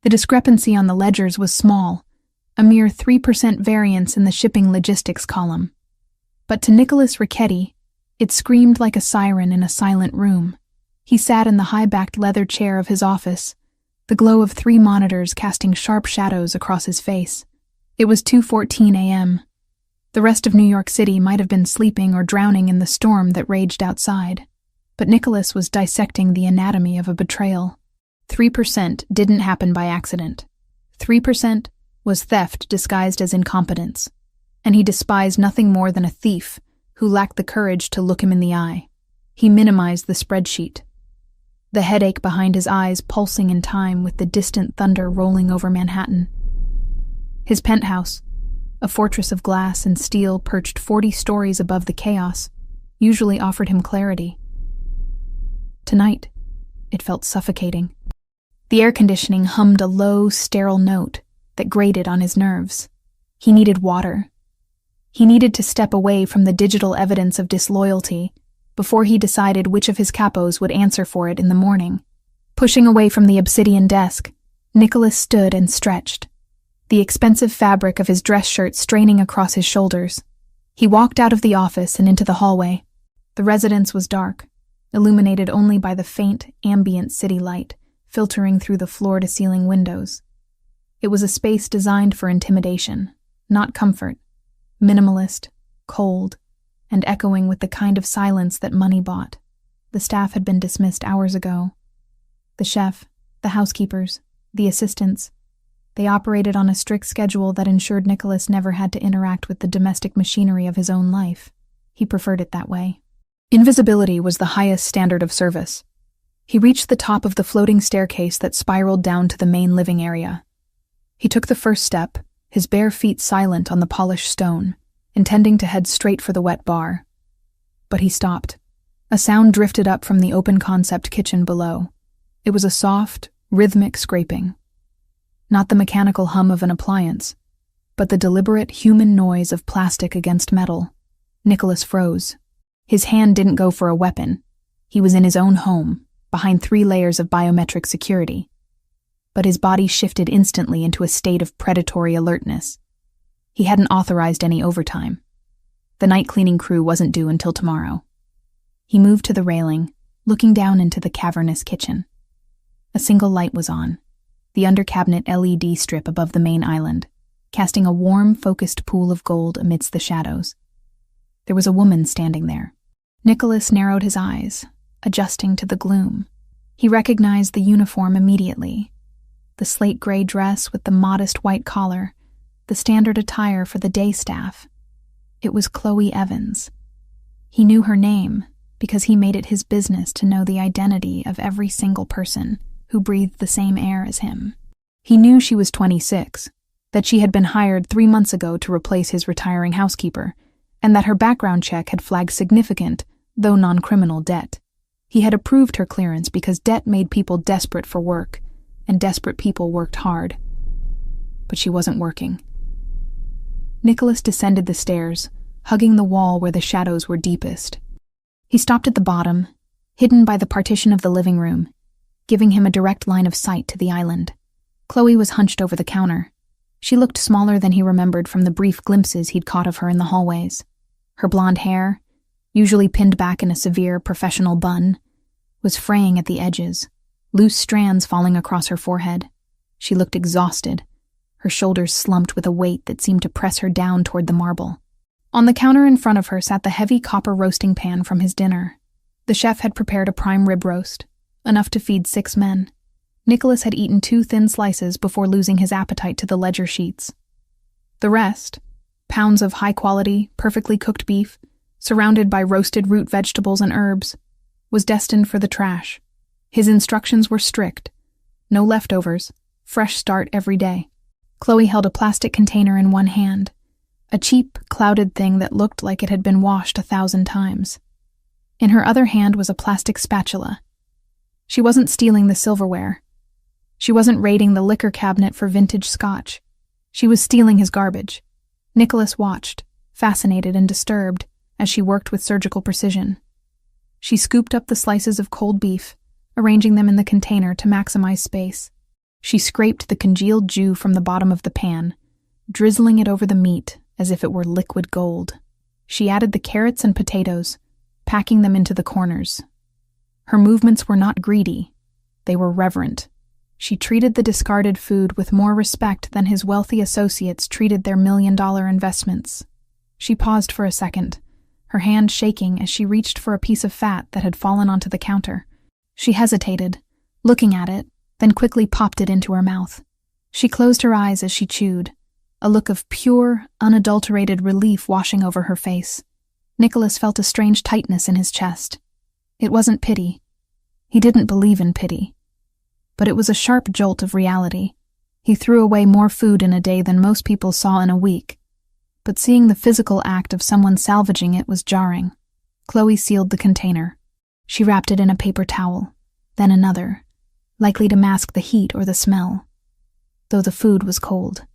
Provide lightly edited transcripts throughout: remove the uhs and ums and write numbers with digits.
The discrepancy on the ledgers was small, a mere 3% variance in the shipping logistics column. But to Nicholas Ricchetti, it screamed like a siren in a silent room. He sat in the high-backed leather chair of his office, the glow of 3 monitors casting sharp shadows across his face. It was 2:14 a.m. The rest of New York City might have been sleeping or drowning in the storm that raged outside, but Nicholas was dissecting the anatomy of a betrayal. 3% didn't happen by accident. 3% was theft disguised as incompetence, and he despised nothing more than a thief who lacked the courage to look him in the eye. He minimized the spreadsheet, the headache behind his eyes pulsing in time with the distant thunder rolling over Manhattan. His penthouse, a fortress of glass and steel perched 40 stories above the chaos, usually offered him clarity. Tonight, it felt suffocating. The air conditioning hummed a low, sterile note that grated on his nerves. He needed water. He needed to step away from the digital evidence of disloyalty before he decided which of his capos would answer for it in the morning. Pushing away from the obsidian desk, Nicholas stood and stretched, the expensive fabric of his dress shirt straining across his shoulders. He walked out of the office and into the hallway. The residence was dark, illuminated only by the faint, ambient city light filtering through the floor-to-ceiling windows. It was a space designed for intimidation, not comfort, minimalist, cold, and echoing with the kind of silence that money bought. The staff had been dismissed hours ago. The chef, the housekeepers, the assistants, they operated on a strict schedule that ensured Nicholas never had to interact with the domestic machinery of his own life. He preferred it that way. Invisibility was the highest standard of service. He reached the top of the floating staircase that spiraled down to the main living area. He took the first step, his bare feet silent on the polished stone, intending to head straight for the wet bar. But he stopped. A sound drifted up from the open-concept kitchen below. It was a soft, rhythmic scraping. Not the mechanical hum of an appliance, but the deliberate human noise of plastic against metal. Nicholas froze. His hand didn't go for a weapon. He was in his own home, behind 3 layers of biometric security. But his body shifted instantly into a state of predatory alertness. He hadn't authorized any overtime. The night cleaning crew wasn't due until tomorrow. He moved to the railing, looking down into the cavernous kitchen. A single light was on, the under-cabinet LED strip above the main island, casting a warm, focused pool of gold amidst the shadows. There was a woman standing there. Nicholas narrowed his eyes, adjusting to the gloom. He recognized the uniform immediately. The slate-gray dress with the modest white collar, the standard attire for the day staff. It was Chloe Evans. He knew her name because he made it his business to know the identity of every single person who breathed the same air as him. He knew she was 26, that she had been hired 3 months ago to replace his retiring housekeeper, and that her background check had flagged significant, though non-criminal debt. He had approved her clearance because debt made people desperate for work, and desperate people worked hard. But she wasn't working. Nicholas descended the stairs, hugging the wall where the shadows were deepest. He stopped at the bottom, hidden by the partition of the living room, giving him a direct line of sight to the island. Chloe was hunched over the counter. She looked smaller than he remembered from the brief glimpses he'd caught of her in the hallways. Her blonde hair, usually pinned back in a severe professional bun, was fraying at the edges, loose strands falling across her forehead. She looked exhausted, her shoulders slumped with a weight that seemed to press her down toward the marble. On the counter in front of her sat the heavy copper roasting pan from his dinner. The chef had prepared a prime rib roast, enough to feed 6 men. Nicholas had eaten 2 thin slices before losing his appetite to the ledger sheets. The rest, pounds of high-quality, perfectly cooked beef, surrounded by roasted root vegetables and herbs, was destined for the trash. His instructions were strict. No leftovers, fresh start every day. Chloe held a plastic container in one hand, a cheap, clouded thing that looked like it had been washed 1,000 times. In her other hand was a plastic spatula. She wasn't stealing the silverware. She wasn't raiding the liquor cabinet for vintage scotch. She was stealing his garbage. Nicholas watched, fascinated and disturbed, as she worked with surgical precision. She scooped up the slices of cold beef, arranging them in the container to maximize space. She scraped the congealed jus from the bottom of the pan, drizzling it over the meat as if it were liquid gold. She added the carrots and potatoes, packing them into the corners. Her movements were not greedy. They were reverent. She treated the discarded food with more respect than his wealthy associates treated their million-dollar investments. She paused for a second, her hand shaking as she reached for a piece of fat that had fallen onto the counter. She hesitated, looking at it, then quickly popped it into her mouth. She closed her eyes as she chewed, a look of pure, unadulterated relief washing over her face. Nicholas felt a strange tightness in his chest. It wasn't pity. He didn't believe in pity. But it was a sharp jolt of reality. He threw away more food in a day than most people saw in a week. But seeing the physical act of someone salvaging it was jarring. Chloe sealed the container. She wrapped it in a paper towel, then another, likely to mask the heat or the smell. Though the food was cold.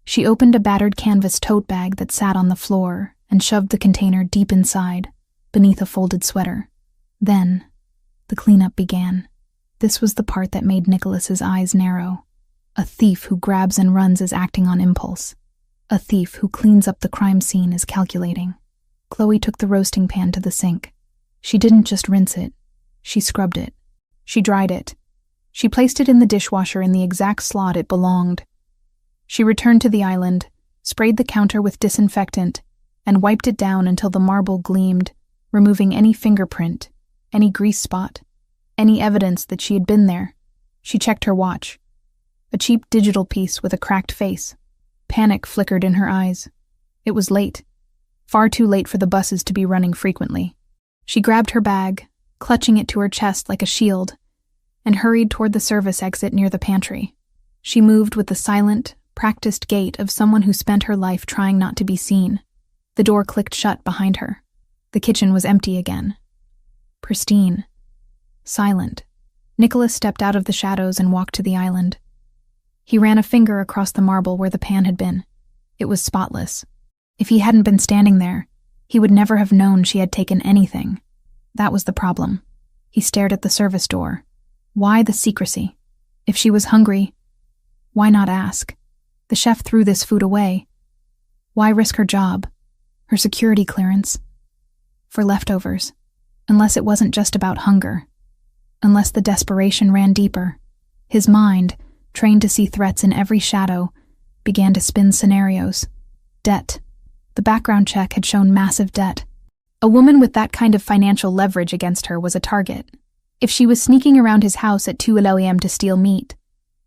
She opened a battered canvas tote bag that sat on the floor and shoved the container deep inside, beneath a folded sweater. Then, the cleanup began. This was the part that made Nicholas's eyes narrow. A thief who grabs and runs is acting on impulse. A thief who cleans up the crime scene is calculating. Chloe took the roasting pan to the sink. She didn't just rinse it. She scrubbed it. She dried it. She placed it in the dishwasher in the exact slot it belonged. She returned to the island, sprayed the counter with disinfectant, and wiped it down until the marble gleamed, removing any fingerprint, any grease spot, any evidence that she had been there. She checked her watch. A cheap digital piece with a cracked face. Panic flickered in her eyes. It was late. Far too late for the buses to be running frequently. She grabbed her bag, clutching it to her chest like a shield, and hurried toward the service exit near the pantry. She moved with the silent, practiced gait of someone who spent her life trying not to be seen. The door clicked shut behind her. The kitchen was empty again. Pristine. Silent. Nicholas stepped out of the shadows and walked to the island. He ran a finger across the marble where the pan had been. It was spotless. If he hadn't been standing there, he would never have known she had taken anything. That was the problem. He stared at the service door. Why the secrecy? If she was hungry, why not ask? The chef threw this food away. Why risk her job, her security clearance, for leftovers? Unless it wasn't just about hunger. Unless the desperation ran deeper. His mind, trained to see threats in every shadow, began to spin scenarios. Debt. The background check had shown massive debt. A woman with that kind of financial leverage against her was a target. If she was sneaking around his house at 2 a.m. to steal meat,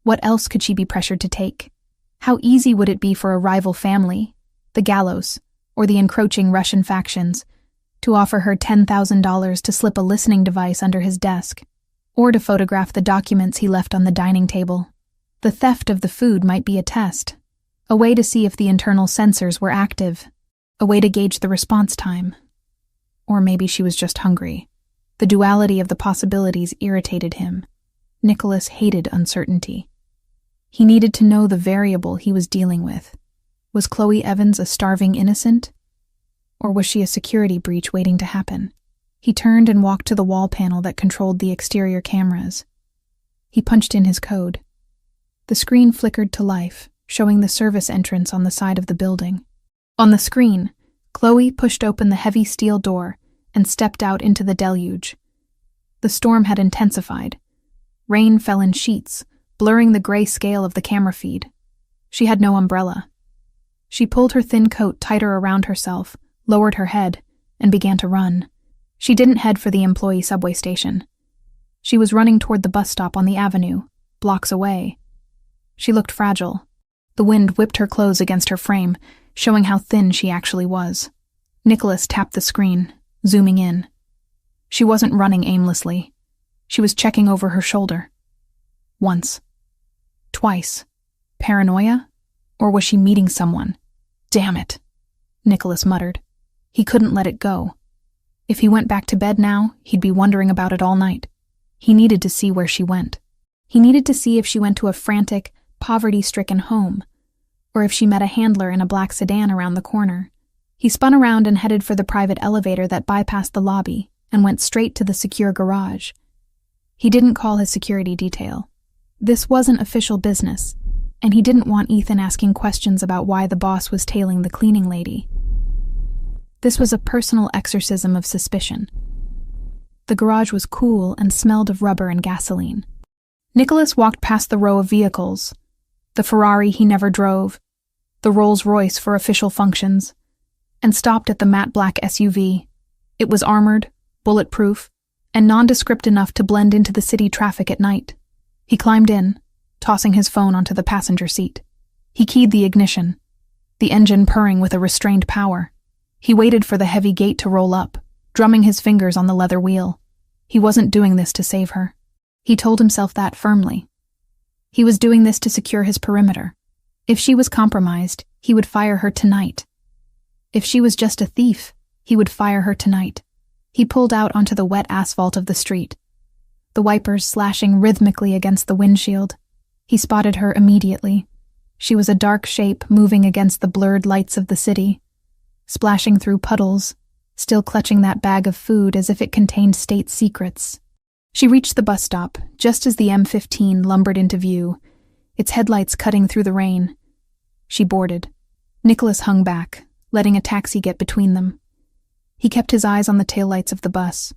what else could she be pressured to take? How easy would it be for a rival family, the Gallows, or the encroaching Russian factions, to offer her $10,000 to slip a listening device under his desk, or to photograph the documents he left on the dining table? The theft of the food might be a test, a way to see if the internal sensors were active, a way to gauge the response time. Or maybe she was just hungry. The duality of the possibilities irritated him. Nicholas hated uncertainty. He needed to know the variable he was dealing with. Was Chloe Evans a starving innocent? Or was she a security breach waiting to happen? He turned and walked to the wall panel that controlled the exterior cameras. He punched in his code. The screen flickered to life, showing the service entrance on the side of the building. On the screen, Chloe pushed open the heavy steel door and stepped out into the deluge. The storm had intensified. Rain fell in sheets, blurring the gray scale of the camera feed. She had no umbrella. She pulled her thin coat tighter around herself, lowered her head, and began to run. She didn't head for the employee subway station. She was running toward the bus stop on the avenue, blocks away. She looked fragile. The wind whipped her clothes against her frame, showing how thin she actually was. Nicholas tapped the screen, zooming in. She wasn't running aimlessly. She was checking over her shoulder. Once. Twice. Paranoia? Or was she meeting someone? Damn it, Nicholas muttered. He couldn't let it go. If he went back to bed now, he'd be wondering about it all night. He needed to see where she went. He needed to see if she went to a frantic, poverty-stricken home, or if she met a handler in a black sedan around the corner. He spun around and headed for the private elevator that bypassed the lobby and went straight to the secure garage. He didn't call his security detail. This wasn't official business, and he didn't want Ethan asking questions about why the boss was tailing the cleaning lady. This was a personal exorcism of suspicion. The garage was cool and smelled of rubber and gasoline. Nicholas walked past the row of vehicles, the Ferrari he never drove, the Rolls-Royce for official functions, and stopped at the matte black SUV. It was armored, bulletproof, and nondescript enough to blend into the city traffic at night. He climbed in, tossing his phone onto the passenger seat. He keyed the ignition, the engine purring with a restrained power. He waited for the heavy gate to roll up, drumming his fingers on the leather wheel. He wasn't doing this to save her. He told himself that firmly. He was doing this to secure his perimeter. If she was compromised, he would fire her tonight. If she was just a thief, he would fire her tonight. He pulled out onto the wet asphalt of the street, the wipers slashing rhythmically against the windshield. He spotted her immediately. She was a dark shape moving against the blurred lights of the city, splashing through puddles, still clutching that bag of food as if it contained state secrets. She reached the bus stop just as the M15 lumbered into view, its headlights cutting through the rain. She boarded. Nicholas hung back, letting a taxi get between them. He kept his eyes on the taillights of the bus.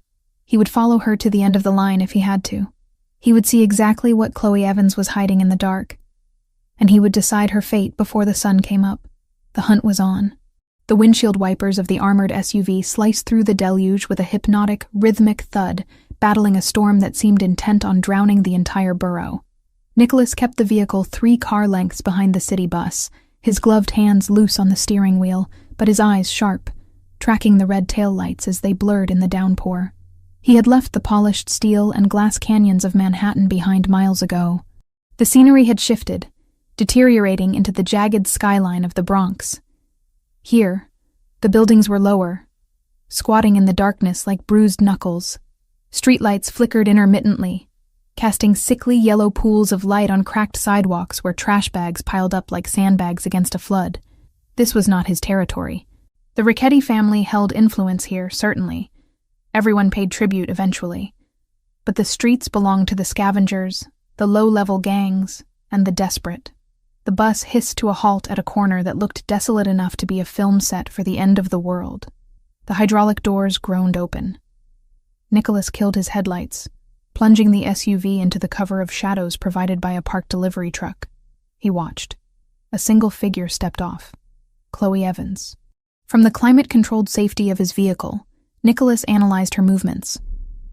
He would follow her to the end of the line if he had to. He would see exactly what Chloe Evans was hiding in the dark, and he would decide her fate before the sun came up. The hunt was on. The windshield wipers of the armored SUV sliced through the deluge with a hypnotic, rhythmic thud, battling a storm that seemed intent on drowning the entire borough. Nicholas kept the vehicle 3 car lengths behind the city bus, his gloved hands loose on the steering wheel, but his eyes sharp, tracking the red taillights as they blurred in the downpour. He had left the polished steel and glass canyons of Manhattan behind miles ago. The scenery had shifted, deteriorating into the jagged skyline of the Bronx. Here, the buildings were lower, squatting in the darkness like bruised knuckles. Streetlights flickered intermittently, casting sickly yellow pools of light on cracked sidewalks where trash bags piled up like sandbags against a flood. This was not his territory. The Ricchetti family held influence here, certainly. Everyone paid tribute eventually. But the streets belonged to the scavengers, the low-level gangs, and the desperate. The bus hissed to a halt at a corner that looked desolate enough to be a film set for the end of the world. The hydraulic doors groaned open. Nicholas killed his headlights, plunging the SUV into the cover of shadows provided by a parked delivery truck. He watched. A single figure stepped off. Chloe Evans. From the climate-controlled safety of his vehicle, Nicholas analyzed her movements.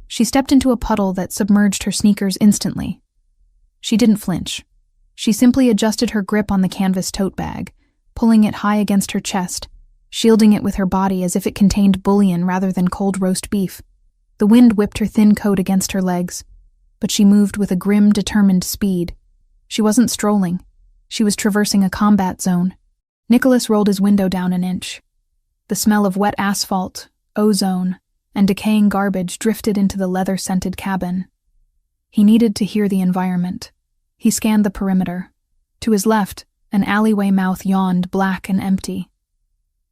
She stepped into a puddle that submerged her sneakers instantly. She didn't flinch. She simply adjusted her grip on the canvas tote bag, pulling it high against her chest, shielding it with her body as if it contained bullion rather than cold roast beef. The wind whipped her thin coat against her legs, but she moved with a grim, determined speed. She wasn't strolling. She was traversing a combat zone. Nicholas rolled his window down an inch. The smell of wet asphalt, ozone, and decaying garbage drifted into the leather-scented cabin. He needed to hear the environment. He scanned the perimeter. To his left, an alleyway mouth yawned, black and empty.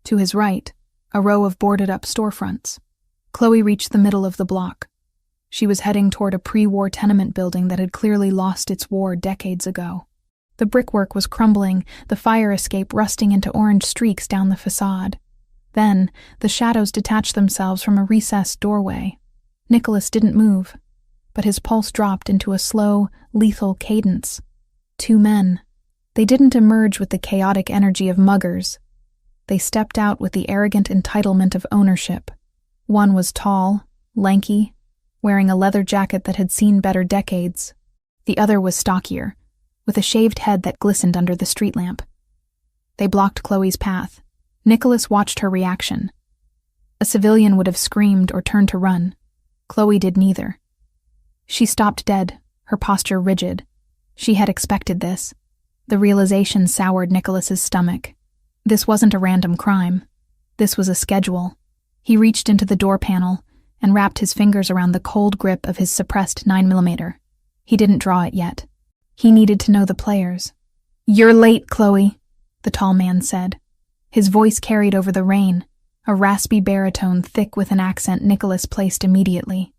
To his right, a row of boarded-up storefronts. Chloe reached the middle of the block. She was heading toward a pre-war tenement building that had clearly lost its war decades ago. The brickwork was crumbling, the fire escape rusting into orange streaks down the facade. Then, the shadows detached themselves from a recessed doorway. Nicholas didn't move, but his pulse dropped into a slow, lethal cadence. 2 men. They didn't emerge with the chaotic energy of muggers. They stepped out with the arrogant entitlement of ownership. One was tall, lanky, wearing a leather jacket that had seen better decades. The other was stockier, with a shaved head that glistened under the street lamp. They blocked Chloe's path. Nicholas watched her reaction. A civilian would have screamed or turned to run. Chloe did neither. She stopped dead, her posture rigid. She had expected this. The realization soured Nicholas's stomach. This wasn't a random crime. This was a schedule. He reached into the door panel and wrapped his fingers around the cold grip of his suppressed 9mm. He didn't draw it yet. He needed to know the players. "You're late, Chloe," the tall man said. His voice carried over the rain, a raspy baritone thick with an accent Nicholas placed immediately.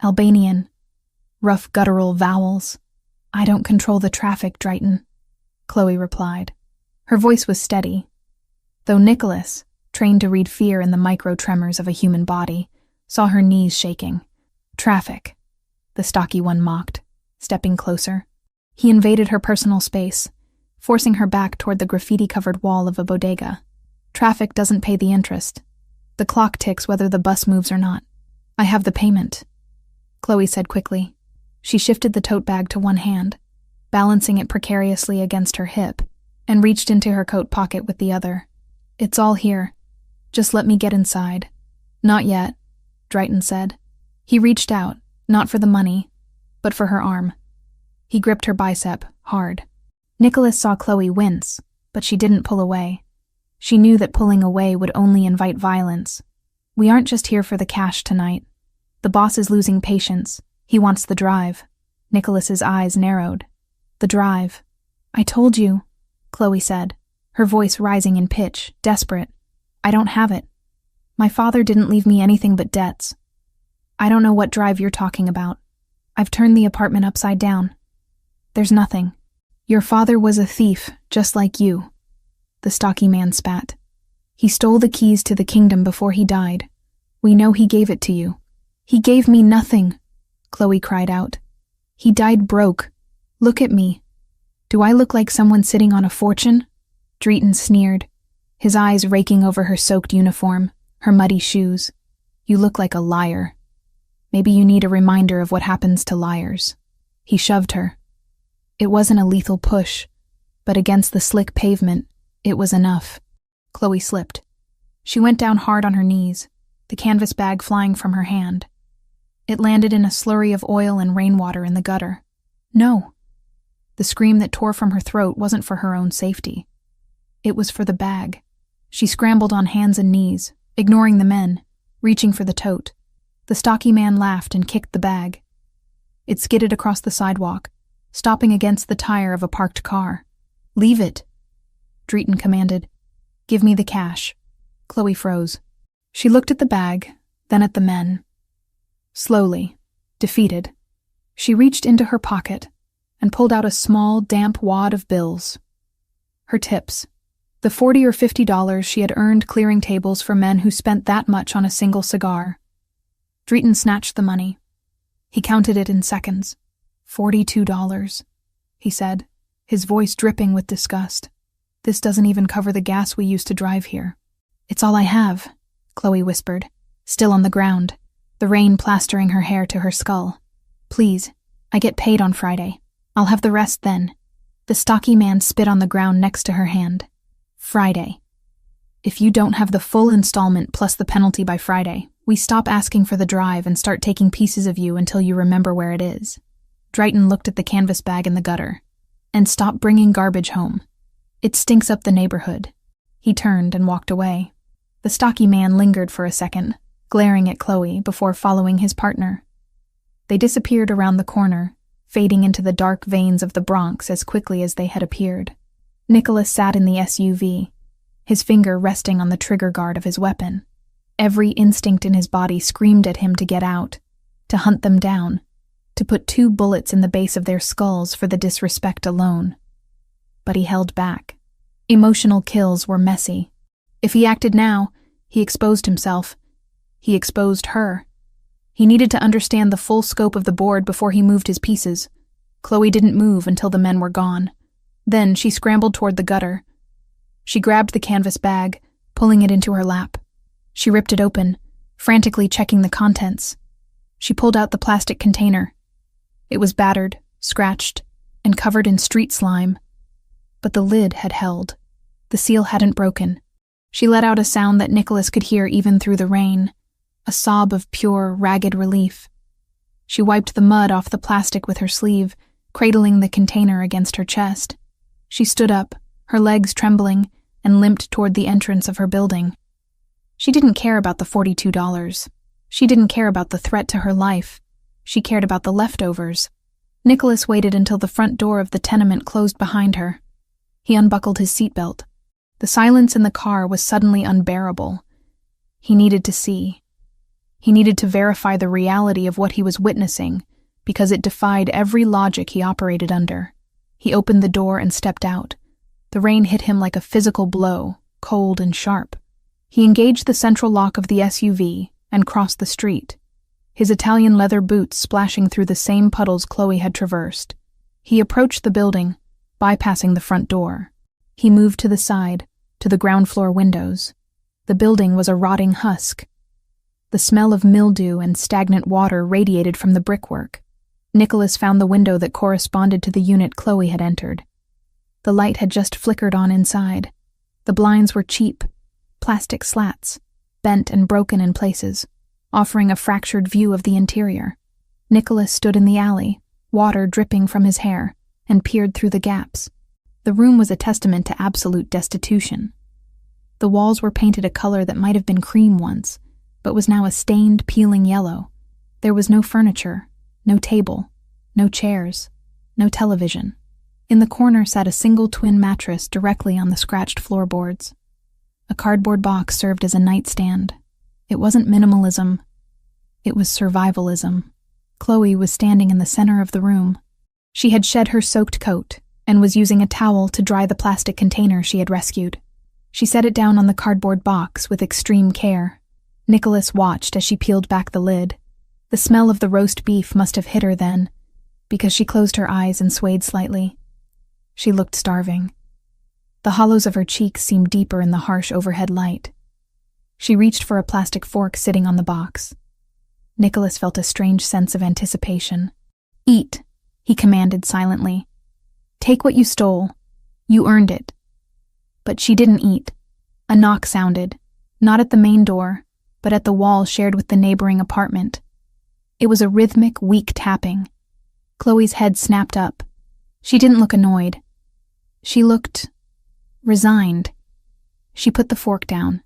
Albanian. Rough guttural vowels. I don't control the traffic, Drayton, Chloe replied. Her voice was steady, though Nicholas, trained to read fear in the micro-tremors of a human body, saw her knees shaking. Traffic, the stocky one mocked, stepping closer. He invaded her personal space, forcing her back toward the graffiti-covered wall of a bodega. Traffic doesn't pay the interest. The clock ticks whether the bus moves or not. I have the payment, Chloe said quickly. She shifted the tote bag to one hand, balancing it precariously against her hip, and reached into her coat pocket with the other. It's all here. Just let me get inside. Not yet, Drayton said. He reached out, not for the money, but for her arm. He gripped her bicep, hard. Nicholas saw Chloe wince, but she didn't pull away. She knew that pulling away would only invite violence. We aren't just here for the cash tonight. The boss is losing patience. He wants the drive. Nicholas's eyes narrowed. The drive. I told you, Chloe said, her voice rising in pitch, desperate. I don't have it. My father didn't leave me anything but debts. I don't know what drive you're talking about. I've turned the apartment upside down. There's nothing. Your father was a thief, just like you. The stocky man spat. He stole the keys to the kingdom before he died. We know he gave it to you. He gave me nothing, Chloe cried out. He died broke. Look at me. Do I look like someone sitting on a fortune? Drayton sneered, his eyes raking over her soaked uniform, her muddy shoes. You look like a liar. Maybe you need a reminder of what happens to liars. He shoved her. It wasn't a lethal push, but against the slick pavement, it was enough. Chloe slipped. She went down hard on her knees, the canvas bag flying from her hand. It landed in a slurry of oil and rainwater in the gutter. No. The scream that tore from her throat wasn't for her own safety. It was for the bag. She scrambled on hands and knees, ignoring the men, reaching for the tote. The stocky man laughed and kicked the bag. It skidded across the sidewalk, stopping against the tire of a parked car. Leave it, Drayton commanded. Give me the cash. Chloe froze. She looked at the bag, then at the men. Slowly, defeated, she reached into her pocket and pulled out a small, damp wad of bills. Her tips, the $40 or $50 she had earned clearing tables for men who spent that much on a single cigar. Drayton snatched the money. He counted it in seconds. $42, he said, his voice dripping with disgust. This doesn't even cover the gas we used to drive here. It's all I have, Chloe whispered, still on the ground, the rain plastering her hair to her skull. Please, I get paid on Friday. I'll have the rest then. The stocky man spit on the ground next to her hand. Friday. If you don't have the full installment plus the penalty by Friday, we stop asking for the drive and start taking pieces of you until you remember where it is. Drayton looked at the canvas bag in the gutter. And stop bringing garbage home. It stinks up the neighborhood. He turned and walked away. The stocky man lingered for a second, glaring at Chloe before following his partner. They disappeared around the corner, fading into the dark veins of the Bronx as quickly as they had appeared. Nicholas sat in the SUV, his finger resting on the trigger guard of his weapon. Every instinct in his body screamed at him to get out, to hunt them down, to put 2 bullets in the base of their skulls for the disrespect alone. But he held back. Emotional kills were messy. If he acted now, he exposed himself. He exposed her. He needed to understand the full scope of the board before he moved his pieces. Chloe didn't move until the men were gone. Then she scrambled toward the gutter. She grabbed the canvas bag, pulling it into her lap. She ripped it open, frantically checking the contents. She pulled out the plastic container. It was battered, scratched, and covered in street slime. But the lid had held. The seal hadn't broken. She let out a sound that Nicholas could hear even through the rain, a sob of pure, ragged relief. She wiped the mud off the plastic with her sleeve, cradling the container against her chest. She stood up, her legs trembling, and limped toward the entrance of her building. She didn't care about the $42. She didn't care about the threat to her life. She cared about the leftovers. Nicholas waited until the front door of the tenement closed behind her. He unbuckled his seatbelt. The silence in the car was suddenly unbearable. He needed to see. He needed to verify the reality of what he was witnessing because it defied every logic he operated under. He opened the door and stepped out. The rain hit him like a physical blow, cold and sharp. He engaged the central lock of the SUV and crossed the street, his Italian leather boots splashing through the same puddles Chloe had traversed. He approached the building, bypassing the front door. He moved to the side, to the ground floor windows. The building was a rotting husk. The smell of mildew and stagnant water radiated from the brickwork. Nicholas found the window that corresponded to the unit Chloe had entered. The light had just flickered on inside. The blinds were cheap, plastic slats, bent and broken in places, offering a fractured view of the interior. Nicholas stood in the alley, water dripping from his hair, and peered through the gaps. The room was a testament to absolute destitution. The walls were painted a color that might have been cream once, but was now a stained, peeling yellow. There was no furniture, no table, no chairs, no television. In the corner sat a single twin mattress directly on the scratched floorboards. A cardboard box served as a nightstand. It wasn't minimalism. It was survivalism. Chloe was standing in the center of the room. She had shed her soaked coat and was using a towel to dry the plastic container she had rescued. She set it down on the cardboard box with extreme care. Nicholas watched as she peeled back the lid. The smell of the roast beef must have hit her then, because she closed her eyes and swayed slightly. She looked starving. The hollows of her cheeks seemed deeper in the harsh overhead light. She reached for a plastic fork sitting on the box. Nicholas felt a strange sense of anticipation. "Eat," he commanded silently. "Take what you stole. You earned it." But she didn't eat. A knock sounded, not at the main door, but at the wall shared with the neighboring apartment. It was a rhythmic, weak tapping. Chloe's head snapped up. She didn't look annoyed. She looked resigned. She put the fork down.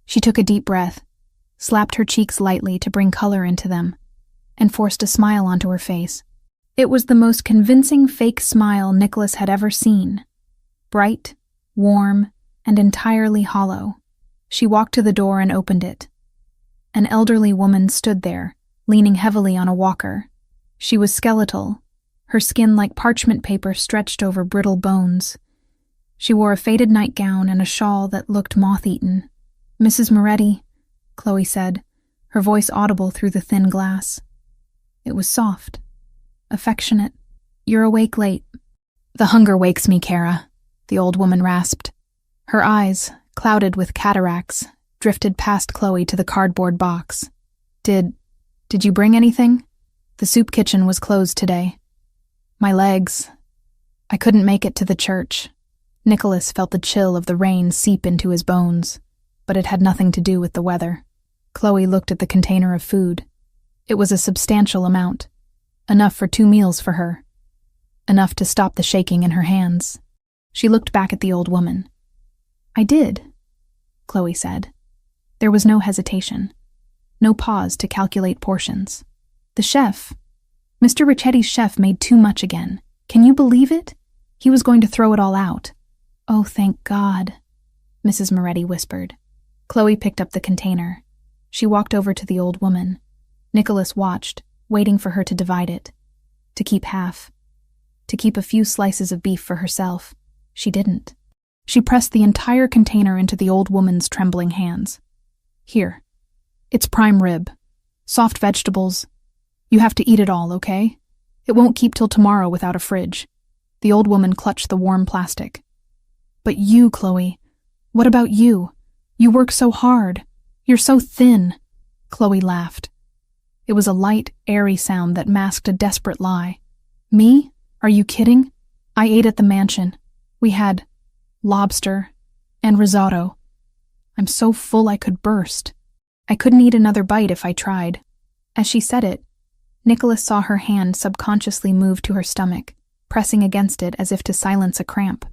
She took a deep breath, slapped her cheeks lightly to bring color into them, and forced a smile onto her face. It was the most convincing fake smile Nicholas had ever seen. Bright, warm, and entirely hollow. She walked to the door and opened it. An elderly woman stood there, leaning heavily on a walker. She was skeletal, her skin like parchment paper stretched over brittle bones. She wore a faded nightgown and a shawl that looked moth-eaten. "Mrs. Moretti," Chloe said, her voice audible through the thin glass. It was soft, affectionate. "You're awake late." "The hunger wakes me, Kara," the old woman rasped. Her eyes, clouded with cataracts, drifted past Chloe to the cardboard box. Did you bring anything?" "The soup kitchen was closed today." "My legs. I couldn't make it to the church." Nicholas felt the chill of the rain seep into his bones, but it had nothing to do with the weather. Chloe looked at the container of food. It was a substantial amount, enough for 2 meals for her, enough to stop the shaking in her hands. She looked back at the old woman. "I did," Chloe said. There was no hesitation, no pause to calculate portions. "The chef, Mr. Ricchetti's chef made too much again. Can you believe it? He was going to throw it all out." "Oh, thank God," Mrs. Moretti whispered. Chloe picked up the container. She walked over to the old woman. Nicholas watched, waiting for her to divide it, to keep half, to keep a few slices of beef for herself. She didn't. She pressed the entire container into the old woman's trembling hands. "Here. It's prime rib. Soft vegetables. You have to eat it all, okay? It won't keep till tomorrow without a fridge." The old woman clutched the warm plastic. "But you, Chloe, what about you? You work so hard. You're so thin." Chloe laughed. It was a light, airy sound that masked a desperate lie. "Me? Are you kidding? I ate at the mansion. We had lobster and risotto. I'm so full I could burst. I couldn't eat another bite if I tried." As she said it, Nicholas saw her hand subconsciously move to her stomach, pressing against it as if to silence a cramp.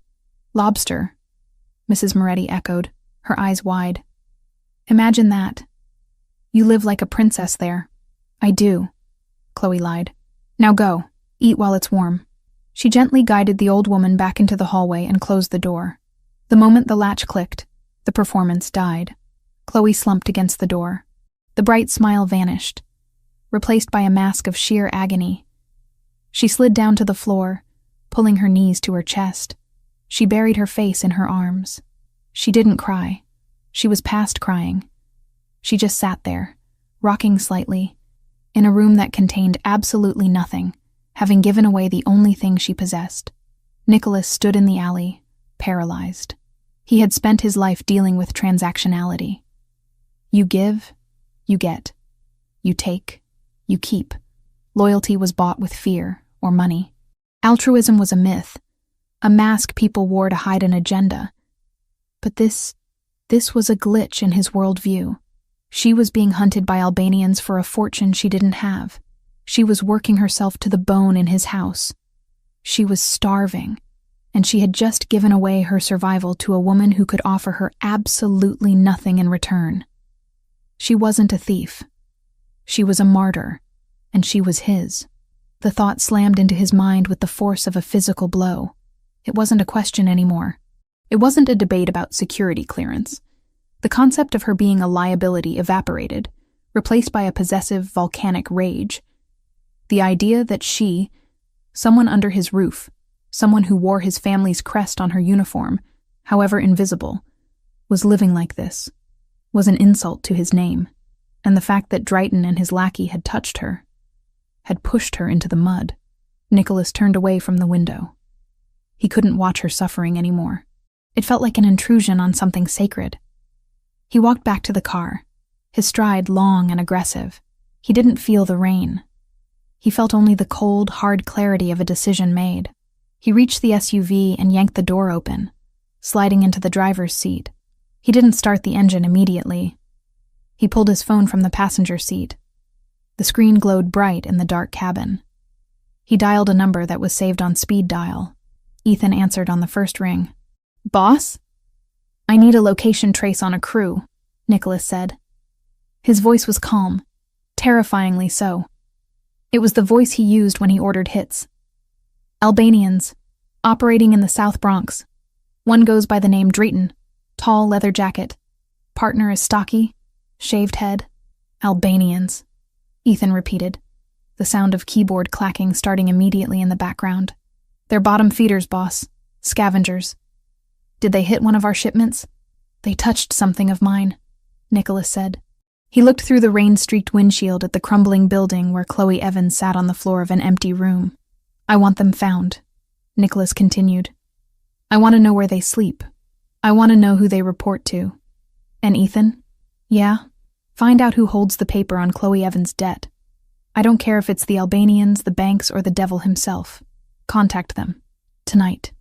"Lobster," Mrs. Moretti echoed, her eyes wide. "Imagine that. You live like a princess there." "I do," Chloe lied. "Now go. Eat while it's warm." She gently guided the old woman back into the hallway and closed the door. The moment the latch clicked, the performance died. Chloe slumped against the door. The bright smile vanished, replaced by a mask of sheer agony, She slid down to the floor, pulling her knees to her chest. She buried her face in her arms. She didn't cry. She was past crying. She just sat there, rocking slightly, in a room that contained absolutely nothing, having given away the only thing she possessed. Nicholas stood in the alley, paralyzed. He had spent his life dealing with transactionality. You give, you get. You take, you keep. Loyalty was bought with fear or money. Altruism was a myth, a mask people wore to hide an agenda. But this was a glitch in his worldview. She was being hunted by Albanians for a fortune she didn't have. She was working herself to the bone in his house. She was starving, and she had just given away her survival to a woman who could offer her absolutely nothing in return. She wasn't a thief. She was a martyr, and she was his. The thought slammed into his mind with the force of a physical blow. It wasn't a question anymore. It wasn't a debate about security clearance. The concept of her being a liability evaporated, replaced by a possessive volcanic rage. The idea that she, someone under his roof, someone who wore his family's crest on her uniform, however invisible, was living like this, was an insult to his name, and the fact that Drayton and his lackey had touched her, had pushed her into the mud. Nicholas turned away from the window. He couldn't watch her suffering anymore. It felt like an intrusion on something sacred. He walked back to the car, his stride long and aggressive. He didn't feel the rain. He felt only the cold, hard clarity of a decision made. He reached the SUV and yanked the door open, sliding into the driver's seat. He didn't start the engine immediately. He pulled his phone from the passenger seat. The screen glowed bright in the dark cabin. He dialed a number that was saved on speed dial. Ethan answered on the first ring. "Boss?" "I need a location trace on a crew," Nicholas said. His voice was calm, terrifyingly so. It was the voice he used when he ordered hits. "Albanians, operating in the South Bronx. One goes by the name Drayton, tall leather jacket. Partner is stocky, shaved head. Albanians," Ethan repeated, the sound of keyboard clacking starting immediately in the background. "They're bottom feeders, boss. Scavengers. Did they hit one of our shipments?" "They touched something of mine," Nicholas said. He looked through the rain-streaked windshield at the crumbling building where Chloe Evans sat on the floor of an empty room. "I want them found," Nicholas continued. "I want to know where they sleep. I want to know who they report to. And Ethan? Yeah? Find out who holds the paper on Chloe Evans' debt. I don't care if it's the Albanians, the banks, or the devil himself. Contact them. Tonight."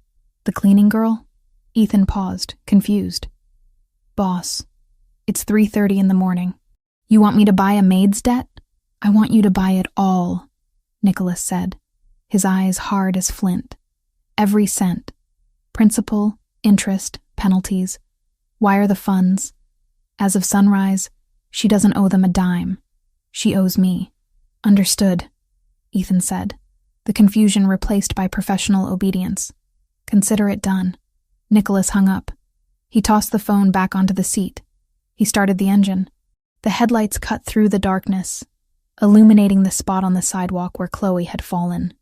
"The cleaning girl?" Ethan paused, confused. "Boss, it's 3:30 in the morning. You want me to buy a Maid's debt?" "I want you to buy it all," Nicholas said, his eyes hard as flint. "Every cent. Principal, interest, penalties. Wire the funds. As of sunrise, she doesn't owe them a dime. She owes me." "Understood," Ethan said, the confusion replaced by professional obedience. "Consider it done." Nicholas hung up. He tossed the phone back onto the seat. He started the engine. The headlights cut through the darkness, illuminating the spot on the sidewalk where Chloe had fallen.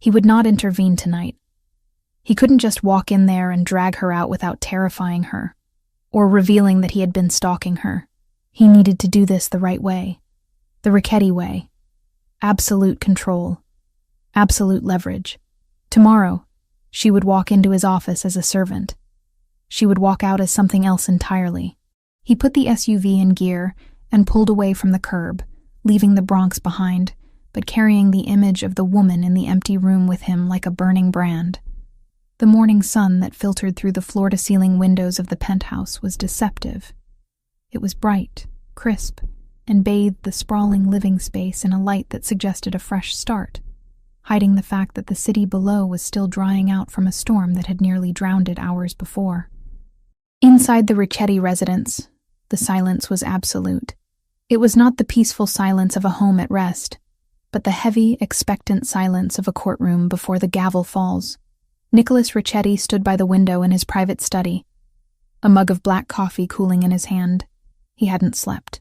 He would not intervene tonight. He couldn't just walk in there and drag her out without terrifying her, or revealing that he had been stalking her. He needed to do this the right way, the Richetti way. Absolute control, absolute leverage. Tomorrow, she would walk into his office as a servant. She would walk out as something else entirely. He put the SUV in gear and pulled away from the curb, leaving the Bronx behind, but carrying the image of the woman in the empty room with him like a burning brand. The morning sun that filtered through the floor-to-ceiling windows of the penthouse was deceptive. It was bright, crisp, and bathed the sprawling living space in a light that suggested a fresh start, hiding the fact that the city below was still drying out from a storm that had nearly drowned it hours before. Inside the Richetti residence, the silence was absolute. It was not the peaceful silence of a home at rest, but the heavy, expectant silence of a courtroom before the gavel falls. Nicholas Richetti stood by the window in his private study, a mug of black coffee cooling in his hand. He hadn't slept.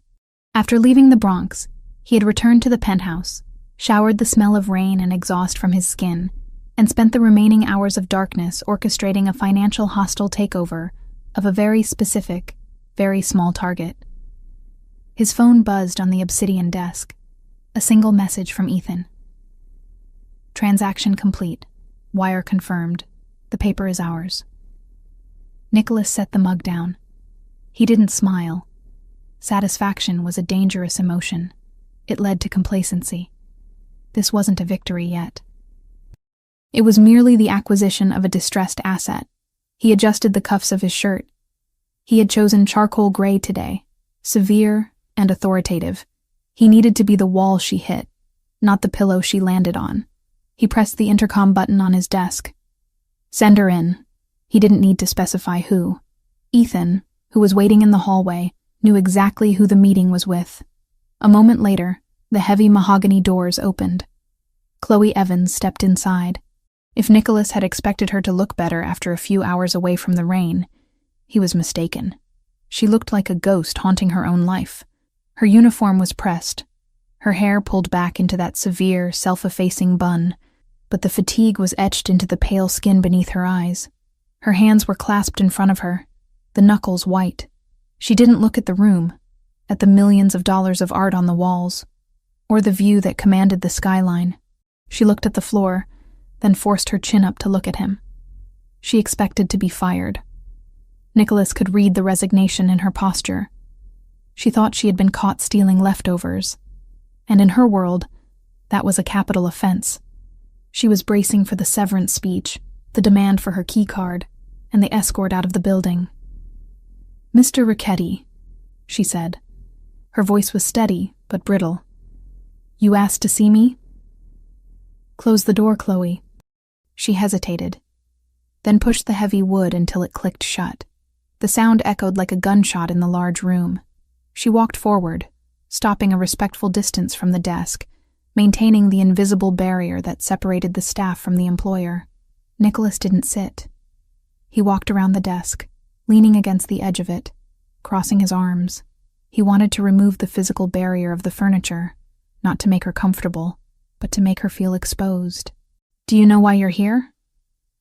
After leaving the Bronx, he had returned to the penthouse, showered the smell of rain and exhaust from his skin, and spent the remaining hours of darkness orchestrating a financial hostile takeover of a very specific, very small target. His phone buzzed on the obsidian desk. A single message from Ethan. Transaction complete. Wire confirmed. The paper is ours. Nicholas set the mug down. He didn't smile. Satisfaction was a dangerous emotion. It led to complacency. This wasn't a victory yet. It was merely the acquisition of a distressed asset. He adjusted the cuffs of his shirt. He had chosen charcoal gray today, severe and authoritative. He needed to be the wall she hit, not the pillow she landed on. He pressed the intercom button on his desk. Send her in. He didn't need to specify who. Ethan, who was waiting in the hallway, knew exactly who the meeting was with. A moment later, the heavy mahogany doors opened. Chloe Evans stepped inside. If Nicholas had expected her to look better after a few hours away from the rain, he was mistaken. She looked like a ghost haunting her own life. Her uniform was pressed, her hair pulled back into that severe, self-effacing bun, but the fatigue was etched into the pale skin beneath her eyes. Her hands were clasped in front of her, the knuckles white. She didn't look at the room, at the millions of dollars of art on the walls, or the view that commanded the skyline. She looked at the floor, then forced her chin up to look at him. She expected to be fired. Nicholas could read the resignation in her posture. She thought she had been caught stealing leftovers, and in her world, that was a capital offense. She was bracing for the severance speech, the demand for her key card, and the escort out of the building. "Mr. Richetti," she said. Her voice was steady, but brittle. "You asked to see me?" "Close the door, Chloe." She hesitated, then pushed the heavy wood until it clicked shut. The sound echoed like a gunshot in the large room. She walked forward, stopping a respectful distance from the desk, maintaining the invisible barrier that separated the staff from the employer. Nicholas didn't sit. He walked around the desk, leaning against the edge of it, crossing his arms. He wanted to remove the physical barrier of the furniture, not to make her comfortable, but to make her feel exposed. "Do you know why you're here?"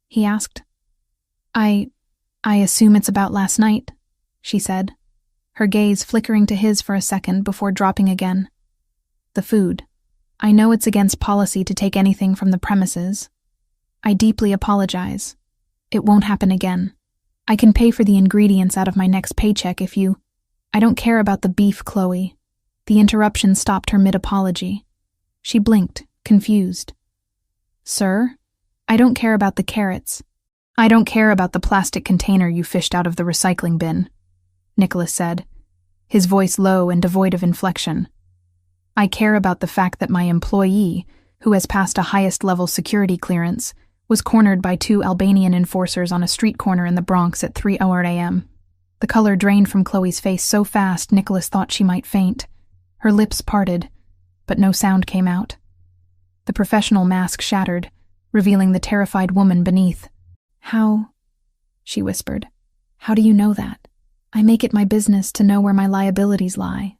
he asked. I assume it's about last night," she said, her gaze flickering to his for a second before dropping again. "The food. I know it's against policy to take anything from the premises. I deeply apologize. It won't happen again. I can pay for the ingredients out of my next paycheck if you— I don't care about the beef, Chloe." The interruption stopped her mid-apology. She blinked, confused. "Sir? I don't care about the carrots. I don't care about the plastic container you fished out of the recycling bin," Nicholas said, his voice low and devoid of inflection. "I care about the fact that my employee, who has passed a highest-level security clearance, was cornered by 2 Albanian enforcers on a street corner in the Bronx at 3:00 a.m. The color drained from Chloe's face so fast Nicholas thought she might faint. Her lips parted, but no sound came out. The professional mask shattered, revealing the terrified woman beneath. "How?" she whispered. "How do you know that? I make it my business to know where my liabilities lie."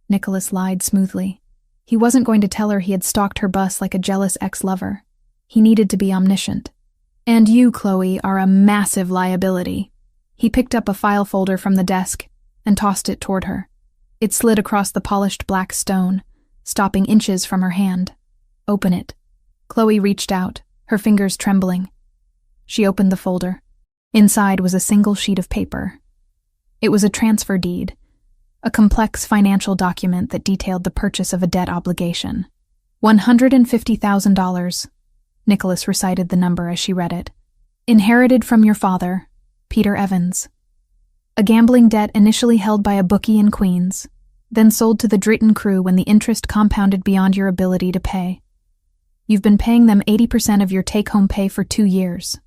Nicholas lied smoothly. He wasn't going to tell her he had stalked her bus like a jealous ex-lover. He needed to be omniscient. "And you, Chloe, are a massive liability." He picked up a file folder from the desk and tossed it toward her. It slid across the polished black stone, stopping inches from her hand. "Open it." Chloe reached out, her fingers trembling. She opened the folder. Inside was a single sheet of paper. It was a transfer deed, a complex financial document that detailed the purchase of a debt obligation. $150,000. Nicholas recited the number as she read it. "Inherited from your father, Peter Evans. A gambling debt initially held by a bookie in Queens, then sold to the Dritten crew when the interest compounded beyond your ability to pay. You've been paying them 80% of your take-home pay for 2 years.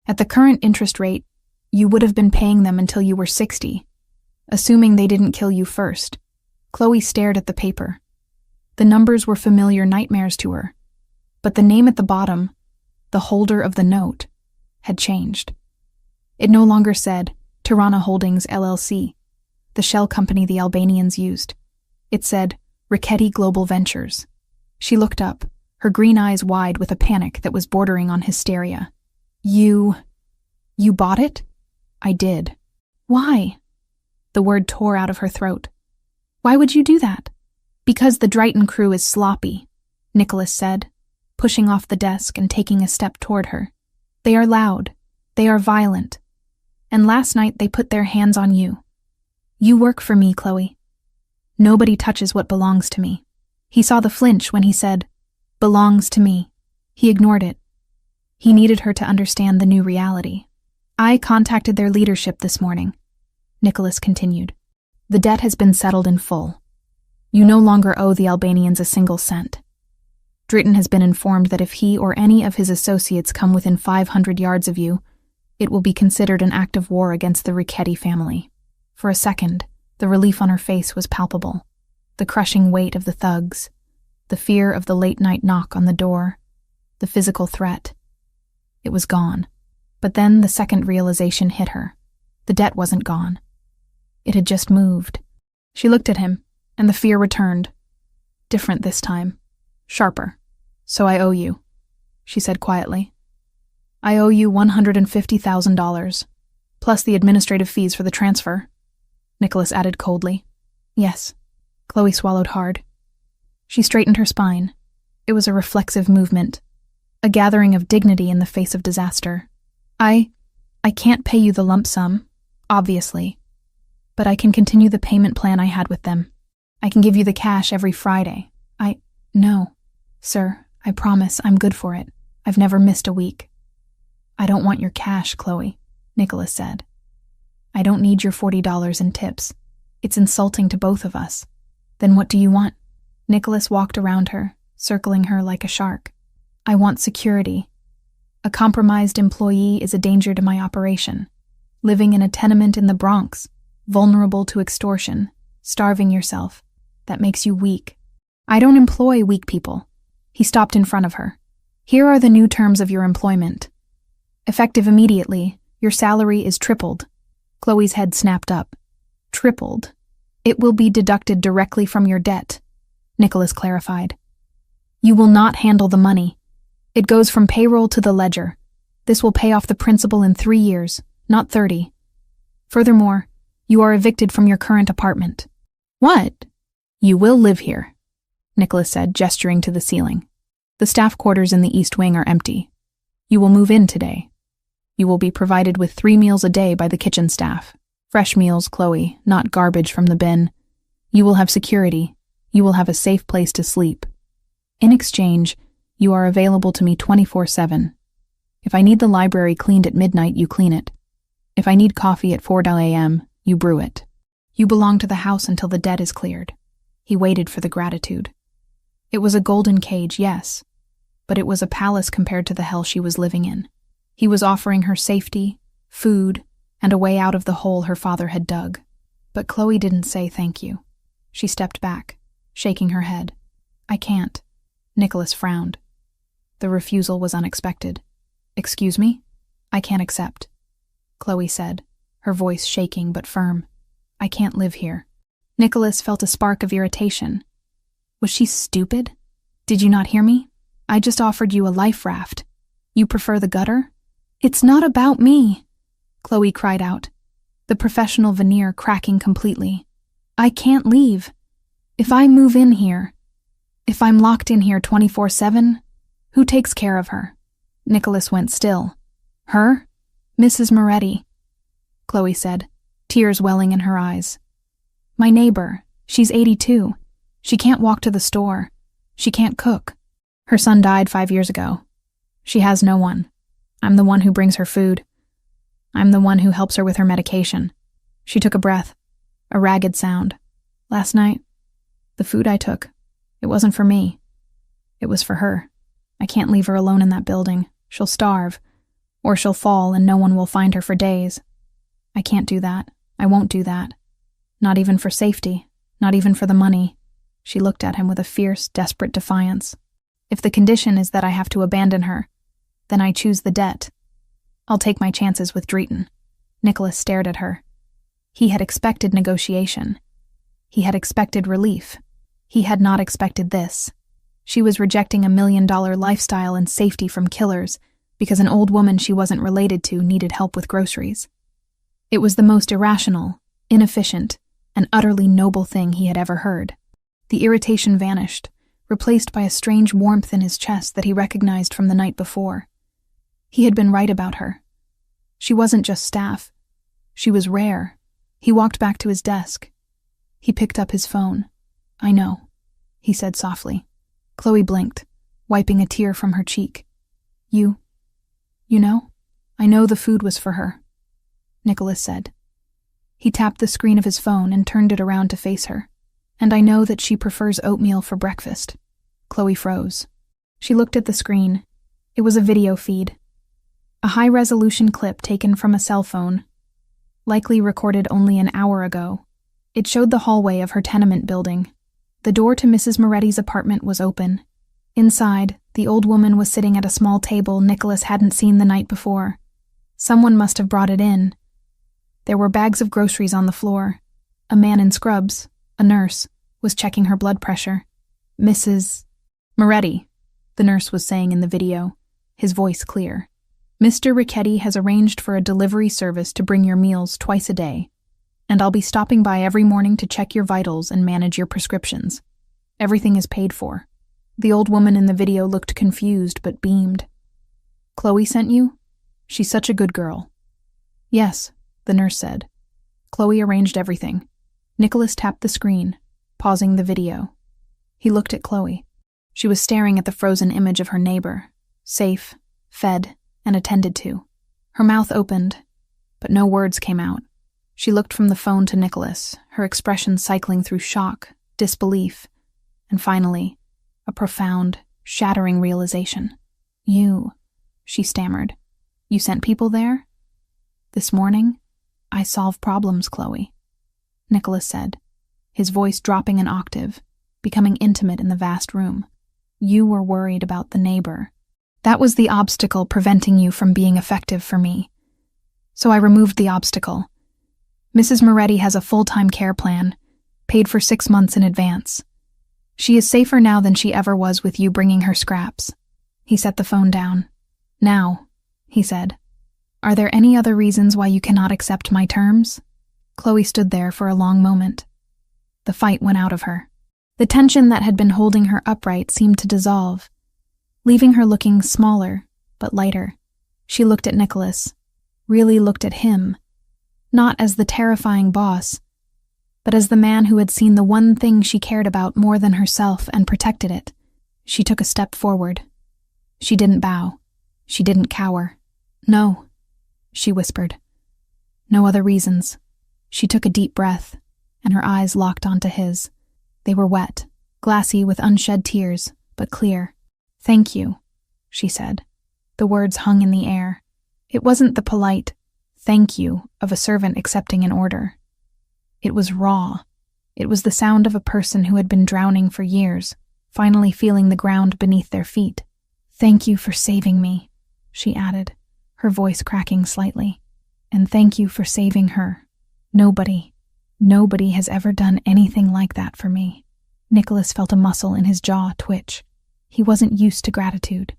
At the current interest rate, you would have been paying them until you were 60, assuming they didn't kill you first." Chloe stared at the paper. The numbers were familiar nightmares to her, but the name at the bottom, the holder of the note, had changed. It no longer said Tirana Holdings LLC, the shell company the Albanians used. It said Richetti Global Ventures. She looked up, her green eyes wide with a panic that was bordering on hysteria. You bought it? I did. Why? The word tore out of her throat. Why would you do that? Because the Drayton crew is sloppy, Nicholas said, pushing off the desk and taking a step toward her. They are loud. They are violent. And last night they put their hands on you. You work for me, Chloe. Nobody touches what belongs to me. He saw the flinch when he said, belongs to me. He ignored it. He needed her to understand the new reality. I contacted their leadership this morning, Nicholas continued. The debt has been settled in full. You no longer owe the Albanians a single cent. Drayton has been informed that if he or any of his associates come within 500 yards of you, it will be considered an act of war against the Richetti family. For a second, the relief on her face was palpable. The crushing weight of the thugs, the fear of the late-night knock on the door, the physical threat. It was gone. But then the second realization hit her. The debt wasn't gone. It had just moved. She looked at him, and the fear returned. Different this time. Sharper. So I owe you, she said quietly. I owe you $150,000, plus the administrative fees for the transfer, Nicholas added coldly. Yes. Chloe swallowed hard. She straightened her spine. It was a reflexive movement, a gathering of dignity in the face of disaster. I can't pay you the lump sum, obviously, but I can continue the payment plan I had with them. I can give you the cash every Friday. No, sir, I promise I'm good for it. I've never missed a week. I don't want your cash, Chloe, Nicholas said. I don't need your $40 in tips. It's insulting to both of us. Then what do you want? Nicholas walked around her, circling her like a shark. I want security. A compromised employee is a danger to my operation. Living in a tenement in the Bronx, vulnerable to extortion, starving yourself, that makes you weak. I don't employ weak people. He stopped in front of her. Here are the new terms of your employment. Effective immediately, your salary is tripled. Chloe's head snapped up. Tripled. It will be deducted directly from your debt, Nicholas clarified. You will not handle the money. It goes from payroll to the ledger. This will pay off the principal in 3 years, not 30. Furthermore, you are evicted from your current apartment. What? You will live here, Nicholas said, gesturing to the ceiling. The staff quarters in the East Wing are empty. You will move in today. You will be provided with 3 meals a day by the kitchen staff. Fresh meals, Chloe, not garbage from the bin. You will have security. You will have a safe place to sleep. In exchange, you are available to me 24/7. If I need the library cleaned at midnight, you clean it. If I need coffee at 4 a.m., you brew it. You belong to the house until the debt is cleared. He waited for the gratitude. It was a golden cage, yes, but it was a palace compared to the hell she was living in. He was offering her safety, food, and a way out of the hole her father had dug. But Chloe didn't say thank you. She stepped back, shaking her head. I can't. Nicholas frowned. The refusal was unexpected. Excuse me? I can't accept, Chloe said, her voice shaking but firm. I can't live here. Nicholas felt a spark of irritation. Was she stupid? Did you not hear me? I just offered you a life raft. You prefer the gutter? It's not about me, Chloe cried out, the professional veneer cracking completely. I can't leave. If I move in here, if I'm locked in here 24/7, who takes care of her? Nicholas went still. Her? Mrs. Moretti, Chloe said, tears welling in her eyes. My neighbor. She's 82. She can't walk to the store. She can't cook. Her son died 5 years ago. She has no one. I'm the one who brings her food. I'm the one who helps her with her medication. She took a breath, a ragged sound. Last night, the food I took, it wasn't for me. It was for her. I can't leave her alone in that building. She'll starve, or she'll fall and no one will find her for days. I can't do that. I won't do that. Not even for safety, not even for the money. She looked at him with a fierce, desperate defiance. If the condition is that I have to abandon her, then I choose the debt. I'll take my chances with Drayton. Nicholas stared at her. He had expected negotiation. He had expected relief. He had not expected this. She was rejecting $1 million lifestyle and safety from killers because an old woman she wasn't related to needed help with groceries. It was the most irrational, inefficient, and utterly noble thing he had ever heard. The irritation vanished, replaced by a strange warmth in his chest that he recognized from the night before. He had been right about her. She wasn't just staff. She was rare. He walked back to his desk. He picked up his phone. "I know," he said softly. Chloe blinked, wiping a tear from her cheek. You know? I know the food was for her," Nicholas said. He tapped the screen of his phone and turned it around to face her. "And I know that she prefers oatmeal for breakfast." Chloe froze. She looked at the screen. It was a video feed. A high-resolution clip taken from a cell phone, likely recorded only an hour ago. It showed the hallway of her tenement building. The door to Mrs. Moretti's apartment was open. Inside, the old woman was sitting at a small table Nicholas hadn't seen the night before. Someone must have brought it in. There were bags of groceries on the floor. A man in scrubs, a nurse, was checking her blood pressure. "Mrs. Moretti," the nurse was saying in the video, his voice clear. "Mr. Ricchetti has arranged for a delivery service to bring your meals twice a day, and I'll be stopping by every morning to check your vitals and manage your prescriptions. Everything is paid for." The old woman in the video looked confused but beamed. "Chloe sent you? She's such a good girl." "Yes," the nurse said. Chloe arranged everything. Nicholas tapped the screen, pausing the video. He looked at Chloe. She was staring at the frozen image of her neighbor, safe, fed, and attended to. Her mouth opened, but no words came out. She looked from the phone to Nicholas, her expression cycling through shock, disbelief, and finally, a profound, shattering realization. "You," she stammered. "You sent people there?" "This morning, I solve problems, Chloe," Nicholas said, his voice dropping an octave, becoming intimate in the vast room. "You were worried about the neighbor. That was the obstacle preventing you from being effective for me. So I removed the obstacle. Mrs. Moretti has a full-time care plan, paid for 6 months in advance. She is safer now than she ever was with you bringing her scraps." He set the phone down. "Now," he said, "are there any other reasons why you cannot accept my terms?" Chloe stood there for a long moment. The fight went out of her. The tension that had been holding her upright seemed to dissolve, leaving her looking smaller, but lighter. She looked at Nicholas, really looked at him, not as the terrifying boss, but as the man who had seen the one thing she cared about more than herself and protected it. She took a step forward. She didn't bow. She didn't cower. "No," she whispered. "No other reasons." She took a deep breath, and her eyes locked onto his. They were wet, glassy with unshed tears, but clear. "Thank you," she said. The words hung in the air. It wasn't the polite, "thank you" of a servant accepting an order. It was raw. It was the sound of a person who had been drowning for years, finally feeling the ground beneath their feet. "Thank you for saving me," she added, her voice cracking slightly. "And thank you for saving her. Nobody has ever done anything like that for me." Nicholas felt a muscle in his jaw twitch. He wasn't used to gratitude.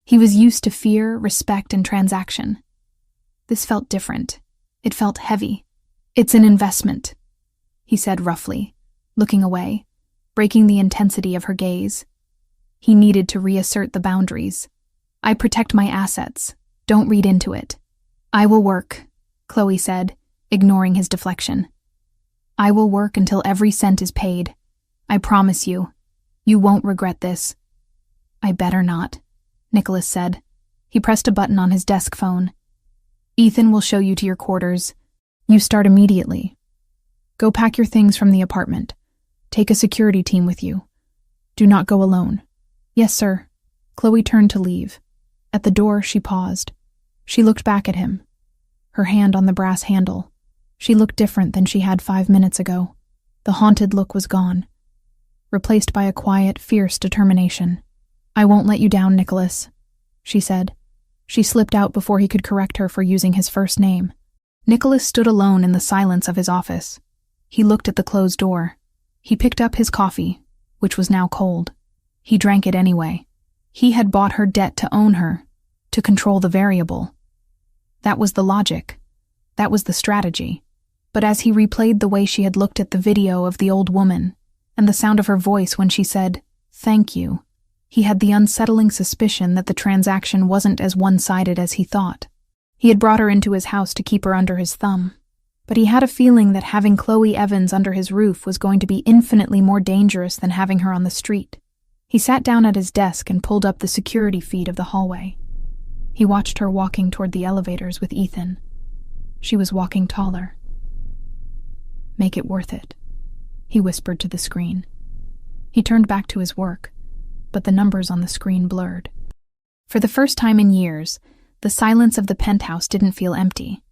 He was used to fear, respect, and transaction. This felt different. It felt heavy. "It's an investment," he said roughly, looking away, breaking the intensity of her gaze. He needed to reassert the boundaries. "I protect my assets. Don't read into it." "I will work," Chloe said, ignoring his deflection. "I will work until every cent is paid. I promise you. You won't regret this." "I better not," Nicholas said. He pressed a button on his desk phone. "Ethan will show you to your quarters. You start immediately. Go pack your things from the apartment. Take a security team with you. Do not go alone." "Yes, sir." Chloe turned to leave. At the door, she paused. She looked back at him, her hand on the brass handle. She looked different than she had 5 minutes ago. The haunted look was gone, replaced by a quiet, fierce determination. "I won't let you down, Nicholas," she said. She slipped out before he could correct her for using his first name. Nicholas stood alone in the silence of his office. He looked at the closed door. He picked up his coffee, which was now cold. He drank it anyway. He had bought her debt to own her, to control the variable. That was the logic. That was the strategy. But as he replayed the way she had looked at the video of the old woman, and the sound of her voice when she said, "Thank you," he had the unsettling suspicion that the transaction wasn't as one-sided as he thought. He had brought her into his house to keep her under his thumb, but he had a feeling that having Chloe Evans under his roof was going to be infinitely more dangerous than having her on the street. He sat down at his desk and pulled up the security feed of the hallway. He watched her walking toward the elevators with Ethan. She was walking taller. "Make it worth it," he whispered to the screen. He turned back to his work, but the numbers on the screen blurred. For the first time in years, the silence of the penthouse didn't feel empty.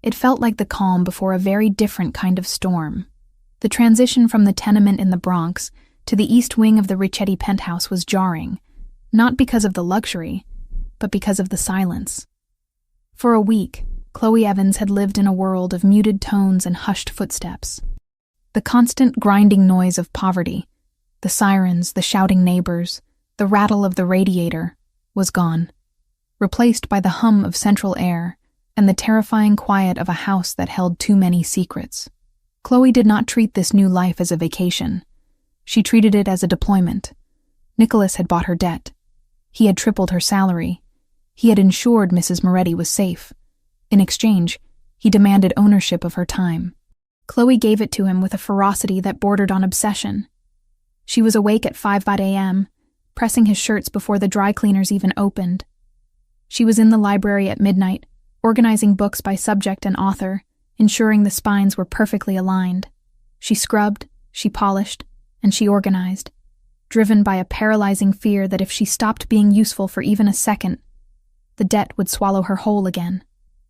It felt like the calm before a very different kind of storm. The transition from the tenement in the Bronx to the east wing of the Ricchetti penthouse was jarring, not because of the luxury, but because of the silence. For a week, Chloe Evans had lived in a world of muted tones and hushed footsteps. The constant grinding noise of poverty, the sirens, the shouting neighbors, the rattle of the radiator, was gone, replaced by the hum of central air and the terrifying quiet of a house that held too many secrets. Chloe did not treat this new life as a vacation. She treated it as a deployment. Nicholas had bought her debt. He had tripled her salary. He had ensured Mrs. Moretti was safe. In exchange, he demanded ownership of her time. Chloe gave it to him with a ferocity that bordered on obsession. She was awake at 5 a.m., pressing his shirts before the dry cleaners even opened. She was in the library at midnight, organizing books by subject and author, ensuring the spines were perfectly aligned. She scrubbed, she polished, and she organized, driven by a paralyzing fear that if she stopped being useful for even a second, the debt would swallow her whole again.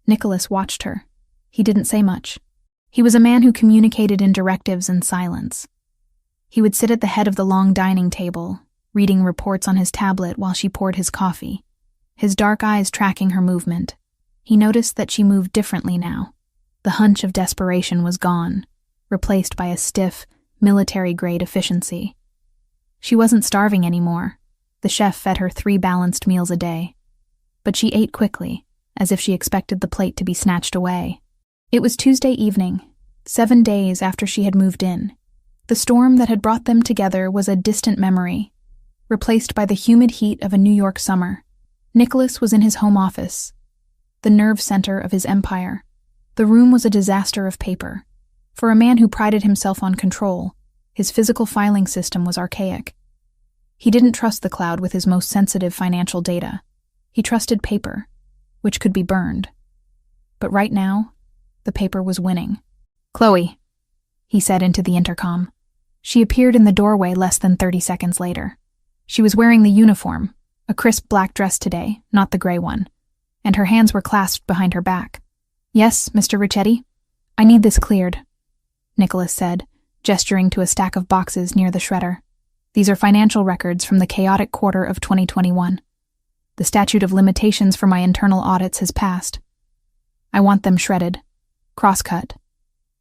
Nicholas watched her. He didn't say much. He was a man who communicated in directives and silence. He would sit at the head of the long dining table, reading reports on his tablet while she poured his coffee, his dark eyes tracking her movement. He noticed that she moved differently now. The hunch of desperation was gone, replaced by a stiff, military-grade efficiency. She wasn't starving anymore. The chef fed her 3 balanced meals a day. But she ate quickly, as if she expected the plate to be snatched away. It was Tuesday evening, 7 days after she had moved in. The storm that had brought them together was a distant memory, replaced by the humid heat of a New York summer. Nicholas was in his home office, the nerve center of his empire. The room was a disaster of paper. For a man who prided himself on control, his physical filing system was archaic. He didn't trust the cloud with his most sensitive financial data. He trusted paper, which could be burned. But right now, the paper was winning. "Chloe," he said into the intercom. She appeared in the doorway less than 30 seconds later. She was wearing the uniform, a crisp black dress today, not the gray one, and her hands were clasped behind her back. "Yes, Mr. Ricchetti? I need this cleared," Nicholas said, gesturing to a stack of boxes near the shredder. "These are financial records from the chaotic quarter of 2021. The statute of limitations for my internal audits has passed. I want them shredded, cross-cut,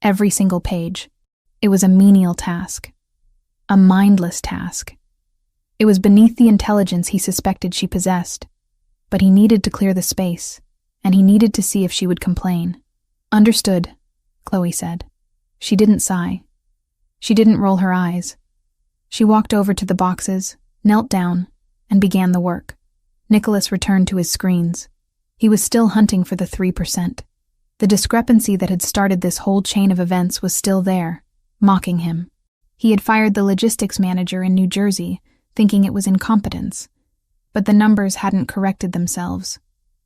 every single page." It was a menial task, a mindless task. It was beneath the intelligence he suspected she possessed, but he needed to clear the space, and he needed to see if she would complain. "Understood," Chloe said. She didn't sigh. She didn't roll her eyes. She walked over to the boxes, knelt down, and began the work. Nicholas returned to his screens. He was still hunting for the 3%. The discrepancy that had started this whole chain of events was still there, mocking him. He had fired the logistics manager in New Jersey, thinking it was incompetence. But the numbers hadn't corrected themselves.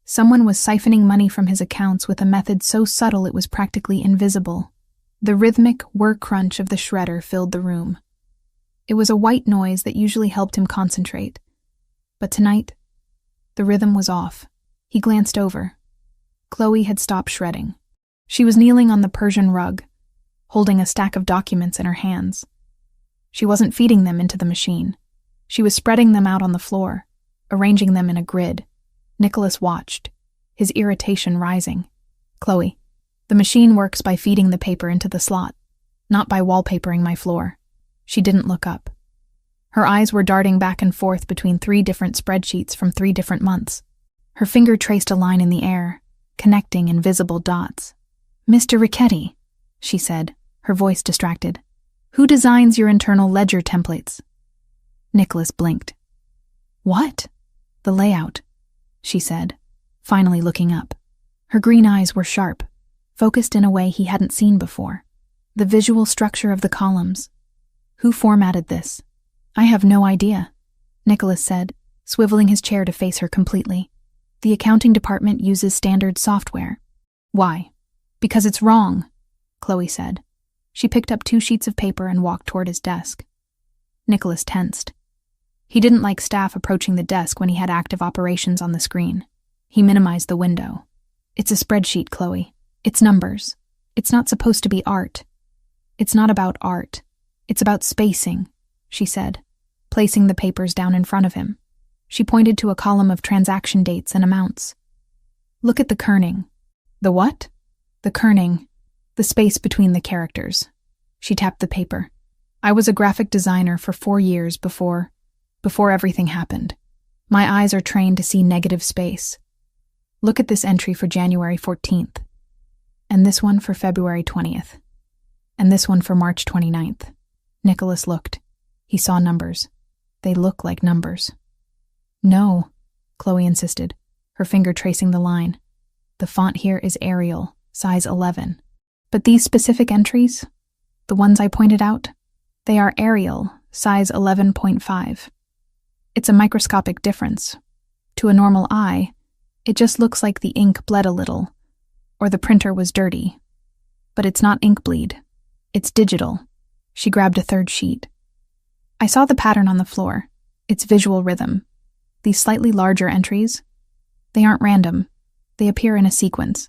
Someone was siphoning money from his accounts with a method so subtle it was practically invisible. The rhythmic whir crunch of the shredder filled the room. It was a white noise that usually helped him concentrate. But tonight, the rhythm was off. He glanced over. Chloe had stopped shredding. She was kneeling on the Persian rug, holding a stack of documents in her hands. She wasn't feeding them into the machine. She was spreading them out on the floor, arranging them in a grid. Nicholas watched, his irritation rising. "Chloe, the machine works by feeding the paper into the slot, not by wallpapering my floor." She didn't look up. Her eyes were darting back and forth between 3 different spreadsheets from 3 different months. Her finger traced a line in the air, connecting invisible dots. "Mr. Richetti," she said, her voice distracted. "Who designs your internal ledger templates?" Nicholas blinked. "What?" "The layout," she said, finally looking up. Her green eyes were sharp, focused in a way he hadn't seen before. "The visual structure of the columns. Who formatted this?" "I have no idea," Nicholas said, swiveling his chair to face her completely. "The accounting department uses standard software." "Why?" "Because it's wrong," Chloe said. She picked up 2 sheets of paper and walked toward his desk. Nicholas tensed. He didn't like staff approaching the desk when he had active operations on the screen. He minimized the window. "It's a spreadsheet, Chloe. It's numbers. It's not supposed to be art." "It's not about art. It's about spacing," she said, placing the papers down in front of him. She pointed to a column of transaction dates and amounts. "Look at the kerning." "The what?" "The kerning. The space between the characters." She tapped the paper. "I was a graphic designer for 4 years before everything happened. My eyes are trained to see negative space. Look at this entry for January 14th. And this one for February 20th. And this one for March 29th. Nicholas looked. He saw numbers. They look like numbers. "No," Chloe insisted, her finger tracing the line. "The font here is Arial, size 11. But these specific entries, the ones I pointed out, they are Arial, size 11.5. It's a microscopic difference. To a normal eye, it just looks like the ink bled a little, or the printer was dirty. But it's not ink bleed. It's digital." She grabbed a 3rd sheet. "I saw the pattern on the floor. It's visual rhythm. These slightly larger entries, they aren't random. They appear in a sequence.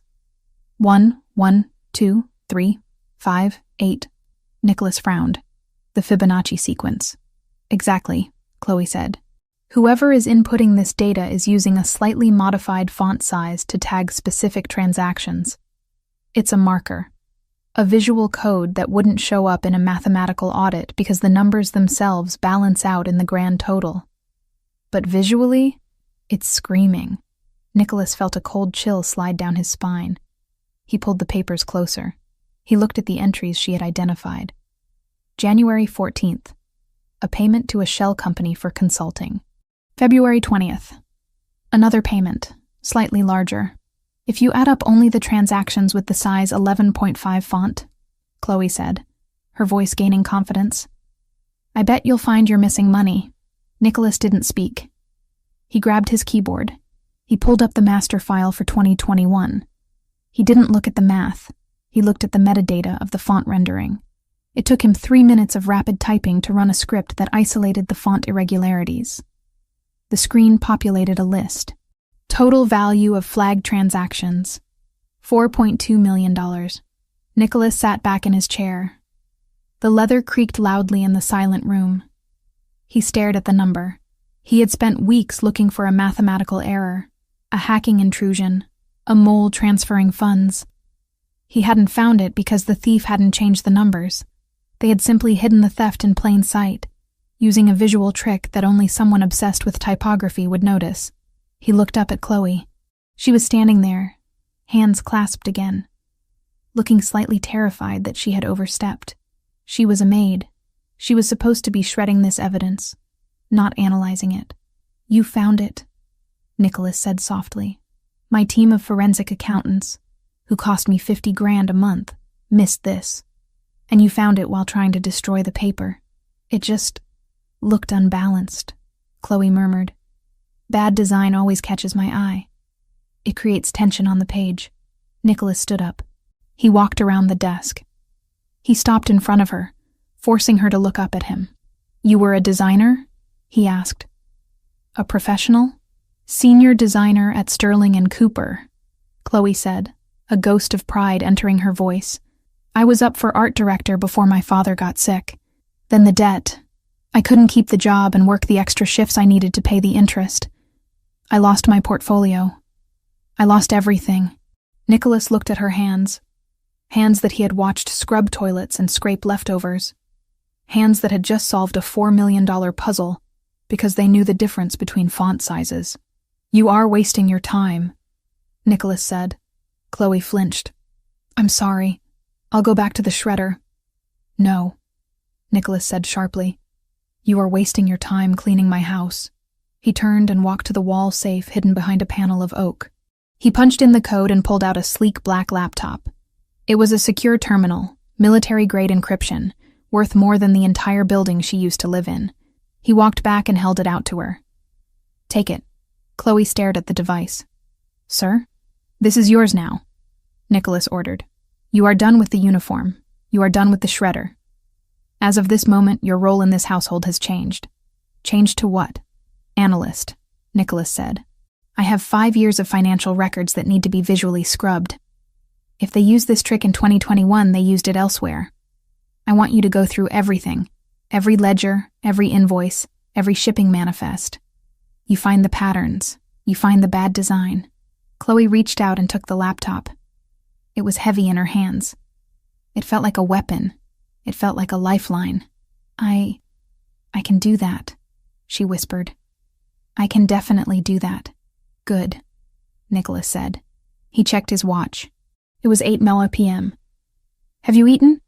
1, 1, 2, 3, 5, 8. Nicholas frowned. "The Fibonacci sequence." "Exactly," Chloe said. "Whoever is inputting this data is using a slightly modified font size to tag specific transactions. It's a marker. A visual code that wouldn't show up in a mathematical audit because the numbers themselves balance out in the grand total. But visually, it's screaming." Nicholas felt a cold chill slide down his spine. He pulled the papers closer. He looked at the entries she had identified. January 14th. A payment to a shell company for consulting. February 20th. Another payment, slightly larger. If you add up only the transactions with the size 11.5 font, Chloe said, her voice gaining confidence, "I bet you'll find you're missing money." Nicholas didn't speak. He grabbed his keyboard. He pulled up the master file for 2021. He didn't look at the math. He looked at the metadata of the font rendering. It took him 3 minutes of rapid typing to run a script that isolated the font irregularities. The screen populated a list. Total value of flagged transactions, $4.2 million. Nicholas sat back in his chair. The leather creaked loudly in the silent room. He stared at the number. He had spent weeks looking for a mathematical error, a hacking intrusion, a mole transferring funds. He hadn't found it because the thief hadn't changed the numbers. They had simply hidden the theft in plain sight, using a visual trick that only someone obsessed with typography would notice. He looked up at Chloe. She was standing there, hands clasped again, looking slightly terrified that she had overstepped. She was a maid. She was supposed to be shredding this evidence, not analyzing it. "You found it," Nicholas said softly. "My team of forensic accountants, who cost me $50,000 a month, missed this. And you found it while trying to destroy the paper. It just looked unbalanced," Chloe murmured. "Bad design always catches my eye. It creates tension on the page." Nicholas stood up. He walked around the desk. He stopped in front of her, forcing her to look up at him. "You were a designer?" he asked. "A professional?" "Senior designer at Sterling & Cooper," Chloe said, a ghost of pride entering her voice. "I was up for art director before my father got sick. Then the debt. I couldn't keep the job and work the extra shifts I needed to pay the interest. I lost my portfolio. I lost everything." Nicholas looked at her hands that he had watched scrub toilets and scrape leftovers. hands that had just solved a $4 million puzzle because they knew the difference between font sizes. "You are wasting your time," Nicholas said. Chloe flinched. "I'm sorry. I'll go back to the shredder." "No," Nicholas said sharply. "You are wasting your time cleaning my house." He turned and walked to the wall safe hidden behind a panel of oak. He punched in the code and pulled out a sleek black laptop. It was a secure terminal, military-grade encryption, worth more than the entire building she used to live in. He walked back and held it out to her. "Take it." Chloe stared at the device. "Sir? This is yours now," Nicholas ordered. "You are done with the uniform. You are done with the shredder. As of this moment, your role in this household has changed." "Changed to what?" "Analyst," Nicholas said. "I have 5 years of financial records that need to be visually scrubbed. If they used this trick in 2021, they used it elsewhere. I want you to go through everything, every ledger, every invoice, every shipping manifest. You find the patterns. You find the bad design." Chloe reached out and took the laptop. It was heavy in her hands. It felt like a weapon. It felt like a lifeline. I can do that," she whispered. "I can definitely do that." "Good," Nicholas said. He checked his watch. It was 8 p.m. "Have you eaten?"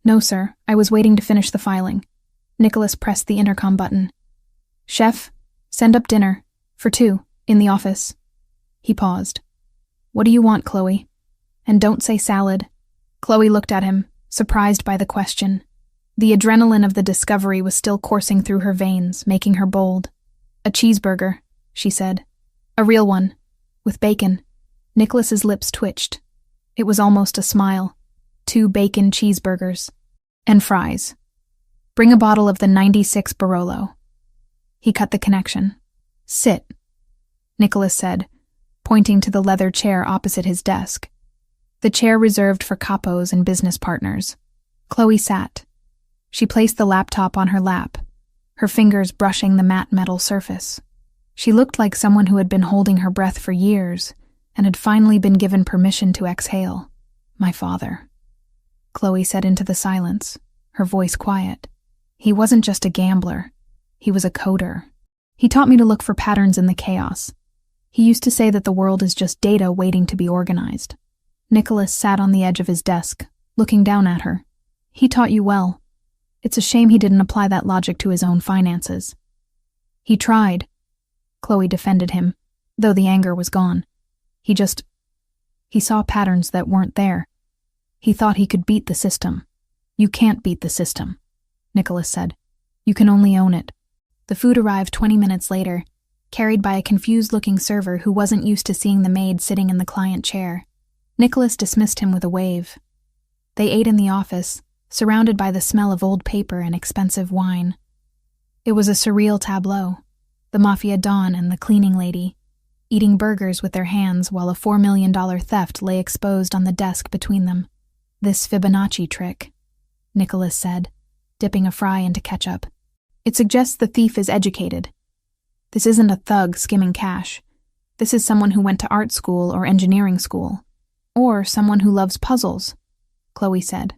"No, sir. I was waiting to finish the filing." Nicholas pressed the intercom button. "Chef, send up dinner. For 2, in the office." He paused. "What do you want, Chloe? And don't say salad." Chloe looked at him, surprised by the question. The adrenaline of the discovery was still coursing through her veins, making her bold. "A cheeseburger," she said. "A real one. With bacon." Nicholas's lips twitched. It was almost a smile. 2 bacon cheeseburgers. "And fries. Bring a bottle of the 96 Barolo." He cut the connection. "Sit," Nicholas said, pointing to the leather chair opposite his desk. The chair reserved for capos and business partners. Chloe sat. She placed the laptop on her lap, her fingers brushing the matte metal surface. She looked like someone who had been holding her breath for years and had finally been given permission to exhale. "My father," Chloe said into the silence, her voice quiet. "He wasn't just a gambler. He was a coder. He taught me to look for patterns in the chaos. He used to say that the world is just data waiting to be organized." Nicholas sat on the edge of his desk, looking down at her. "He taught you well. It's a shame he didn't apply that logic to his own finances." "He tried," Chloe defended him, though the anger was gone. He saw patterns that weren't there. He thought he could beat the system." "You can't beat the system," Nicholas said. "You can only own it." The food arrived 20 minutes later, carried by a confused-looking server who wasn't used to seeing the maid sitting in the client chair. Nicholas dismissed him with a wave. They ate in the office, surrounded by the smell of old paper and expensive wine. It was a surreal tableau. The Mafia Don and the cleaning lady, eating burgers with their hands while a $4 million theft lay exposed on the desk between them. "This Fibonacci trick," Nicholas said, dipping a fry into ketchup. "It suggests the thief is educated. This isn't a thug skimming cash. This is someone who went to art school or engineering school. Or someone who loves puzzles," Chloe said.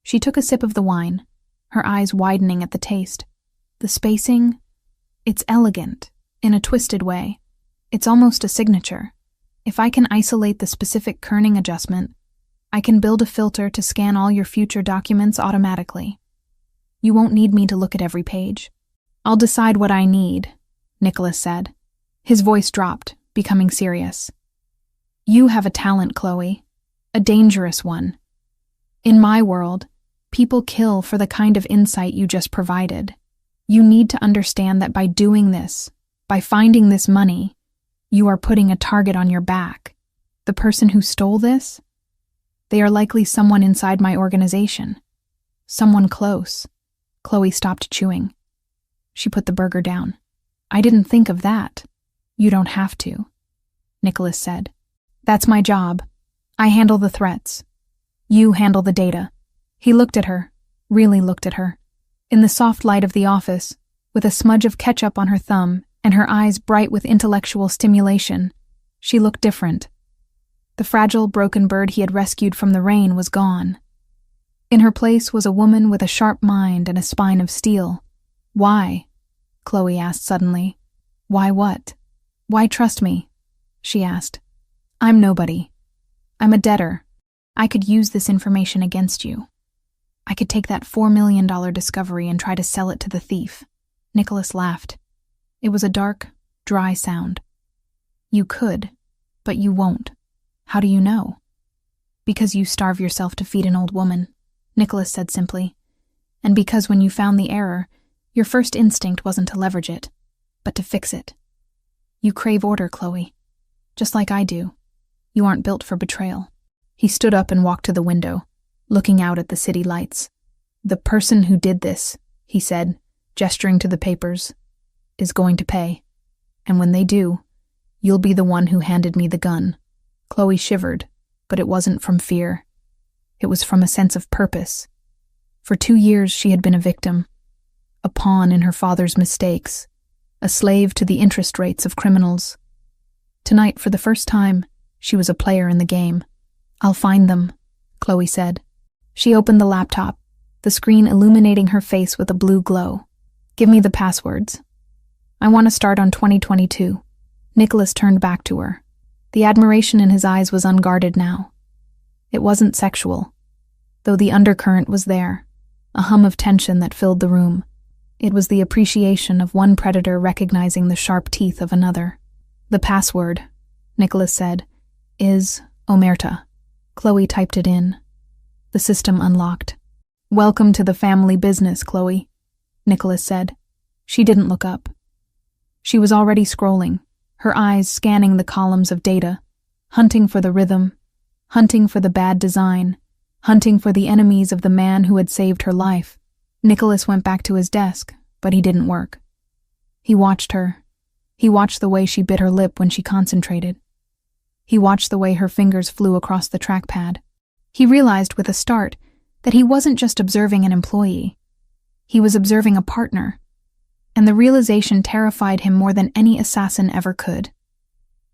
She took a sip of the wine, her eyes widening at the taste. "The spacing, it's elegant, in a twisted way. It's almost a signature. If I can isolate the specific kerning adjustment, I can build a filter to scan all your future documents automatically. You won't need me to look at every page. I'll decide what I need," Nicholas said. His voice dropped, becoming serious. "You have a talent, Chloe. A dangerous one. In my world, people kill for the kind of insight you just provided. You need to understand that by doing this, by finding this money, you are putting a target on your back. The person who stole this? They are likely someone inside my organization. Someone close." Chloe stopped chewing. She put the burger down. "I didn't think of that." "You don't have to," Nicholas said. "That's my job. I handle the threats. You handle the data." He looked at her, really looked at her. In the soft light of the office, with a smudge of ketchup on her thumb and her eyes bright with intellectual stimulation, she looked different. The fragile, broken bird he had rescued from the rain was gone. In her place was a woman with a sharp mind and a spine of steel. Why? Chloe asked suddenly. Why what? Why trust me? She asked. I'm nobody. I'm a debtor. I could use this information against you. I could take that $4 million discovery and try to sell it to the thief. Nicholas laughed. It was a dark, dry sound. You could, but you won't. How do you know? Because you starve yourself to feed an old woman, Nicholas said simply. And because when you found the error, your first instinct wasn't to leverage it, but to fix it. You crave order, Chloe. Just like I do. You aren't built for betrayal. He stood up and walked to the window, looking out at the city lights. The person who did this, he said, gesturing to the papers, is going to pay. And when they do, you'll be the one who handed me the gun. Chloe shivered, but it wasn't from fear. It was from a sense of purpose. For 2 years she had been a victim, a pawn in her father's mistakes, a slave to the interest rates of criminals. Tonight, for the first time, she was a player in the game. I'll find them, Chloe said. She opened the laptop, the screen illuminating her face with a blue glow. Give me the passwords. I want to start on 2022. Nicholas turned back to her. The admiration in his eyes was unguarded now. It wasn't sexual, though the undercurrent was there, a hum of tension that filled the room. It was the appreciation of one predator recognizing the sharp teeth of another. The password, Nicholas said, is Omerta. Chloe typed it in. The system unlocked. Welcome to the family business, Chloe, Nicholas said. She didn't look up. She was already scrolling, her eyes scanning the columns of data, hunting for the rhythm, hunting for the bad design, hunting for the enemies of the man who had saved her life. Nicholas went back to his desk, but he didn't work. He watched her. He watched the way she bit her lip when she concentrated. He watched the way her fingers flew across the trackpad. He realized with a start that he wasn't just observing an employee. He was observing a partner. And the realization terrified him more than any assassin ever could.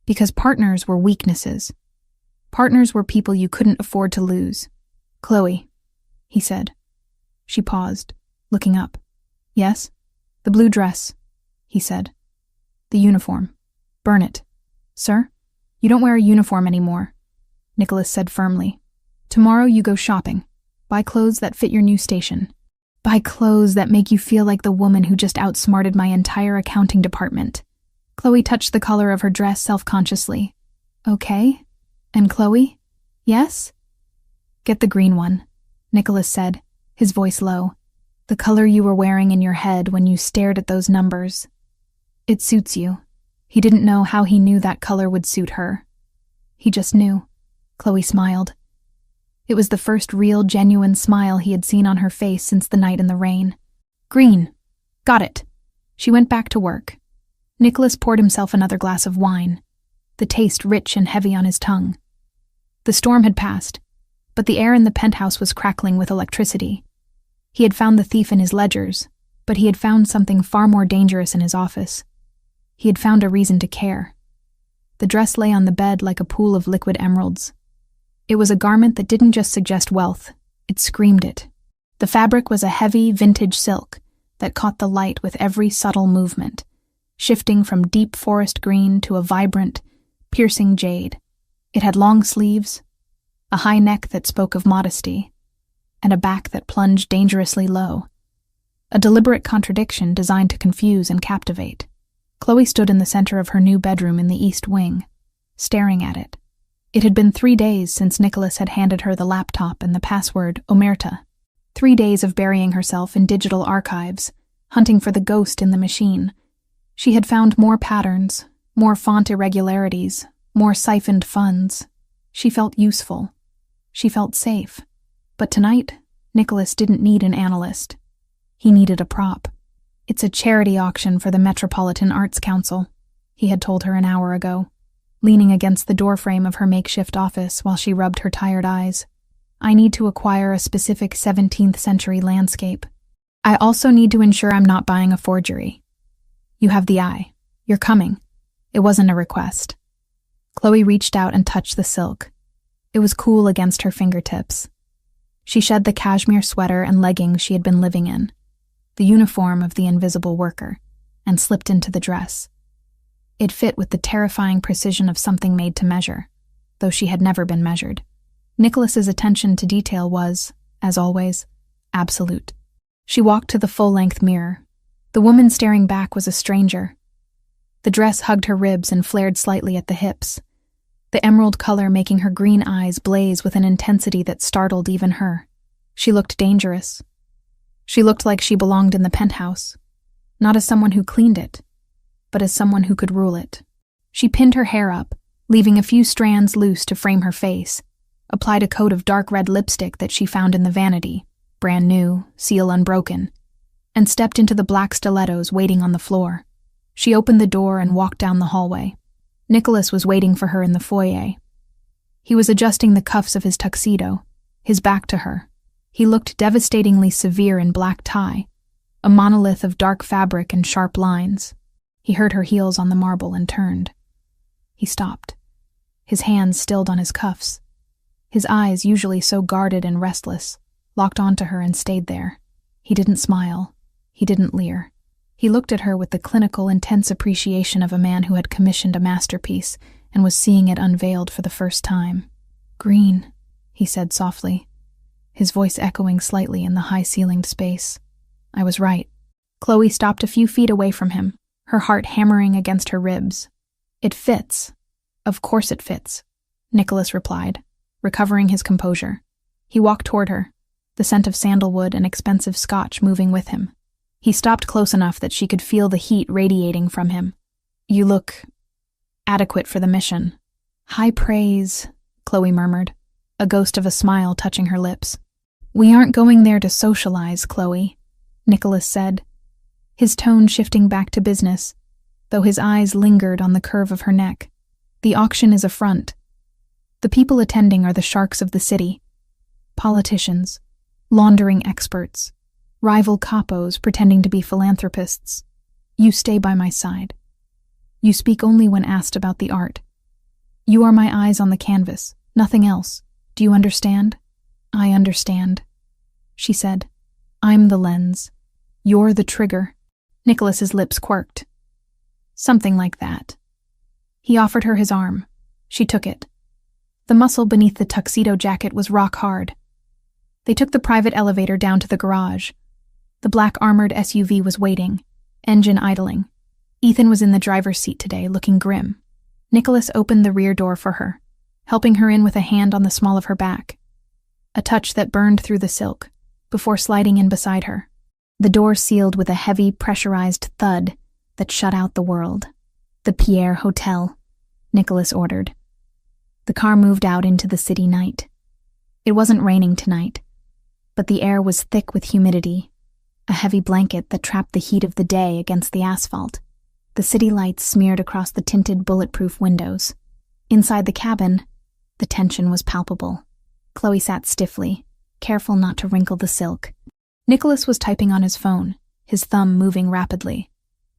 Because partners were weaknesses. Partners were people you couldn't afford to lose. Chloe, he said. She paused, looking up. Yes? The blue dress, he said. The uniform. Burn it. Sir? You don't wear a uniform anymore, Nicholas said firmly. Tomorrow you go shopping. Buy clothes that fit your new station. Buy clothes that make you feel like the woman who just outsmarted my entire accounting department. Chloe touched the collar of her dress self-consciously. Okay. And Chloe? Yes? Get the green one, Nicholas said, his voice low. The color you were wearing in your head when you stared at those numbers. It suits you. He didn't know how he knew that color would suit her. He just knew. Chloe smiled. It was the first real, genuine smile he had seen on her face since the night in the rain. Green. Got it. She went back to work. Nicholas poured himself another glass of wine, the taste rich and heavy on his tongue. The storm had passed, but the air in the penthouse was crackling with electricity. He had found the thief in his ledgers, but he had found something far more dangerous in his office. He had found a reason to care. The dress lay on the bed like a pool of liquid emeralds. It was a garment that didn't just suggest wealth, it screamed it. The fabric was a heavy, vintage silk that caught the light with every subtle movement, shifting from deep forest green to a vibrant, piercing jade. It had long sleeves, a high neck that spoke of modesty, and a back that plunged dangerously low. A deliberate contradiction designed to confuse and captivate. Chloe stood in the center of her new bedroom in the East Wing, staring at it. It had been 3 days since Nicholas had handed her the laptop and the password Omerta. 3 days of burying herself in digital archives, hunting for the ghost in the machine. She had found more patterns, more font irregularities, more siphoned funds. She felt useful. She felt safe. But tonight, Nicholas didn't need an analyst. He needed a prop. It's a charity auction for the Metropolitan Arts Council, he had told her an hour ago, leaning against the doorframe of her makeshift office while she rubbed her tired eyes. I need to acquire a specific 17th century landscape. I also need to ensure I'm not buying a forgery. You have the eye. You're coming. It wasn't a request. Chloe reached out and touched the silk. It was cool against her fingertips. She shed the cashmere sweater and leggings she had been living in, the uniform of the invisible worker, and slipped into the dress. It fit with the terrifying precision of something made to measure, though she had never been measured. Nicholas's attention to detail was, as always, absolute. She walked to the full-length mirror. The woman staring back was a stranger. The dress hugged her ribs and flared slightly at the hips, the emerald color making her green eyes blaze with an intensity that startled even her. She looked dangerous. She looked like she belonged in the penthouse, not as someone who cleaned it, but as someone who could rule it. She pinned her hair up, leaving a few strands loose to frame her face, applied a coat of dark red lipstick that she found in the vanity, brand new, seal unbroken, and stepped into the black stilettos waiting on the floor. She opened the door and walked down the hallway. Nicholas was waiting for her in the foyer. He was adjusting the cuffs of his tuxedo, his back to her. He looked devastatingly severe in black tie, a monolith of dark fabric and sharp lines. He heard her heels on the marble and turned. He stopped, his hands stilled on his cuffs. His eyes, usually so guarded and restless, locked onto her and stayed there. He didn't smile. He didn't leer. He looked at her with the clinical, intense appreciation of a man who had commissioned a masterpiece and was seeing it unveiled for the first time. "Green," he said softly, his voice echoing slightly in the high-ceilinged space. "I was right." Chloe stopped a few feet away from him, her heart hammering against her ribs. "It fits. Of course it fits," Nicholas replied, recovering his composure. He walked toward her, the scent of sandalwood and expensive scotch moving with him. He stopped close enough that she could feel the heat radiating from him. "You look adequate for the mission." "High praise," Chloe murmured, a ghost of a smile touching her lips. "We aren't going there to socialize, Chloe," Nicholas said, his tone shifting back to business, though his eyes lingered on the curve of her neck. "The auction is a front. The people attending are the sharks of the city. Politicians, laundering experts, rival capos pretending to be philanthropists. You stay by my side. You speak only when asked about the art. You are my eyes on the canvas, nothing else. Do you understand?" "I understand," she said. "I'm the lens. You're the trigger." Nicholas's lips quirked. "Something like that." He offered her his arm. She took it. The muscle beneath the tuxedo jacket was rock hard. They took the private elevator down to the garage. The black armored SUV was waiting, engine idling. Ethan was in the driver's seat today, looking grim. Nicholas opened the rear door for her, helping her in with a hand on the small of her back, a touch that burned through the silk, before sliding in beside her. The door sealed with a heavy, pressurized thud that shut out the world. "The Pierre Hotel," Nicholas ordered. The car moved out into the city night. It wasn't raining tonight, but the air was thick with humidity, a heavy blanket that trapped the heat of the day against the asphalt. The city lights smeared across the tinted bulletproof windows. Inside the cabin, the tension was palpable. Chloe sat stiffly, careful not to wrinkle the silk. Nicholas was typing on his phone, his thumb moving rapidly.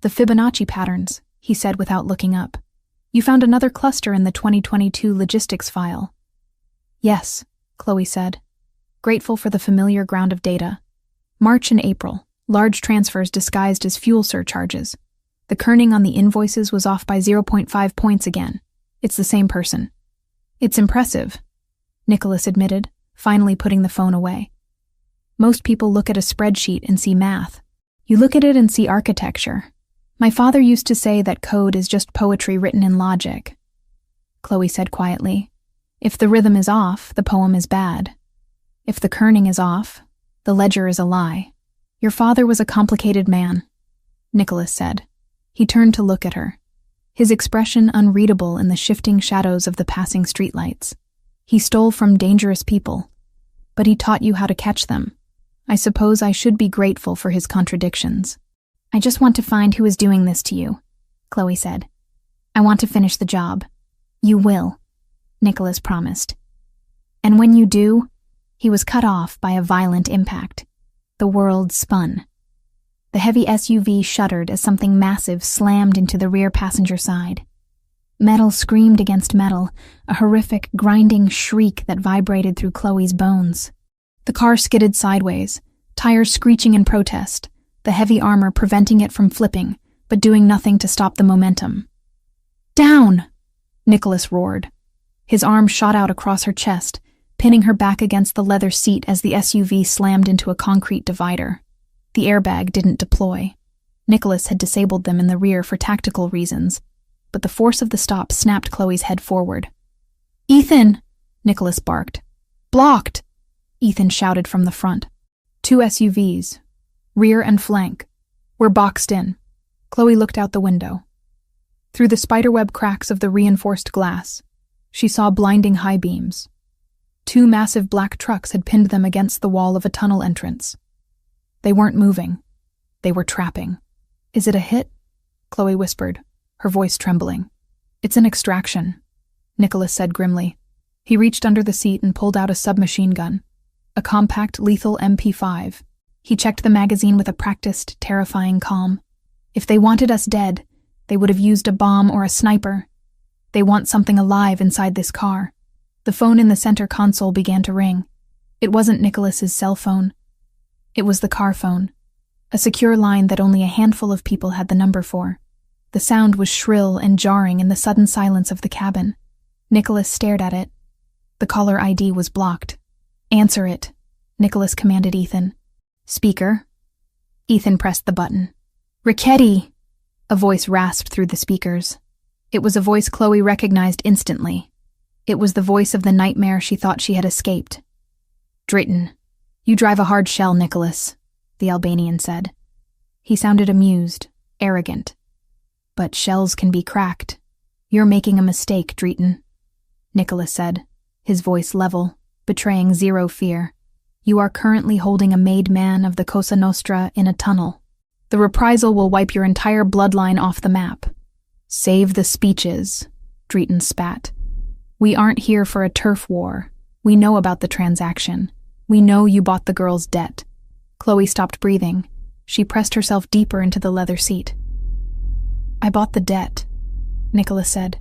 "The Fibonacci patterns," he said without looking up. "You found another cluster in the 2022 logistics file." "Yes," Chloe said, grateful for the familiar ground of data. "March and April, large transfers disguised as fuel surcharges. The kerning on the invoices was off by 0.5 points again. It's the same person." "It's impressive," Nicholas admitted, finally putting the phone away. "Most people look at a spreadsheet and see math. You look at it and see architecture. My father used to say that code is just poetry written in logic." Chloe said quietly, "If the rhythm is off, the poem is bad. If the kerning is off, the ledger is a lie." "Your father was a complicated man," Nicholas said. He turned to look at her, his expression unreadable in the shifting shadows of the passing streetlights. "He stole from dangerous people, but he taught you how to catch them. I suppose I should be grateful for his contradictions." "I just want to find who is doing this to you," Chloe said. "I want to finish the job." "You will," Nicholas promised. "And when you do," he was cut off by a violent impact. The world spun. The heavy SUV shuddered as something massive slammed into the rear passenger side. Metal screamed against metal, a horrific, grinding shriek that vibrated through Chloe's bones. The car skidded sideways, tires screeching in protest, the heavy armor preventing it from flipping, but doing nothing to stop the momentum. "Down!" Nicholas roared. His arm shot out across her chest, pinning her back against the leather seat as the SUV slammed into a concrete divider. The airbag didn't deploy. Nicholas had disabled them in the rear for tactical reasons, but the force of the stop snapped Chloe's head forward. "Ethan!" Nicholas barked. "Blocked!" Ethan shouted from the front. 2 SUVs, rear and flank. "We're boxed in." Chloe looked out the window. Through the spiderweb cracks of the reinforced glass, she saw blinding high beams. 2 massive black trucks had pinned them against the wall of a tunnel entrance. They weren't moving. They were trapping. "Is it a hit?" Chloe whispered, her voice trembling. "It's an extraction," Nicholas said grimly. He reached under the seat and pulled out a submachine gun, a compact, lethal MP5. He checked the magazine with a practiced, terrifying calm. "If they wanted us dead, they would have used a bomb or a sniper. They want something alive inside this car." The phone in the center console began to ring. It wasn't Nicholas's cell phone. It was the car phone, a secure line that only a handful of people had the number for. The sound was shrill and jarring in the sudden silence of the cabin. Nicholas stared at it. The caller ID was blocked. "Answer it," Nicholas commanded Ethan. "Speaker." Ethan pressed the button. "Richetti!" A voice rasped through the speakers. It was a voice Chloe recognized instantly. It was the voice of the nightmare she thought she had escaped. "Drayton, you drive a hard shell, Nicholas," the Albanian said. He sounded amused, arrogant. "But shells can be cracked. You're making a mistake, Drayton," Nicholas said, his voice level, betraying zero fear. "You are currently holding a made man of the Cosa Nostra in a tunnel. The reprisal will wipe your entire bloodline off the map." "Save the speeches," Drayton spat. "We aren't here for a turf war. We know about the transaction. We know you bought the girl's debt." Chloe stopped breathing. She pressed herself deeper into the leather seat. "I bought the debt," Nicholas said.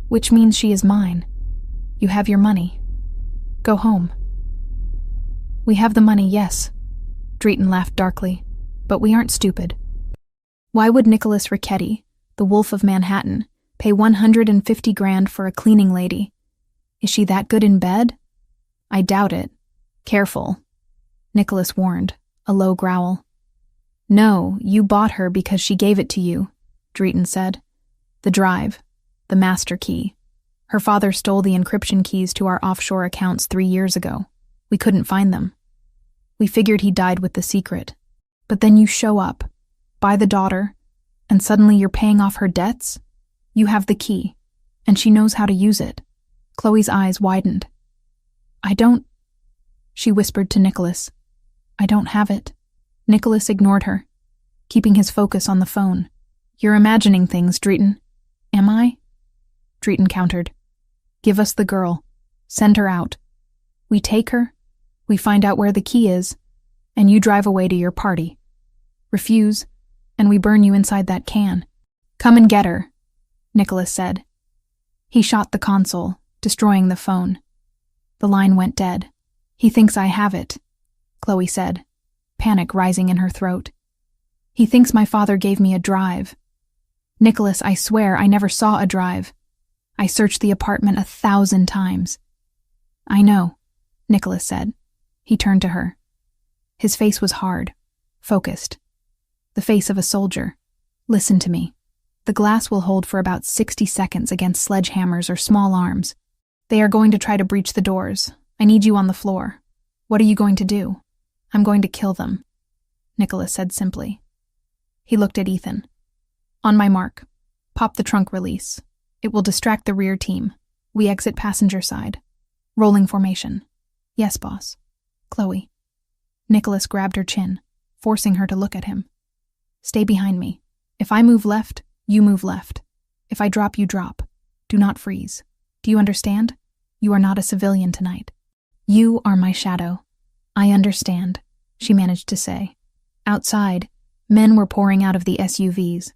"Which means she is mine. You have your money. Go home." "We have the money, yes," Drayton laughed darkly, "but we aren't stupid. Why would Nicholas Richetti, the Wolf of Manhattan, pay $150,000 for a cleaning lady? Is she that good in bed? I doubt it. Careful," Nicholas warned, a low growl. "No, you bought her because she gave it to you," Drayton said. "The drive, the master key. Her father stole the encryption keys to our offshore accounts 3 years ago. We couldn't find them. We figured he died with the secret. But then you show up, buy the daughter, and suddenly you're paying off her debts? You have the key, and she knows how to use it." Chloe's eyes widened. "I don't," she whispered to Nicholas. "I don't have it." Nicholas ignored her, keeping his focus on the phone. "You're imagining things, Drayton." "Am I?" Drayton countered. "Give us the girl. Send her out. We take her, we find out where the key is, and you drive away to your party. Refuse, and we burn you inside that can. Come and get her," Nicholas said. He shot the console, destroying the phone. The line went dead. "He thinks I have it," Chloe said, panic rising in her throat. "He thinks my father gave me a drive. Nicholas, I swear I never saw a drive. I searched the apartment 1,000 times. "I know," Nicholas said. He turned to her. His face was hard, focused. The face of a soldier. "Listen to me. The glass will hold for about 60 seconds against sledgehammers or small arms. They are going to try to breach the doors. I need you on the floor. What are you going to do?" "I'm going to kill them," Nicholas said simply. He looked at Ethan. "On my mark. Pop the trunk release. It will distract the rear team. We exit passenger side. Rolling formation." "Yes, boss." "Chloe." Nicholas grabbed her chin, forcing her to look at him. "Stay behind me. If I move left, you move left. If I drop, you drop. Do not freeze. Do you understand? You are not a civilian tonight. You are my shadow." "I understand," she managed to say. Outside, men were pouring out of the SUVs.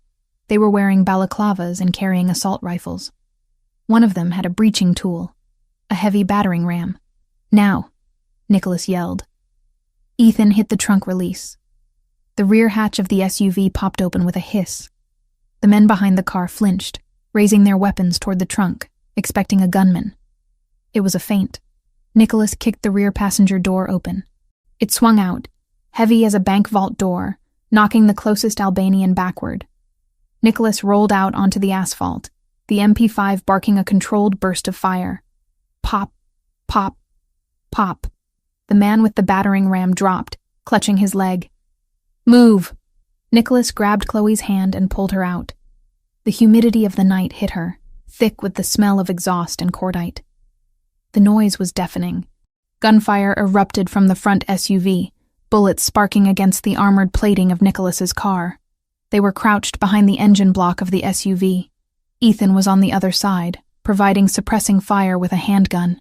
They were wearing balaclavas and carrying assault rifles. One of them had a breaching tool, a heavy battering ram. "Now," Nicholas yelled, Ethan hit the trunk release. The rear hatch of the SUV popped open with a hiss. The men behind the car flinched, raising their weapons toward the trunk, expecting a gunman. It was a feint. Nicholas kicked the rear passenger door open. It swung out, heavy as a bank vault door, knocking the closest Albanian backward. Nicholas rolled out onto the asphalt, the MP5 barking a controlled burst of fire. Pop, pop, pop. The man with the battering ram dropped, clutching his leg. Move! Nicholas grabbed Chloe's hand and pulled her out. The humidity of the night hit her, thick with the smell of exhaust and cordite. The noise was deafening. Gunfire erupted from the front SUV, bullets sparking against the armored plating of Nicholas's car. They were crouched behind the engine block of the SUV. Ethan was on the other side, providing suppressing fire with a handgun.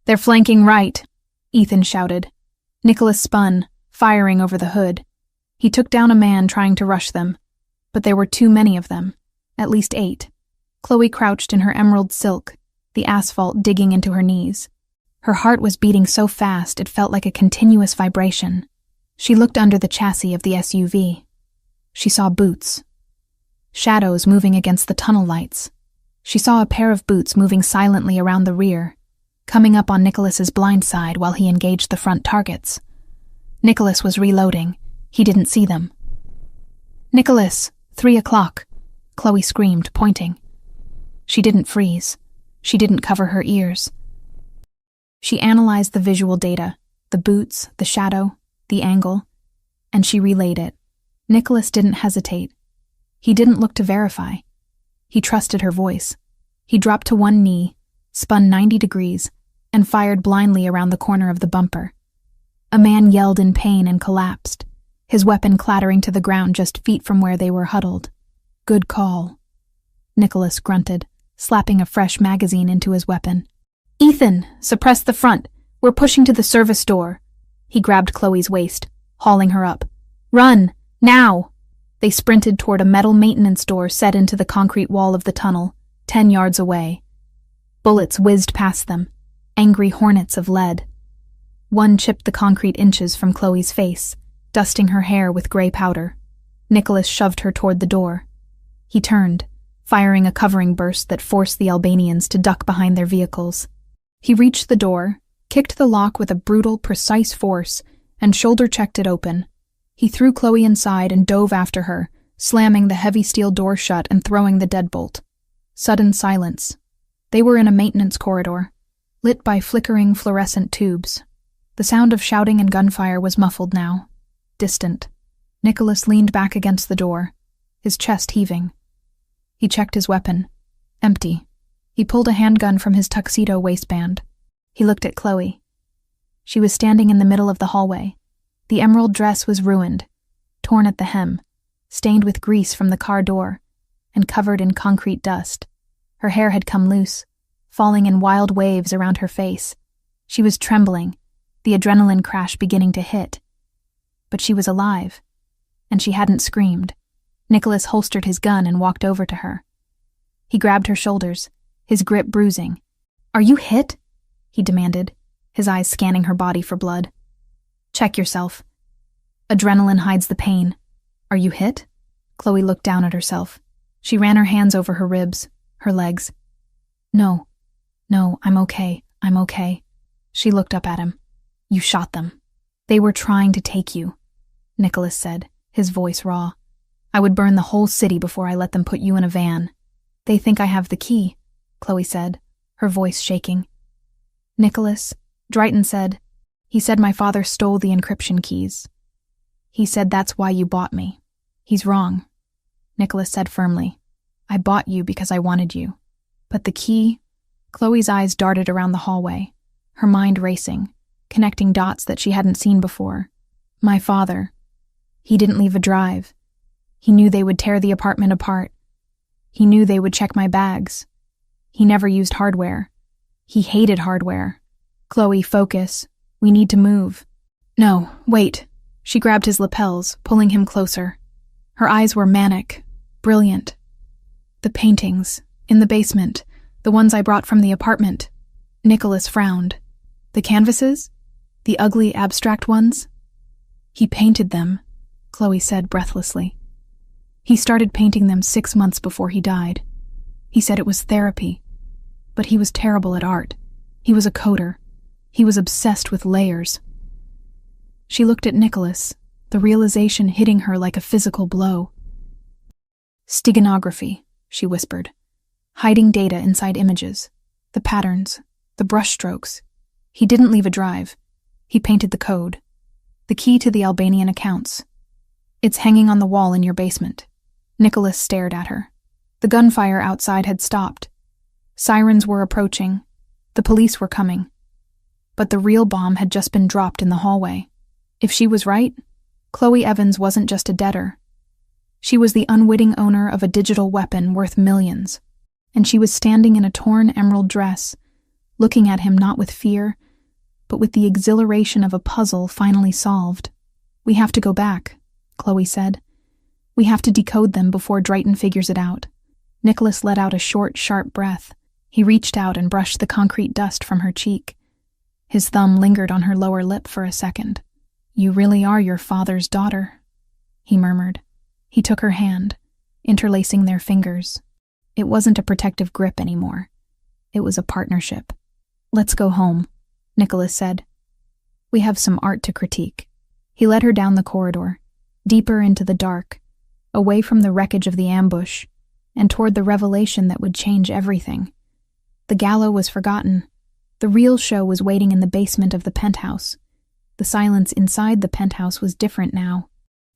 "They're flanking right," Ethan shouted. Nicholas spun, firing over the hood. He took down a man trying to rush them, but there were too many of them, at least 8. Chloe crouched in her emerald silk, the asphalt digging into her knees. Her heart was beating so fast it felt like a continuous vibration. She looked under the chassis of the SUV. She saw boots. Shadows moving against the tunnel lights. She saw a pair of boots moving silently around the rear, coming up on Nicholas's blind side while he engaged the front targets. Nicholas was reloading. He didn't see them. "Nicholas, 3 o'clock," Chloe screamed, pointing. She didn't freeze. She didn't cover her ears. She analyzed the visual data, the boots, the shadow, the angle, and she relayed it. Nicholas didn't hesitate. He didn't look to verify. He trusted her voice. He dropped to one knee, spun 90 degrees, and fired blindly around the corner of the bumper. A man yelled in pain and collapsed, his weapon clattering to the ground just feet from where they were huddled. "Good call," Nicholas grunted, slapping a fresh magazine into his weapon. "Ethan, suppress the front. We're pushing to the service door." He grabbed Chloe's waist, hauling her up. "Run! Now!" They sprinted toward a metal maintenance door set into the concrete wall of the tunnel, 10 yards away. Bullets whizzed past them, angry hornets of lead. One chipped the concrete inches from Chloe's face, dusting her hair with gray powder. Nicholas shoved her toward the door. He turned, firing a covering burst that forced the Albanians to duck behind their vehicles. He reached the door, kicked the lock with a brutal, precise force, and shoulder-checked it open. He threw Chloe inside and dove after her, slamming the heavy steel door shut and throwing the deadbolt. Sudden silence. They were in a maintenance corridor, lit by flickering fluorescent tubes. The sound of shouting and gunfire was muffled now, distant. Nicholas leaned back against the door, his chest heaving. He checked his weapon. Empty. He pulled a handgun from his tuxedo waistband. He looked at Chloe. She was standing in the middle of the hallway. The emerald dress was ruined, torn at the hem, stained with grease from the car door, and covered in concrete dust. Her hair had come loose, falling in wild waves around her face. She was trembling, the adrenaline crash beginning to hit. But she was alive, and she hadn't screamed. Nicholas holstered his gun and walked over to her. He grabbed her shoulders, his grip bruising. "Are you hit?" he demanded, his eyes scanning her body for blood. "Check yourself. Adrenaline hides the pain. Are you hit?" Chloe looked down at herself. She ran her hands over her ribs, her legs. No, I'm okay. She looked up at him. "You shot them. They were trying to take you," Nicholas said, his voice raw. "I would burn the whole city before I let them put you in a van." "They think I have the key," Chloe said, her voice shaking. "Nicholas," Drayton said, "he said my father stole the encryption keys. He said that's why you bought me." "He's wrong," Nicholas said firmly. "I bought you because I wanted you. But the key..." Chloe's eyes darted around the hallway, her mind racing, connecting dots that she hadn't seen before. "My father. He didn't leave a drive. He knew they would tear the apartment apart. He knew they would check my bags. He never used hardware. He hated hardware. Chloe, focus. We need to move." "No, wait." She grabbed his lapels, pulling him closer. Her eyes were manic, brilliant. "The paintings, in the basement, the ones I brought from the apartment." Nicholas frowned. "The canvases? The ugly, abstract ones?" He painted them, Chloe said breathlessly. He started painting them 6 months before he died. He said it was therapy, but he was terrible at art. He was a coder. He was obsessed with layers. She looked at Nicholas, the realization hitting her like a physical blow. Steganography, she whispered. Hiding data inside images. The patterns, the brushstrokes. He didn't leave a drive. He painted the code. The key to the Albanian accounts. It's hanging on the wall in your basement. Nicholas stared at her. The gunfire outside had stopped. Sirens were approaching. The police were coming. But the real bomb had just been dropped in the hallway. If she was right, Chloe Evans wasn't just a debtor. She was the unwitting owner of a digital weapon worth millions. And she was standing in a torn emerald dress, looking at him not with fear, but with the exhilaration of a puzzle finally solved. We have to go back, Chloe said. We have to decode them before Drayton figures it out. Nicholas let out a short, sharp breath. He reached out and brushed the concrete dust from her cheek. His thumb lingered on her lower lip for a second. You really are your father's daughter, he murmured. He took her hand, interlacing their fingers. It wasn't a protective grip anymore. It was a partnership. Let's go home, Nicholas said. We have some art to critique. He led her down the corridor, deeper into the dark, away from the wreckage of the ambush, and toward the revelation that would change everything. The gala was forgotten. The real show was waiting in the basement of the penthouse. The silence inside the penthouse was different now.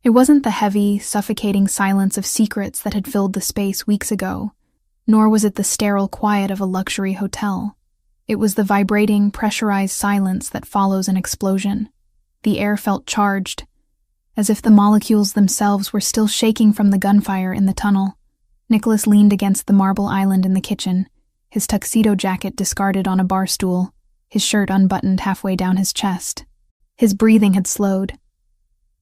It wasn't the heavy, suffocating silence of secrets that had filled the space weeks ago, nor was it the sterile quiet of a luxury hotel. It was the vibrating, pressurized silence that follows an explosion. The air felt charged, as if the molecules themselves were still shaking from the gunfire in the tunnel. Nicholas leaned against the marble island in the kitchen, his tuxedo jacket discarded on a bar stool, his shirt unbuttoned halfway down his chest. His breathing had slowed,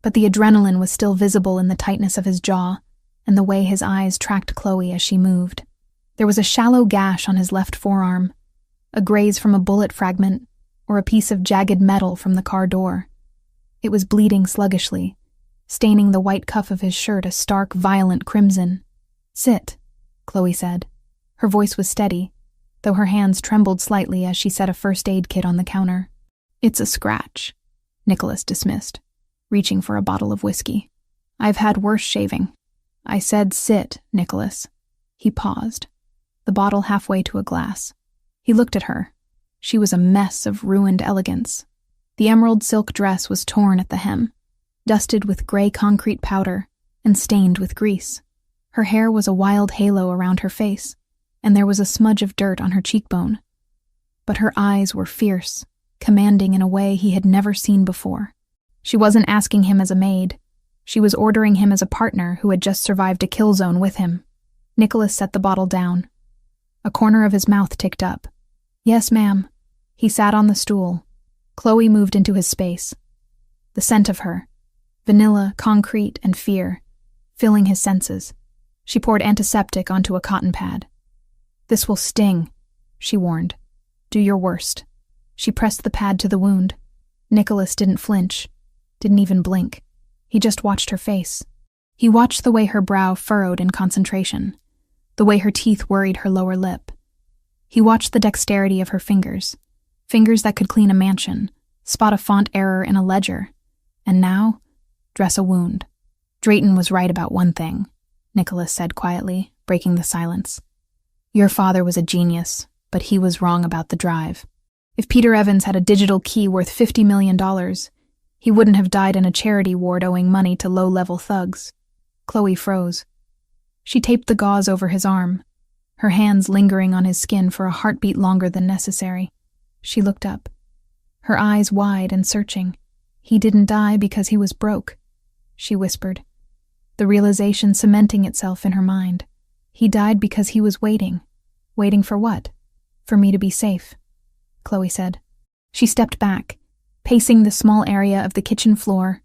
but the adrenaline was still visible in the tightness of his jaw and the way his eyes tracked Chloe as she moved. There was a shallow gash on his left forearm, a graze from a bullet fragment or a piece of jagged metal from the car door. It was bleeding sluggishly, staining the white cuff of his shirt a stark, violent crimson. Sit, Chloe said. Her voice was steady, though her hands trembled slightly as she set a first aid kit on the counter. It's a scratch, Nicholas dismissed, reaching for a bottle of whiskey. I've had worse shaving. I said sit, Nicholas. He paused, the bottle halfway to a glass. He looked at her. She was a mess of ruined elegance. The emerald silk dress was torn at the hem, dusted with gray concrete powder, and stained with grease. Her hair was a wild halo around her face, and there was a smudge of dirt on her cheekbone. But her eyes were fierce, commanding in a way he had never seen before. She wasn't asking him as a maid. She was ordering him as a partner who had just survived a kill zone with him. Nicholas set the bottle down. A corner of his mouth ticked up. Yes, ma'am. He sat on the stool. Chloe moved into his space. The scent of her, vanilla, concrete, and fear, filling his senses. She poured antiseptic onto a cotton pad. This will sting, she warned. Do your worst. She pressed the pad to the wound. Nicholas didn't flinch, didn't even blink. He just watched her face. He watched the way her brow furrowed in concentration, the way her teeth worried her lower lip. He watched the dexterity of her fingers that could clean a mansion, spot a font error in a ledger, and now, dress a wound. Drayton was right about one thing, Nicholas said quietly, breaking the silence. Your father was a genius, but he was wrong about the drive. If Peter Evans had a digital key worth $50 million, he wouldn't have died in a charity ward owing money to low-level thugs. Chloe froze. She taped the gauze over his arm, her hands lingering on his skin for a heartbeat longer than necessary. She looked up, her eyes wide and searching. He didn't die because he was broke, she whispered, the realization cementing itself in her mind. He died because he was waiting. Waiting for what? For me to be safe, Chloe said. She stepped back, pacing the small area of the kitchen floor,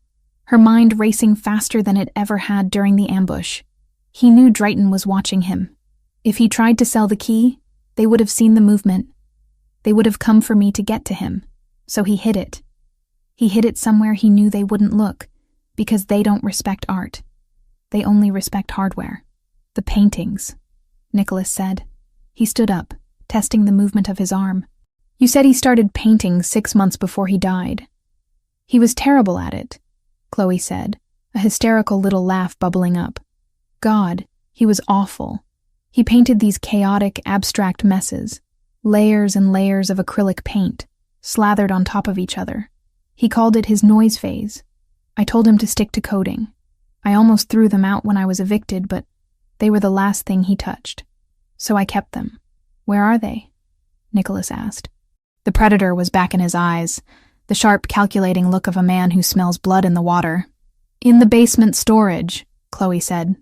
her mind racing faster than it ever had during the ambush. He knew Drayton was watching him. If he tried to sell the key, they would have seen the movement. They would have come for me to get to him, so he hid it. He hid it somewhere he knew they wouldn't look, Because they don't respect art. They only respect hardware. The paintings, Nicholas said. He stood up, testing the movement of his arm. You said he started painting 6 months before he died. He was terrible at it, Chloe said, a hysterical little laugh bubbling up. God, he was awful. He painted these chaotic, abstract messes, layers and layers of acrylic paint, slathered on top of each other. He called it his noise phase. I told him to stick to coding. I almost threw them out when I was evicted, but they were the last thing he touched. So I kept them. Where are they? Nicholas asked. The predator was back in his eyes, the sharp, calculating look of a man who smells blood in the water. In the basement storage, Chloe said,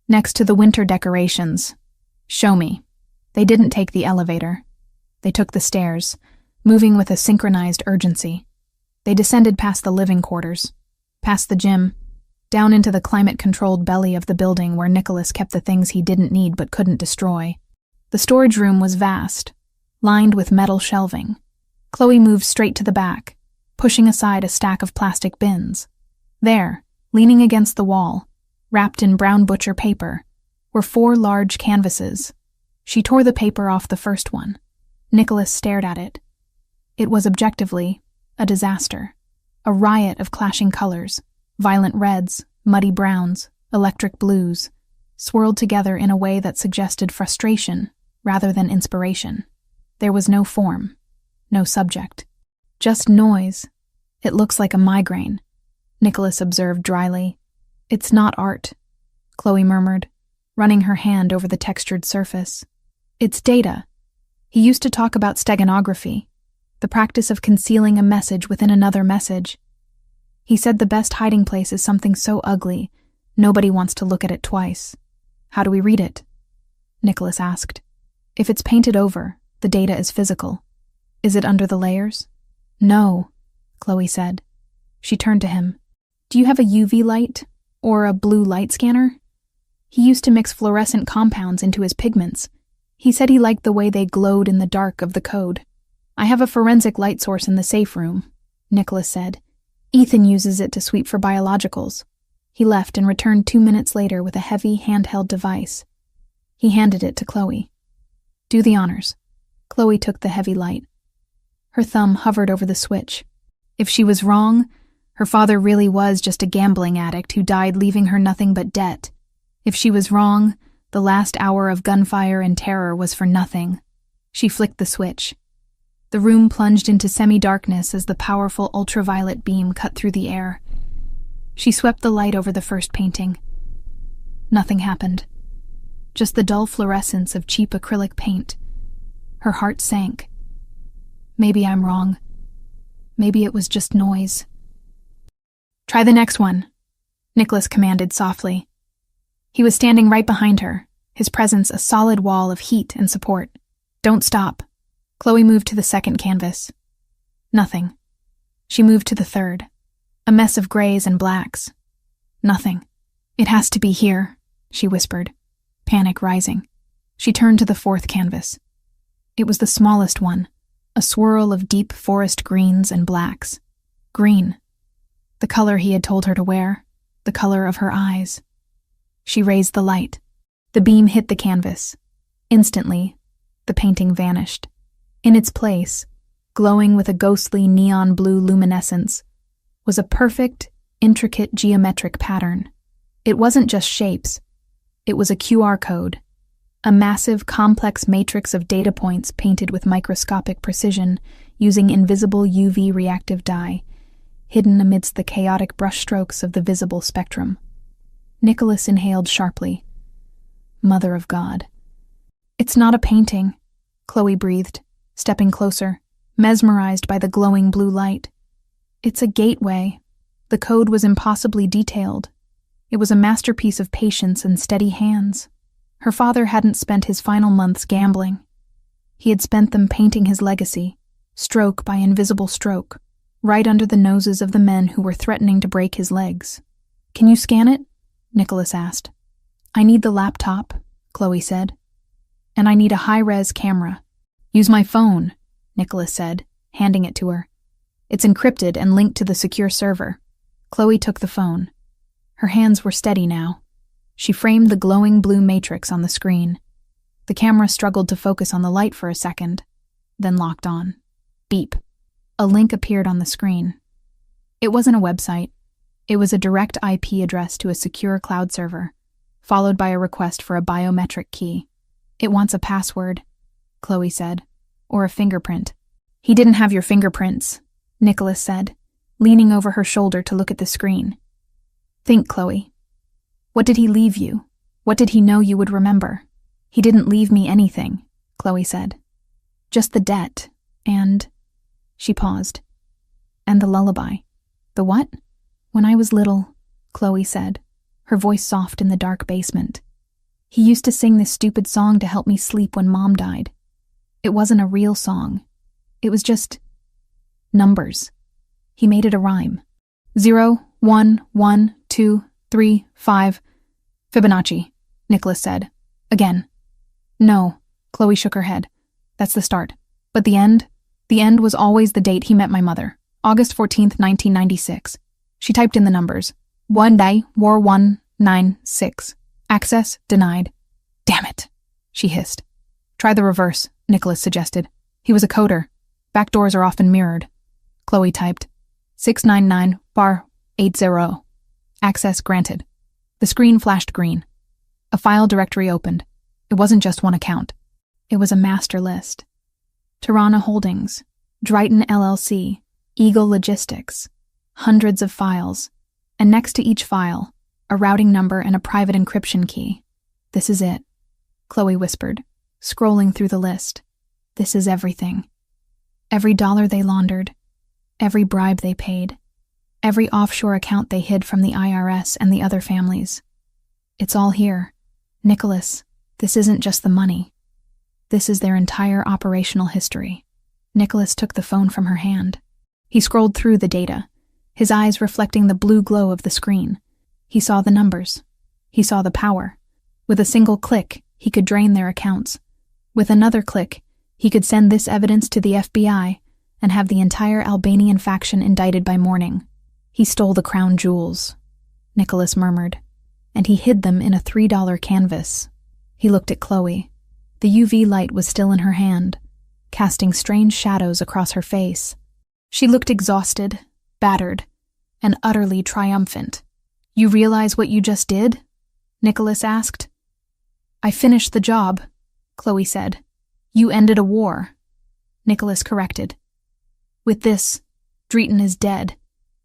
next to the winter decorations. Show me. They didn't take the elevator. They took the stairs, moving with a synchronized urgency. They descended past the living quarters, past the gym, down into the climate-controlled belly of the building where Nicholas kept the things he didn't need but couldn't destroy. The storage room was vast, lined with metal shelving. Chloe moved straight to the back, pushing aside a stack of plastic bins. There, leaning against the wall, wrapped in brown butcher paper, were 4 large canvases. She tore the paper off the first one. Nicholas stared at it. It was objectively a disaster, a riot of clashing colors, violent reds, muddy browns, electric blues, swirled together in a way that suggested frustration rather than inspiration. There was no form, no subject, just noise. It looks like a migraine, Nicholas observed dryly. It's not art, Chloe murmured, running her hand over the textured surface. It's data. He used to talk about steganography, the practice of concealing a message within another message. He said the best hiding place is something so ugly, nobody wants to look at it twice. How do we read it? Nicholas asked. If it's painted over, the data is physical. Is it under the layers? No, Chloe said. She turned to him. Do you have a UV light? Or a blue light scanner? He used to mix fluorescent compounds into his pigments. He said he liked the way they glowed in the dark of the code. I have a forensic light source in the safe room, Nicholas said. Ethan uses it to sweep for biologicals. He left and returned 2 minutes later with a heavy, handheld device. He handed it to Chloe. Do the honors. Chloe took the heavy light. Her thumb hovered over the switch. If she was wrong, her father really was just a gambling addict who died leaving her nothing but debt. If she was wrong, the last hour of gunfire and terror was for nothing. She flicked the switch. The room plunged into semi-darkness as the powerful ultraviolet beam cut through the air. She swept the light over the first painting. Nothing happened. Just the dull fluorescence of cheap acrylic paint. Her heart sank. Maybe I'm wrong. Maybe it was just noise. Try the next one, Nicholas commanded softly. He was standing right behind her, his presence a solid wall of heat and support. Don't stop. Chloe moved to the second canvas. Nothing. She moved to the third. A mess of grays and blacks. Nothing. It has to be here, she whispered, panic rising. She turned to the fourth canvas. It was the smallest one, a swirl of deep forest greens and blacks. Green. The color he had told her to wear, the color of her eyes. She raised the light. The beam hit the canvas. Instantly, the painting vanished. In its place, glowing with a ghostly neon blue luminescence, was a perfect, intricate geometric pattern. It wasn't just shapes. It was a QR code, a massive, complex matrix of data points painted with microscopic precision using invisible UV reactive dye, hidden amidst the chaotic brushstrokes of the visible spectrum. Nicholas inhaled sharply. Mother of God. It's not a painting, Chloe breathed, stepping closer, mesmerized by the glowing blue light. It's a gateway. The code was impossibly detailed. It was a masterpiece of patience and steady hands. Her father hadn't spent his final months gambling. He had spent them painting his legacy, stroke by invisible stroke, right under the noses of the men who were threatening to break his legs. Can you scan it? Nicholas asked. I need the laptop, Chloe said. And I need a high-res camera. Use my phone, Nicholas said, handing it to her. It's encrypted and linked to the secure server. Chloe took the phone. Her hands were steady now. She framed the glowing blue matrix on the screen. The camera struggled to focus on the light for a second, then locked on. Beep. A link appeared on the screen. It wasn't a website. It was a direct IP address to a secure cloud server, followed by a request for a biometric key. "It wants a password," Chloe said, "or a fingerprint." "He didn't have your fingerprints," Nicholas said, leaning over her shoulder to look at the screen. "Think, Chloe. What did he leave you? What did he know you would remember?" "He didn't leave me anything," Chloe said. "Just the debt, and—" She paused. "And the lullaby." "The what?" "When I was little," Chloe said, her voice soft in the dark basement. "He used to sing this stupid song to help me sleep when Mom died. It wasn't a real song. It was just numbers. He made it a rhyme. 0, 1, 1, 2, 3, 5. Fibonacci," Nicholas said. "Again." "No," Chloe shook her head. "That's the start. But the end? The end was always the date he met my mother. August 14th, 1996. She typed in the numbers. 1 day, war 196. Access denied. Damn it, she hissed. "Try the reverse," Nicholas suggested. "He was a coder. Backdoors are often mirrored." Chloe typed. 699 bar 80. Access granted. The screen flashed green. A file directory opened. It wasn't just one account. It was a master list. Tirana Holdings, Drayton LLC, Eagle Logistics. Hundreds of files. And next to each file, a routing number and a private encryption key. "This is it," Chloe whispered, scrolling through the list. "This is everything. Every dollar they laundered, every bribe they paid, every offshore account they hid from the IRS and the other families. It's all here. Nicholas, this isn't just the money. This is their entire operational history." Nicholas took the phone from her hand. He scrolled through the data, his eyes reflecting the blue glow of the screen. He saw the numbers. He saw the power. With a single click, he could drain their accounts. With another click, he could send this evidence to the FBI and have the entire Albanian faction indicted by morning. "He stole the crown jewels," Nicholas murmured, "and he hid them in a $3 canvas." He looked at Chloe. The UV light was still in her hand, casting strange shadows across her face. She looked exhausted, battered, and utterly triumphant. "You realize what you just did?" Nicholas asked. "I finished the job," Chloe said. "You ended a war," Nicholas corrected. "With this, Drayton is dead.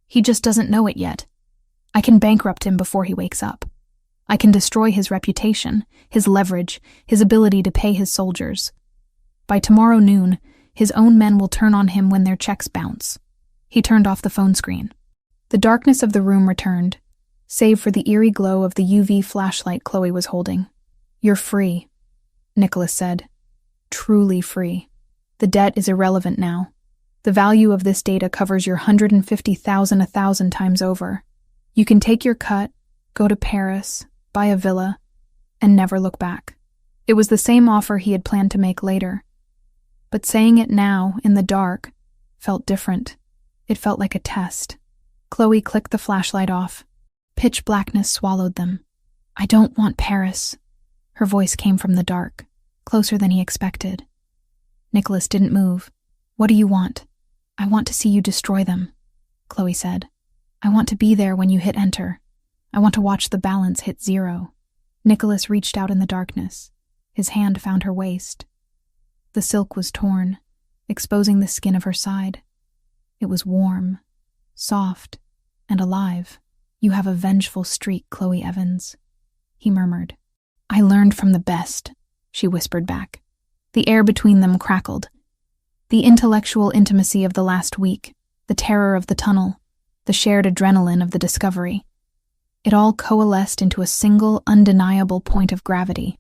He just doesn't know it yet. I can bankrupt him before he wakes up. I can destroy his reputation, his leverage, his ability to pay his soldiers. By tomorrow noon, his own men will turn on him when their checks bounce." He turned off the phone screen. The darkness of the room returned, save for the eerie glow of the UV flashlight Chloe was holding. "You're free," Nicholas said. "Truly free. The debt is irrelevant now. The value of this data covers your 150,000 1,000 times over. You can take your cut, go to Paris, buy a villa, and never look back." It was the same offer he had planned to make later. But saying it now, in the dark, felt different. It felt like a test. Chloe clicked the flashlight off. Pitch blackness swallowed them. "I don't want Paris." Her voice came from the dark, closer than he expected. Nicholas didn't move. "What do you want?" "I want to see you destroy them," Chloe said. "I want to be there when you hit enter. I want to watch the balance hit 0. Nicholas reached out in the darkness. His hand found her waist. The silk was torn, exposing the skin of her side. It was warm, soft, and alive. "You have a vengeful streak, Chloe Evans," he murmured. "I learned from the best," she whispered back. The air between them crackled. The intellectual intimacy of the last week, the terror of the tunnel, the shared adrenaline of the discovery. It all coalesced into a single, undeniable point of gravity.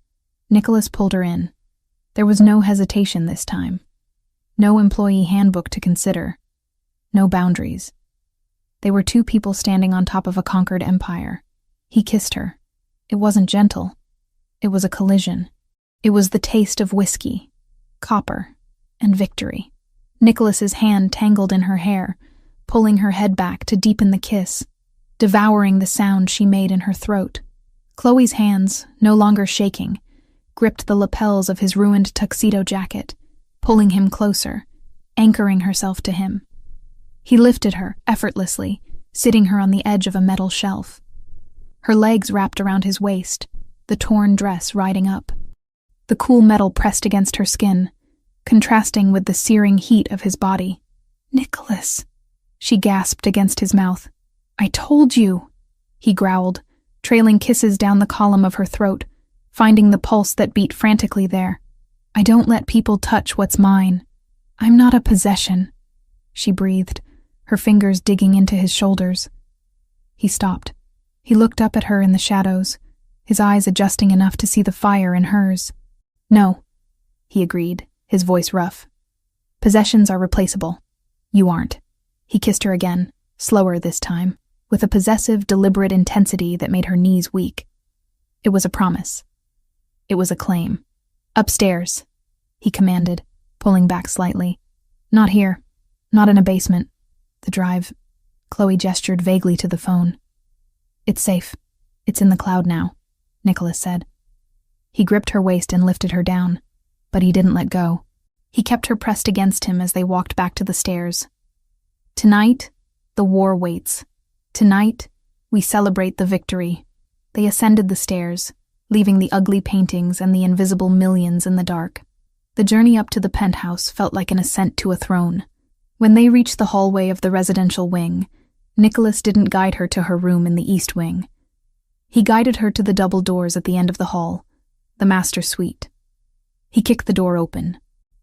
Nicholas pulled her in. There was no hesitation this time. No employee handbook to consider. No boundaries. They were two people standing on top of a conquered empire. He kissed her. It wasn't gentle. It was a collision. It was the taste of whiskey, copper, and victory. Nicholas's hand tangled in her hair, pulling her head back to deepen the kiss. devouring the sound she made in her throat. Chloe's hands, no longer shaking, gripped the lapels of his ruined tuxedo jacket, pulling him closer, anchoring herself to him. He lifted her, effortlessly, sitting her on the edge of a metal shelf. Her legs wrapped around his waist, the torn dress riding up. The cool metal pressed against her skin, contrasting with the searing heat of his body. "Nicholas," she gasped against his mouth. "I told you," he growled, trailing kisses down the column of her throat, finding the pulse that beat frantically there. "I don't let people touch what's mine. I'm not a possession," she breathed, her fingers digging into his shoulders. He stopped. He looked up at her in the shadows, his eyes adjusting enough to see the fire in hers. "No," he agreed, his voice rough. "Possessions are replaceable. You aren't." He kissed her again, slower this time, with a possessive, deliberate intensity that made her knees weak. It was a promise. It was a claim. "Upstairs," he commanded, pulling back slightly. "Not here. Not in a basement. The drive." Chloe gestured vaguely to the phone. "It's safe. It's in the cloud now," Nicholas said. He gripped her waist and lifted her down, but he didn't let go. He kept her pressed against him as they walked back to the stairs. "Tonight, the war waits. Tonight, we celebrate the victory." They ascended the stairs, leaving the ugly paintings and the invisible millions in the dark. The journey up to the penthouse felt like an ascent to a throne. When they reached the hallway of the residential wing, Nicholas didn't guide her to her room in the east wing. He guided her to the double doors at the end of the hall, the master suite. He kicked the door open.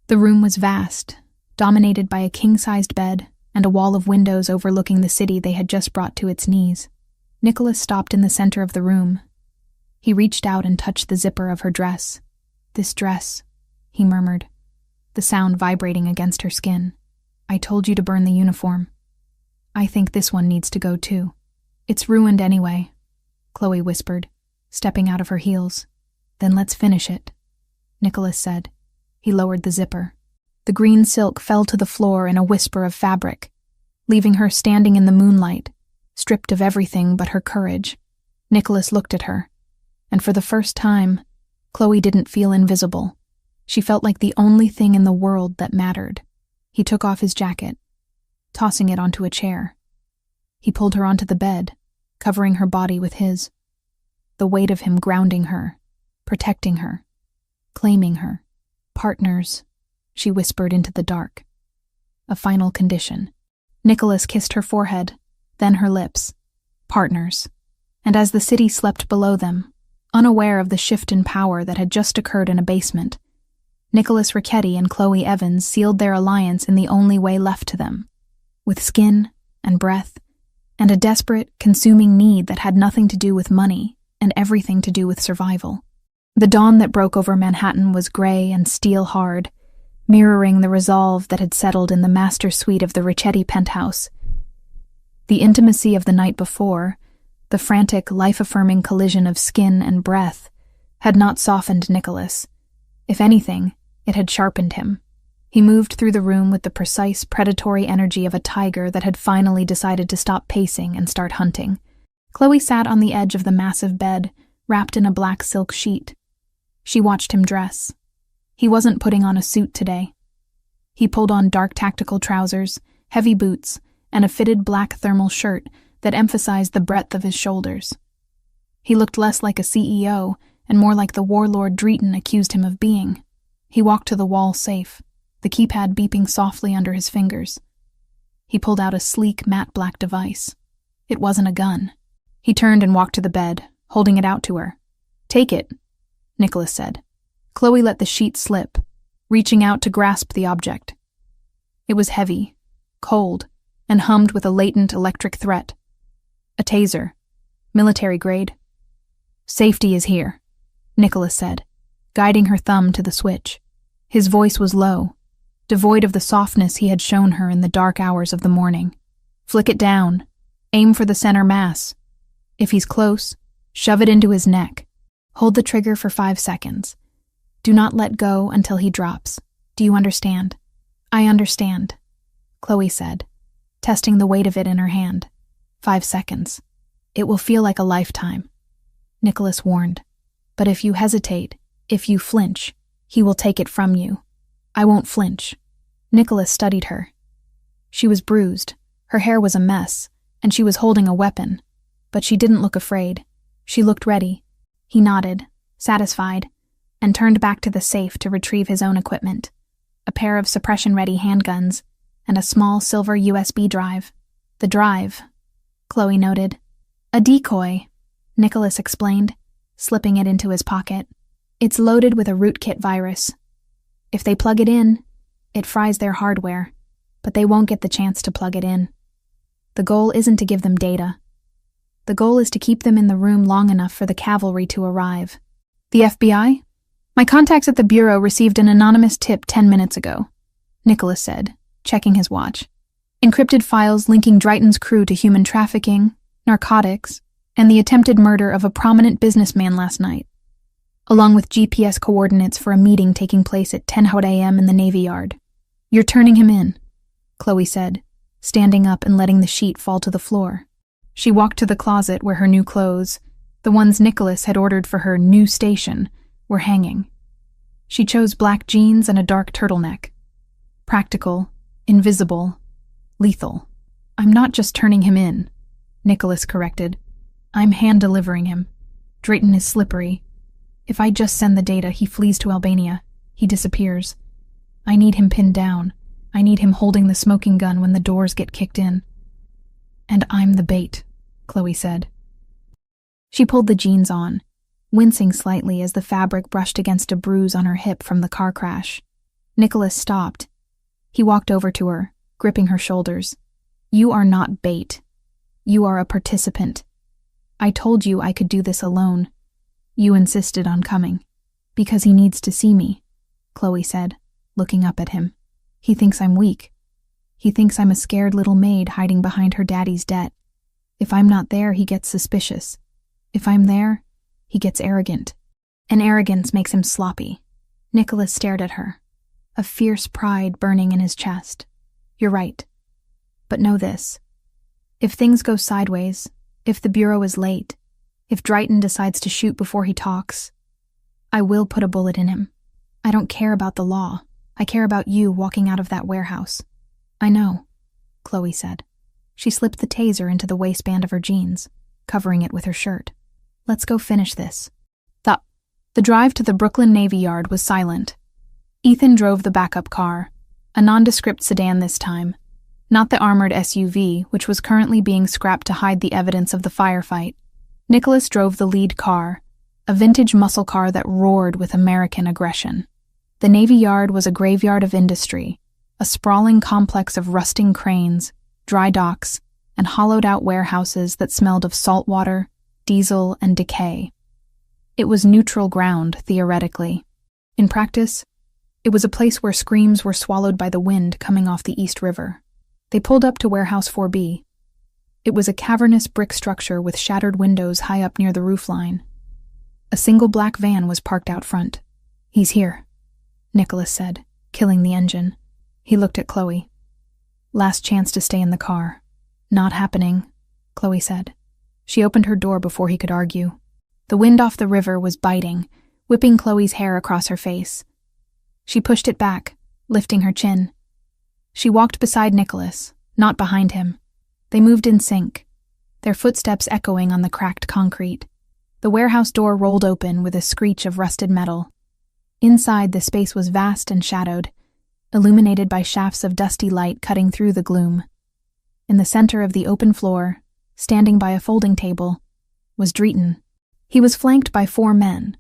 The room was vast, dominated by a king-sized bed and a wall of windows overlooking the city they had just brought to its knees. Nicholas stopped in the center of the room. He reached out and touched the zipper of her dress. "This dress," he murmured, the sound vibrating against her skin. "I told you to burn the uniform. I think this one needs to go too. It's ruined anyway," Chloe whispered, stepping out of her heels. "Then let's finish it," Nicholas said. He lowered the zipper. The green silk fell to the floor in a whisper of fabric, leaving her standing in the moonlight, stripped of everything but her courage. Nicholas looked at her, and for the first time, Chloe didn't feel invisible. She felt like the only thing in the world that mattered. He took off his jacket, tossing it onto a chair. He pulled her onto the bed, covering her body with his. The weight of him grounding her, protecting her, claiming her. "Partners," she whispered into the dark. A final condition. Nicholas kissed her forehead, then her lips. Partners. And as the city slept below them, unaware of the shift in power that had just occurred in a basement, Nicholas Richetti and Chloe Evans sealed their alliance in the only way left to them, with skin and breath and a desperate, consuming need that had nothing to do with money and everything to do with survival. The dawn that broke over Manhattan was gray and steel-hard, mirroring the resolve that had settled in the master suite of the Richetti penthouse. The intimacy of the night before, the frantic, life-affirming collision of skin and breath, had not softened Nicholas. If anything, it had sharpened him. He moved through the room with the precise, predatory energy of a tiger that had finally decided to stop pacing and start hunting. Chloe sat on the edge of the massive bed, wrapped in a black silk sheet. She watched him dress. He wasn't putting on a suit today. He pulled on dark tactical trousers, heavy boots, and a fitted black thermal shirt that emphasized the breadth of his shoulders. He looked less like a CEO and more like the warlord Drayton accused him of being. He walked to the wall safe, the keypad beeping softly under his fingers. He pulled out a sleek, matte black device. It wasn't a gun. He turned and walked to the bed, holding it out to her. "Take it," Nicholas said. Chloe let the sheet slip, reaching out to grasp the object. It was heavy, cold, and hummed with a latent electric threat. A taser. Military grade. "Safety is here," Nicholas said, guiding her thumb to the switch. His voice was low, devoid of the softness he had shown her in the dark hours of the morning. "Flick it down. Aim for the center mass. If he's close, shove it into his neck. Hold the trigger for 5 seconds. Do not let go until he drops. Do you understand?" "I understand," Chloe said, testing the weight of it in her hand. 5 seconds. It will feel like a lifetime, Nicholas warned. But if you hesitate, if you flinch, he will take it from you. I won't flinch. Nicholas studied her. She was bruised, her hair was a mess, and she was holding a weapon. But she didn't look afraid. She looked ready. He nodded, satisfied, and turned back to the safe to retrieve his own equipment. A pair of suppression-ready handguns, and a small silver USB drive. The drive, Chloe noted. A decoy, Nicholas explained, slipping it into his pocket. It's loaded with a rootkit virus. If they plug it in, it fries their hardware, but they won't get the chance to plug it in. The goal isn't to give them data. The goal is to keep them in the room long enough for the cavalry to arrive. The FBI? My contacts at the Bureau received an anonymous tip 10 minutes ago, Nicholas said, checking his watch. Encrypted files linking Drayton's crew to human trafficking, narcotics, and the attempted murder of a prominent businessman last night, along with GPS coordinates for a meeting taking place at 10 a.m. in the Navy Yard. You're turning him in, Chloe said, standing up and letting the sheet fall to the floor. She walked to the closet where her new clothes, the ones Nicholas had ordered for her new station, were hanging. She chose black jeans and a dark turtleneck. Practical, invisible, lethal. I'm not just turning him in, Nicholas corrected. I'm hand-delivering him. Drayton is slippery. If I just send the data, he flees to Albania. He disappears. I need him pinned down. I need him holding the smoking gun when the doors get kicked in. And I'm the bait, Chloe said. She pulled the jeans on, wincing slightly as the fabric brushed against a bruise on her hip from the car crash. Nicholas stopped. He walked over to her, gripping her shoulders. You are not bait. You are a participant. I told you I could do this alone. You insisted on coming. Because he needs to see me, Chloe said, looking up at him. He thinks I'm weak. He thinks I'm a scared little maid hiding behind her daddy's debt. If I'm not there, he gets suspicious. If I'm there, he gets arrogant. And arrogance makes him sloppy. Nicholas stared at her, a fierce pride burning in his chest. You're right. But know this. If things go sideways, if the Bureau is late, if Drayton decides to shoot before he talks, I will put a bullet in him. I don't care about the law. I care about you walking out of that warehouse. I know, Chloe said. She slipped the taser into the waistband of her jeans, covering it with her shirt. Let's go finish this. The drive to the Brooklyn Navy Yard was silent. Ethan drove the backup car, a nondescript sedan this time, not the armored SUV, which was currently being scrapped to hide the evidence of the firefight. Nicholas drove the lead car, a vintage muscle car that roared with American aggression. The Navy Yard was a graveyard of industry, a sprawling complex of rusting cranes, dry docks, and hollowed-out warehouses that smelled of salt water, diesel, and decay. It was neutral ground, theoretically. In practice, it was a place where screams were swallowed by the wind coming off the East River. They pulled up to Warehouse 4B. It was a cavernous brick structure with shattered windows high up near the roofline. A single black van was parked out front. He's here, Nicholas said, killing the engine. He looked at Chloe. Last chance to stay in the car. Not happening, Chloe said. She opened her door before he could argue. The wind off the river was biting, whipping Chloe's hair across her face. She pushed it back, lifting her chin. She walked beside Nicholas, not behind him. They moved in sync, their footsteps echoing on the cracked concrete. The warehouse door rolled open with a screech of rusted metal. Inside, the space was vast and shadowed, illuminated by shafts of dusty light cutting through the gloom. In the center of the open floor, standing by a folding table, was Drayton. He was flanked by 4 men,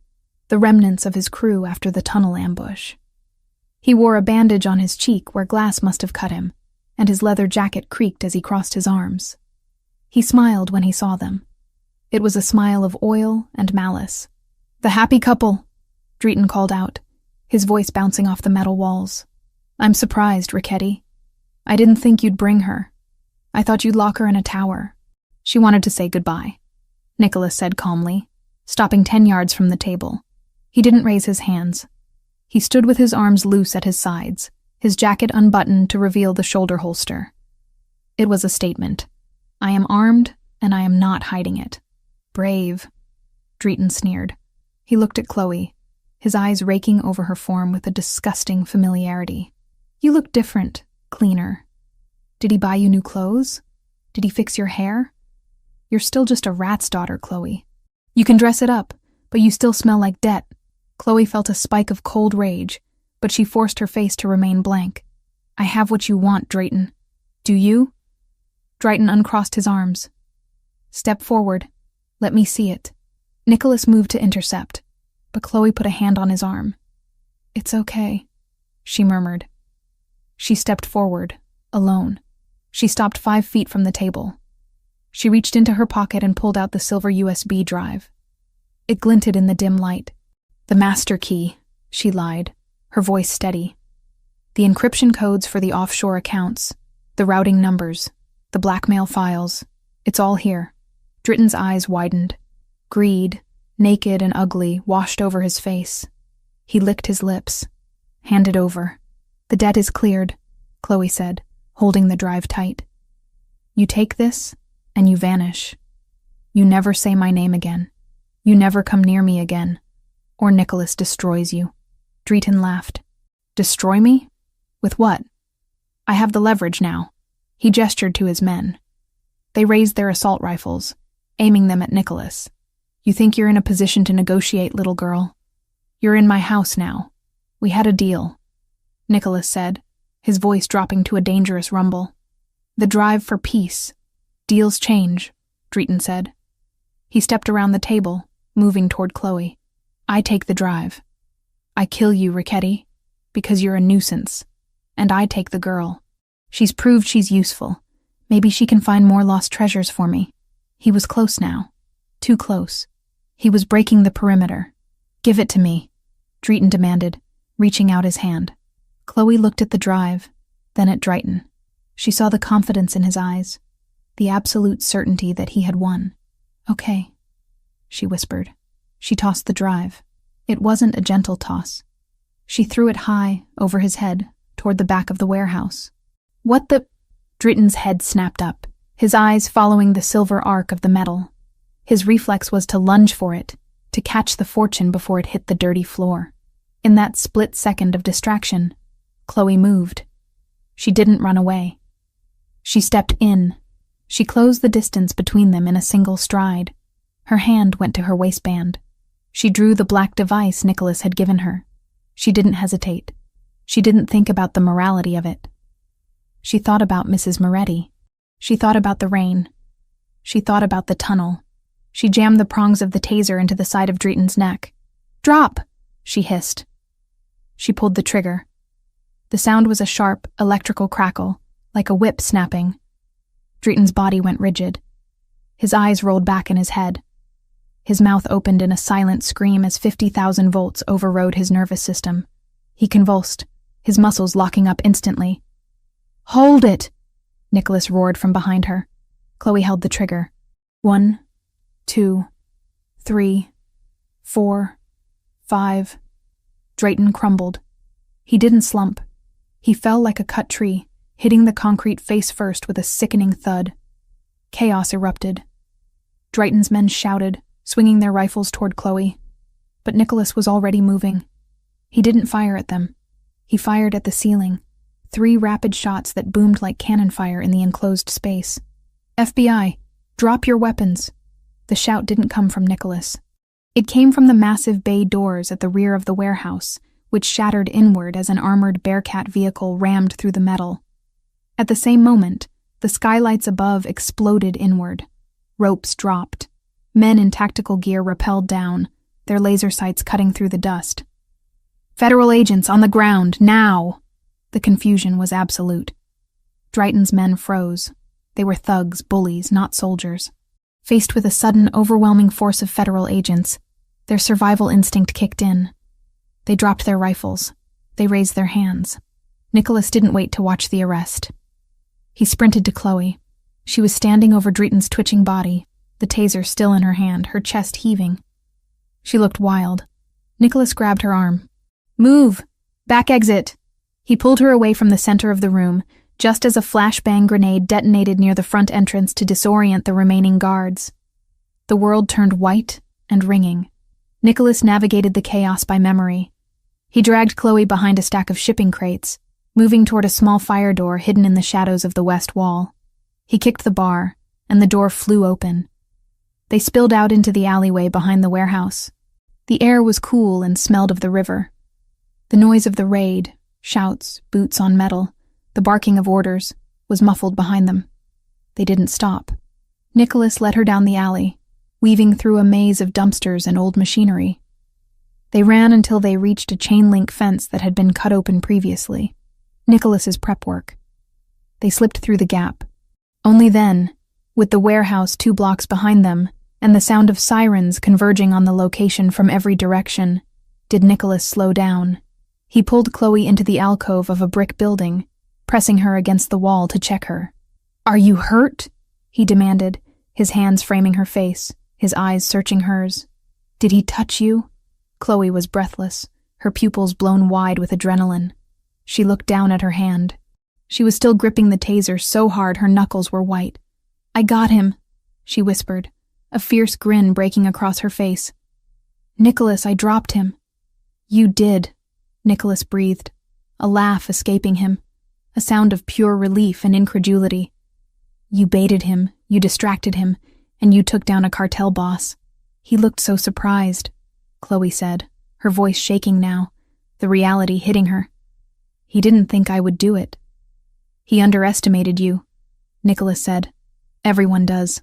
the remnants of his crew after the tunnel ambush. He wore a bandage on his cheek where glass must have cut him, and his leather jacket creaked as he crossed his arms. He smiled when he saw them. It was a smile of oil and malice. "The happy couple," Drayton called out, his voice bouncing off the metal walls. "I'm surprised, Ricchetti. I didn't think you'd bring her. I thought you'd lock her in a tower." "She wanted to say goodbye," Nicholas said calmly, stopping 10 yards from the table. He didn't raise his hands. He stood with his arms loose at his sides, his jacket unbuttoned to reveal the shoulder holster. It was a statement. I am armed and I am not hiding it. Brave, Drayton sneered. He looked at Chloe, his eyes raking over her form with a disgusting familiarity. You look different, cleaner. Did he buy you new clothes? Did he fix your hair? You're still just a rat's daughter, Chloe. You can dress it up, but you still smell like debt. Chloe felt a spike of cold rage, but she forced her face to remain blank. I have what you want, Drayton. Do you? Drayton uncrossed his arms. Step forward. Let me see it. Nicholas moved to intercept, but Chloe put a hand on his arm. It's okay, she murmured. She stepped forward, alone. She stopped 5 feet from the table. She reached into her pocket and pulled out the silver USB drive. It glinted in the dim light. The master key, she lied, her voice steady. The encryption codes for the offshore accounts, the routing numbers, the blackmail files, it's all here. Drayton's eyes widened. Greed, naked and ugly, washed over his face. He licked his lips. Hand it over. The debt is cleared, Chloe said, holding the drive tight. You take this, and you vanish. You never say my name again. You never come near me again. Or Nicholas destroys you. Drayton laughed. Destroy me? With what? I have the leverage now. He gestured to his men. They raised their assault rifles, aiming them at Nicholas. You think you're in a position to negotiate, little girl? You're in my house now. We had a deal, Nicholas said, his voice dropping to a dangerous rumble. The drive for peace. Deals change, Drayton said. He stepped around the table, moving toward Chloe. I take the drive. I kill you, Ricchetti, because you're a nuisance. And I take the girl. She's proved she's useful. Maybe she can find more lost treasures for me. He was close now. Too close. He was breaking the perimeter. Give it to me, Drayton demanded, reaching out his hand. Chloe looked at the drive, then at Drayton. She saw the confidence in his eyes, the absolute certainty that he had won. Okay, she whispered. She tossed the drive. It wasn't a gentle toss. She threw it high, over his head, toward the back of the warehouse. What the— Drayton's head snapped up, his eyes following the silver arc of the metal. His reflex was to lunge for it, to catch the fortune before it hit the dirty floor. In that split second of distraction, Chloe moved. She didn't run away. She stepped in. She closed the distance between them in a single stride. Her hand went to her waistband. She drew the black device Nicholas had given her. She didn't hesitate. She didn't think about the morality of it. She thought about Mrs. Moretti. She thought about the rain. She thought about the tunnel. She jammed the prongs of the taser into the side of Drayton's neck. Drop, she hissed. She pulled the trigger. The sound was a sharp, electrical crackle, like a whip snapping. Drayton's body went rigid. His eyes rolled back in his head. His mouth opened in a silent scream as 50,000 volts overrode his nervous system. He convulsed, his muscles locking up instantly. Hold it! Nicholas roared from behind her. Chloe held the trigger. 1, 2, 3, 4, 5. Drayton crumbled. He didn't slump. He fell like a cut tree, hitting the concrete face first with a sickening thud. Chaos erupted. Drayton's men shouted, swinging their rifles toward Chloe. But Nicholas was already moving. He didn't fire at them. He fired at the ceiling. 3 rapid shots that boomed like cannon fire in the enclosed space. FBI, drop your weapons. The shout didn't come from Nicholas. It came from the massive bay doors at the rear of the warehouse, which shattered inward as an armored Bearcat vehicle rammed through the metal. At the same moment, the skylights above exploded inward. Ropes dropped. Men in tactical gear rappelled down, their laser sights cutting through the dust. Federal agents on the ground, now! The confusion was absolute. Drayton's men froze. They were thugs, bullies, not soldiers. Faced with a sudden, overwhelming force of federal agents, their survival instinct kicked in. They dropped their rifles. They raised their hands. Nicholas didn't wait to watch the arrest. He sprinted to Chloe. She was standing over Drayton's twitching body, the taser still in her hand, her chest heaving. She looked wild. Nicholas grabbed her arm. Move! Back exit! He pulled her away from the center of the room, just as a flashbang grenade detonated near the front entrance to disorient the remaining guards. The world turned white and ringing. Nicholas navigated the chaos by memory. He dragged Chloe behind a stack of shipping crates, moving toward a small fire door hidden in the shadows of the west wall. He kicked the bar, and the door flew open. They spilled out into the alleyway behind the warehouse. The air was cool and smelled of the river. The noise of the raid, shouts, boots on metal, the barking of orders, was muffled behind them. They didn't stop. Nicholas led her down the alley, weaving through a maze of dumpsters and old machinery. They ran until they reached a chain-link fence that had been cut open previously. Nicholas's prep work. They slipped through the gap. Only then, with the warehouse 2 blocks behind them and the sound of sirens converging on the location from every direction, did Nicholas slow down. He pulled Chloe into the alcove of a brick building, pressing her against the wall to check her. "Are you hurt?" he demanded, his hands framing her face, his eyes searching hers. "Did he touch you?" Chloe was breathless, her pupils blown wide with adrenaline. She looked down at her hand. She was still gripping the taser so hard her knuckles were white. "I got him," she whispered, a fierce grin breaking across her face. "Nicholas, I dropped him." "You did," Nicholas breathed, a laugh escaping him, a sound of pure relief and incredulity. "You baited him, you distracted him, and you took down a cartel boss. He looked so surprised," Chloe said, her voice shaking now, the reality hitting her. "He didn't think I would do it." "He underestimated you," Nicholas said. "Everyone does.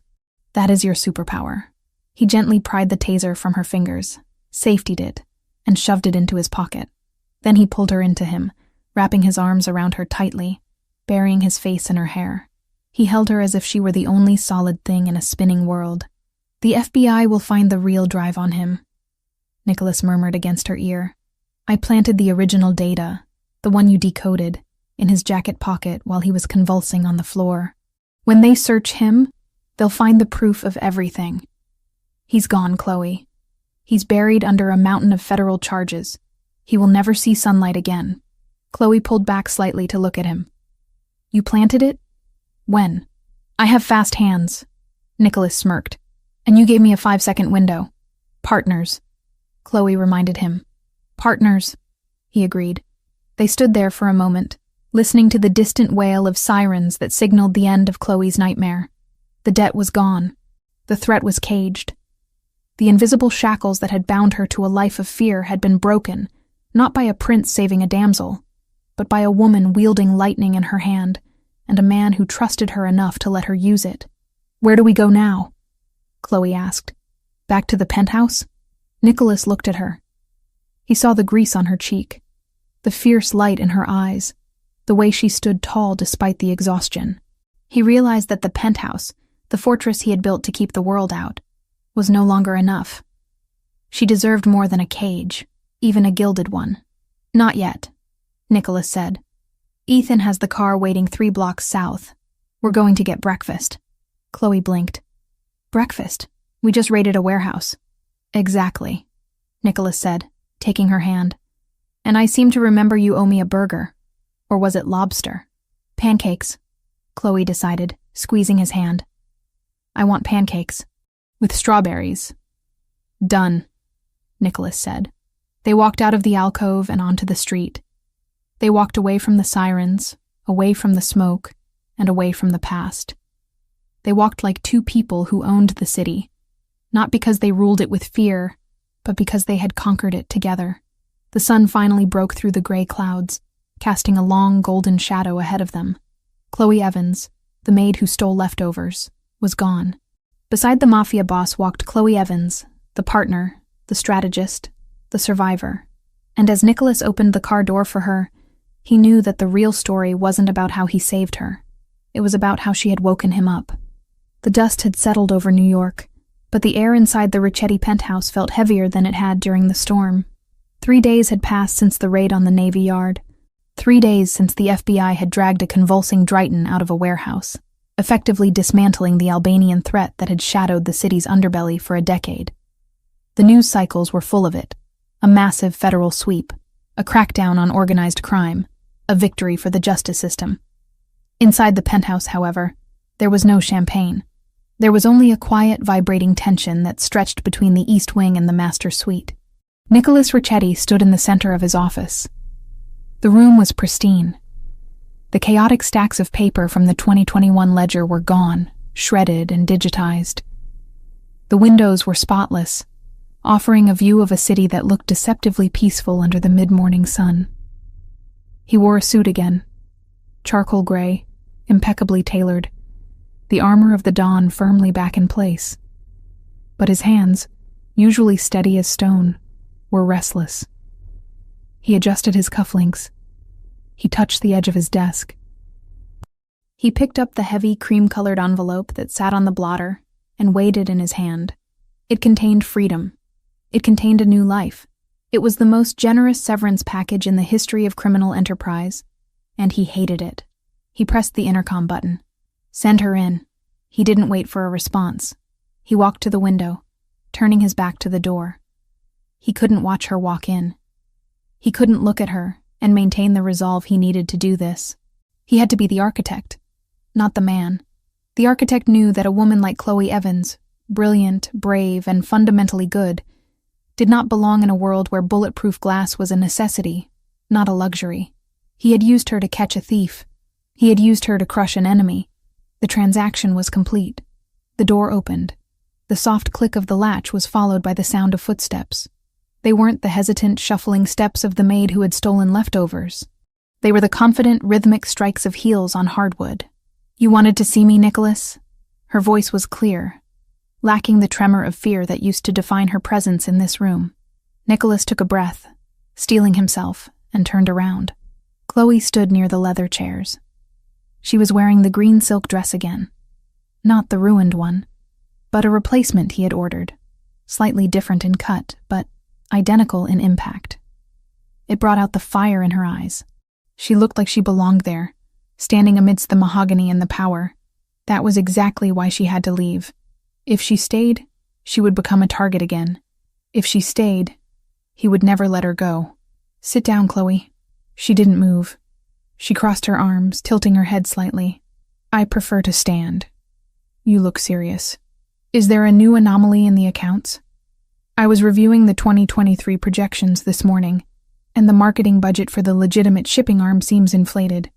That is your superpower." He gently pried the taser from her fingers, safetied it, and shoved it into his pocket. Then he pulled her into him, wrapping his arms around her tightly, burying his face in her hair. He held her as if she were the only solid thing in a spinning world. "The FBI will find the real drive on him," Nicholas murmured against her ear. "I planted the original data, the one you decoded, in his jacket pocket while he was convulsing on the floor. When they search him, they'll find the proof of everything. He's gone, Chloe. He's buried under a mountain of federal charges. He will never see sunlight again." Chloe pulled back slightly to look at him. "You planted it? When?" "I have fast hands," Nicholas smirked. "And you gave me a 5-second window." "Partners," Chloe reminded him. "Partners," he agreed. They stood there for a moment, listening to the distant wail of sirens that signaled the end of Chloe's nightmare. The debt was gone. The threat was caged. The invisible shackles that had bound her to a life of fear had been broken, not by a prince saving a damsel, but by a woman wielding lightning in her hand, and a man who trusted her enough to let her use it. "Where do we go now?" Chloe asked. "Back to the penthouse?" Nicholas looked at her. He saw the grease on her cheek, the fierce light in her eyes, the way she stood tall despite the exhaustion. He realized that the penthouse, the fortress he had built to keep the world out, was no longer enough. She deserved more than a cage, even a gilded one. "Not yet," Nicholas said. "Ethan has the car waiting 3 blocks south. We're going to get breakfast." Chloe blinked. "Breakfast? We just raided a warehouse." "Exactly," Nicholas said, taking her hand. "And I seem to remember you owe me a burger. Or was it lobster?" "Pancakes," Chloe decided, squeezing his hand. "I want pancakes. With strawberries." "Done," Nicholas said. They walked out of the alcove and onto the street. They walked away from the sirens, away from the smoke, and away from the past. They walked like 2 people who owned the city, not because they ruled it with fear, but because they had conquered it together. The sun finally broke through the gray clouds, casting a long golden shadow ahead of them. Chloe Evans, the maid who stole leftovers, was gone. Beside the Mafia boss walked Chloe Evans, the partner, the strategist, the survivor. And as Nicholas opened the car door for her, he knew that the real story wasn't about how he saved her. It was about how she had woken him up. The dust had settled over New York, but the air inside the Ricchetti penthouse felt heavier than it had during the storm. 3 days had passed since the raid on the Navy Yard. 3 days since the FBI had dragged a convulsing Drighton out of a warehouse, effectively dismantling the Albanian threat that had shadowed the city's underbelly for a decade. The news cycles were full of it. A massive federal sweep, a crackdown on organized crime, a victory for the justice system. Inside the penthouse, however, there was no champagne. There was only a quiet, vibrating tension that stretched between the East Wing and the master suite. Nicholas Ricchetti stood in the center of his office. The room was pristine. The chaotic stacks of paper from the 2021 ledger were gone, shredded and digitized. The windows were spotless, offering a view of a city that looked deceptively peaceful under the mid-morning sun. He wore a suit again, charcoal gray, impeccably tailored, the armor of the dawn firmly back in place. But his hands, usually steady as stone, were restless. He adjusted his cufflinks. He touched the edge of his desk. He picked up the heavy, cream-colored envelope that sat on the blotter and weighed it in his hand. It contained freedom. It contained a new life. It was the most generous severance package in the history of criminal enterprise, and he hated it. He pressed the intercom button. Send her in. He didn't wait for a response. He walked to the window, turning his back to the door. He couldn't watch her walk in. He couldn't look at her and maintain the resolve he needed to do this. He had to be the architect, not the man. The architect knew that a woman like Chloe Evans, brilliant, brave, and fundamentally good, did not belong in a world where bulletproof glass was a necessity, not a luxury. He had used her to catch a thief. He had used her to crush an enemy. The transaction was complete. The door opened. The soft click of the latch was followed by the sound of footsteps. They weren't the hesitant, shuffling steps of the maid who had stolen leftovers. They were the confident, rhythmic strikes of heels on hardwood. "You wanted to see me, Nicholas?" Her voice was clear, lacking the tremor of fear that used to define her presence in this room. Nicholas took a breath, steeling himself, and turned around. Chloe stood near the leather chairs. She was wearing the green silk dress again. Not the ruined one, but a replacement he had ordered, slightly different in cut, but identical in impact. It brought out the fire in her eyes. She looked like she belonged there, standing amidst the mahogany and the power. That was exactly why she had to leave. If she stayed, she would become a target again. If she stayed, he would never let her go. "Sit down, Chloe." She didn't move. She crossed her arms, tilting her head slightly. "I prefer to stand. You look serious. Is there a new anomaly in the accounts? I was reviewing the 2023 projections this morning, and the marketing budget for the legitimate shipping arm seems inflated."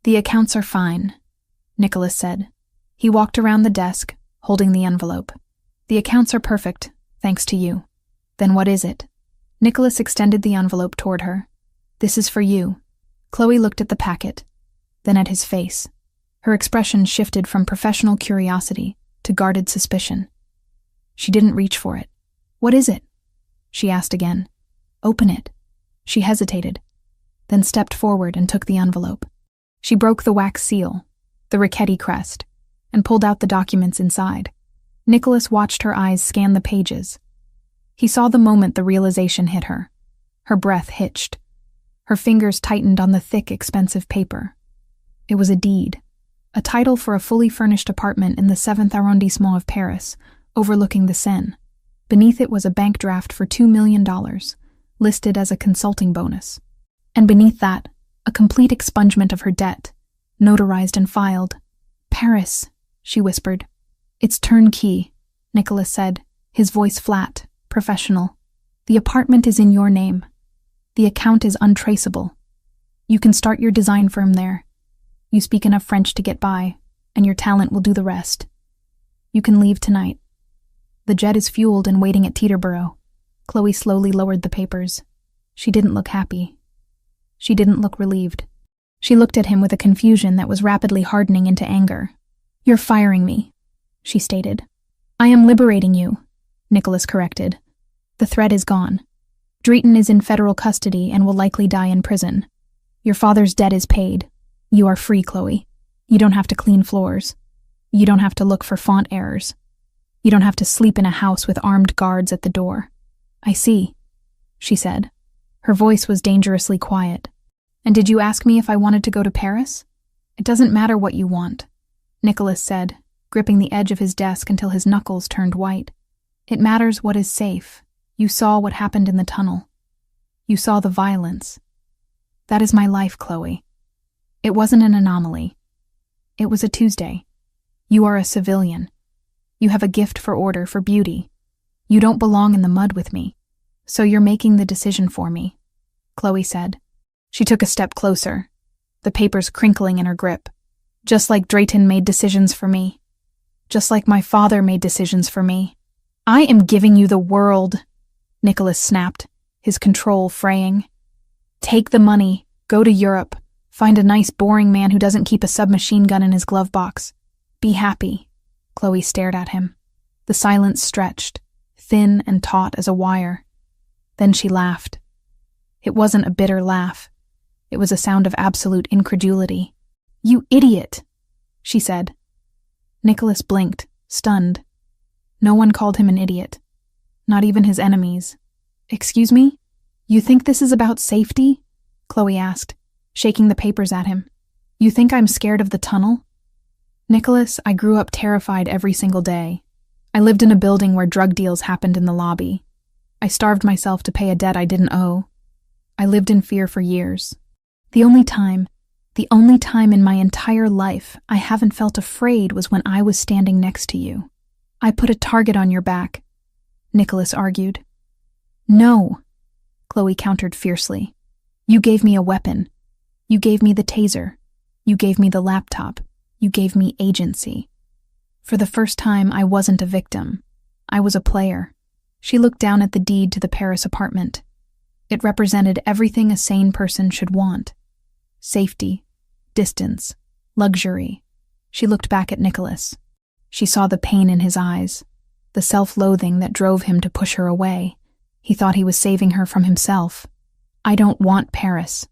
"The accounts are fine," Nicholas said. He walked around the desk, holding the envelope. "The accounts are perfect, thanks to you." "Then what is it?" Nicholas extended the envelope toward her. "This is for you." Chloe looked at the packet, then at his face. Her expression shifted from professional curiosity to guarded suspicion. She didn't reach for it. "What is it?" she asked again. "Open it." She hesitated, then stepped forward and took the envelope. She broke the wax seal, the Ricchetti crest, and pulled out the documents inside. Nicholas watched her eyes scan the pages. He saw the moment the realization hit her. Her breath hitched. Her fingers tightened on the thick, expensive paper. It was a deed, a title for a fully furnished apartment in the 7th arrondissement of Paris, overlooking the Seine. Beneath it was a bank draft for $2 million, listed as a consulting bonus. And beneath that, a complete expungement of her debt, notarized and filed. "Paris," she whispered. "It's turnkey," Nicholas said, his voice flat, professional. "The apartment is in your name. The account is untraceable. You can start your design firm there. You speak enough French to get by, and your talent will do the rest. You can leave tonight. The jet is fueled and waiting at Teterboro." Chloe slowly lowered the papers. She didn't look happy. She didn't look relieved. She looked at him with a confusion that was rapidly hardening into anger. "You're firing me," she stated. "I am liberating you," Nicholas corrected. "The threat is gone. Drayton is in federal custody and will likely die in prison. Your father's debt is paid. You are free, Chloe. You don't have to clean floors. You don't have to look for font errors. You don't have to sleep in a house with armed guards at the door." "I see," she said. Her voice was dangerously quiet. "And did you ask me if I wanted to go to Paris?" "It doesn't matter what you want," Nicholas said, gripping the edge of his desk until his knuckles turned white. "It matters what is safe. You saw what happened in the tunnel. You saw the violence. That is my life, Chloe. It wasn't an anomaly. It was a Tuesday. You are a civilian. You have a gift for order, for beauty. You don't belong in the mud with me. So you're making the decision for me, Chloe said. She took a step closer, the papers crinkling in her grip. Just like Drayton made decisions for me. Just like my father made decisions for me. I am giving you the world, Nicholas snapped, his control fraying. Take the money, go to Europe, find a nice boring man who doesn't keep a submachine gun in his glove box. Be happy. Chloe stared at him. The silence stretched, thin and taut as a wire. Then she laughed. It wasn't a bitter laugh. It was a sound of absolute incredulity. You idiot, she said. Nicholas blinked, stunned. No one called him an idiot. Not even his enemies. Excuse me? You think this is about safety? Chloe asked, shaking the papers at him. You think I'm scared of the tunnel? Nicholas, I grew up terrified every single day. I lived in a building where drug deals happened in the lobby. I starved myself to pay a debt I didn't owe. I lived in fear for years. The only time in my entire life I haven't felt afraid was when I was standing next to you. I put a target on your back, Nicholas argued. No, Chloe countered fiercely. You gave me a weapon. You gave me the taser. You gave me the laptop. You gave me agency. For the first time, I wasn't a victim. I was a player. She looked down at the deed to the Paris apartment. It represented everything a sane person should want. Safety, distance, luxury. She looked back at Nicholas. She saw the pain in his eyes, the self-loathing that drove him to push her away. He thought he was saving her from himself. I don't want Paris,